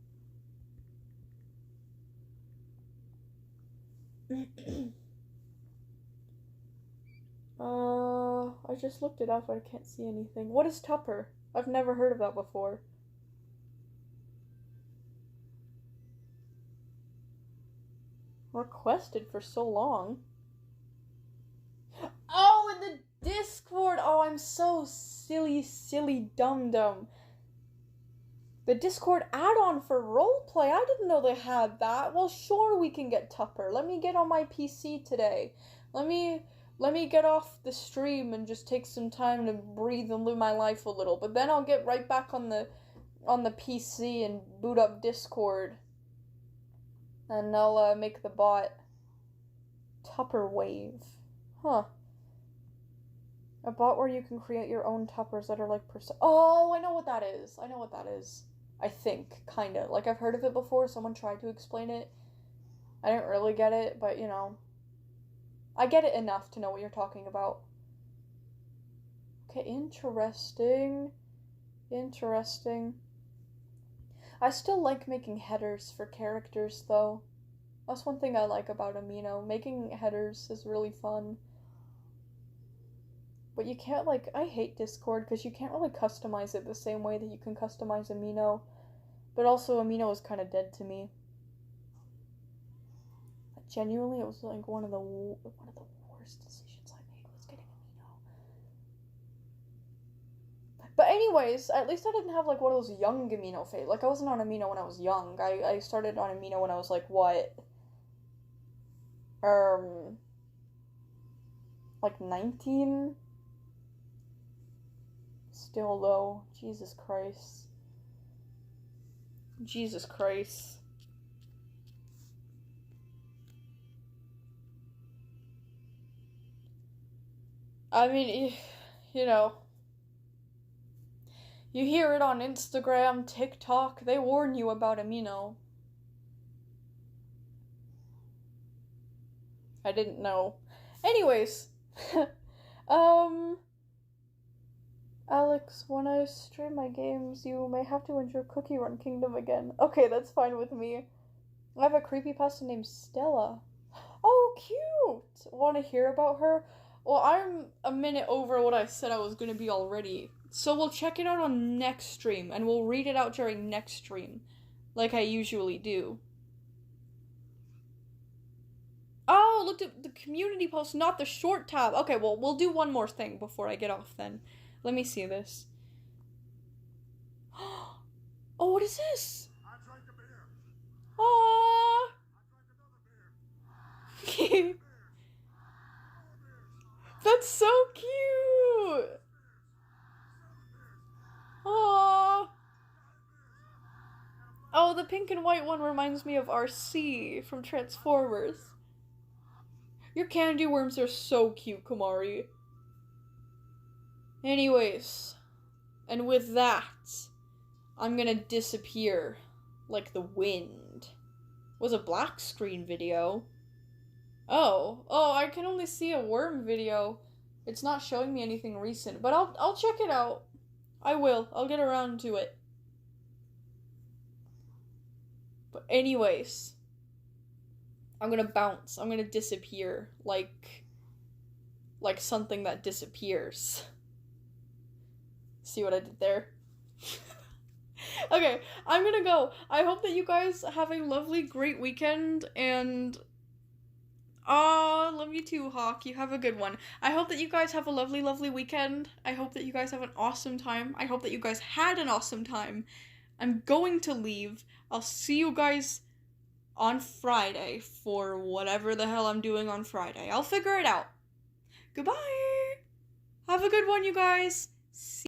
I just looked it up, but I can't see anything. What is Tupper? I've never heard of that before. Requested for so long. Oh, in the Discord! Oh, I'm so silly dum-dum. The Discord add-on for roleplay? I didn't know they had that. Well, sure, we can get Tupper. Let me get on my PC today. Let me get off the stream and just take some time to breathe and live my life a little. But then I'll get right back on the PC and boot up Discord. And I'll make the bot Tupper Wave. Huh. A bot where you can create your own Tuppers that are like Oh, I know what that is. I think, kinda. Like, I've heard of it before. Someone tried to explain it. I didn't really get it, but, you know. I get it enough to know what you're talking about. Okay, interesting. I still like making headers for characters, though. That's one thing I like about Amino. Making headers is really fun. But you can't, like, I hate Discord because you can't really customize it the same way that you can customize Amino. But also, Amino is kind of dead to me. Genuinely, it was like one of the worst decisions I made was getting Amino. But anyways, at least I didn't have like one of those young Amino phase. Like, I wasn't on Amino when I was young. I started on Amino when I was like, what? Like 19? Still low. Jesus Christ. I mean, you know, you hear it on Instagram, TikTok, they warn you about Amino. I didn't know. Anyways, Alex, when I stream my games, you may have to enter Cookie Run Kingdom again. Okay, that's fine with me. I have a creepypasta named Stella. Oh, cute! Want to hear about her? Well, I'm a minute over what I said I was going to be already. So we'll check it out on next stream, and we'll read it out during next stream, like I usually do. Oh, look at the community post, not the short tab. Okay, well, we'll do one more thing before I get off then. Let me see this. Oh, what is this? I drank a beer. Aww. I drank another beer. That's so cute. Aww. Oh, the pink and white one reminds me of RC from Transformers. Your candy worms are so cute, Kamari. Anyways, and with that, I'm gonna disappear like the wind. Was a black screen video. Oh, I can only see a worm video. It's not showing me anything recent, but I'll check it out. I will. I'll get around to it. But anyways, I'm gonna bounce. I'm gonna disappear like something that disappears. See what I did there? Okay, I'm gonna go. I hope that you guys have a lovely, great weekend, and love you too, Hawk. You have a good one. I hope that you guys have a lovely, lovely weekend. I hope that you guys have an awesome time. I hope that you guys had an awesome time. I'm going to leave. I'll see you guys on Friday for whatever the hell I'm doing on Friday. I'll figure it out. Goodbye! Have a good one, you guys. See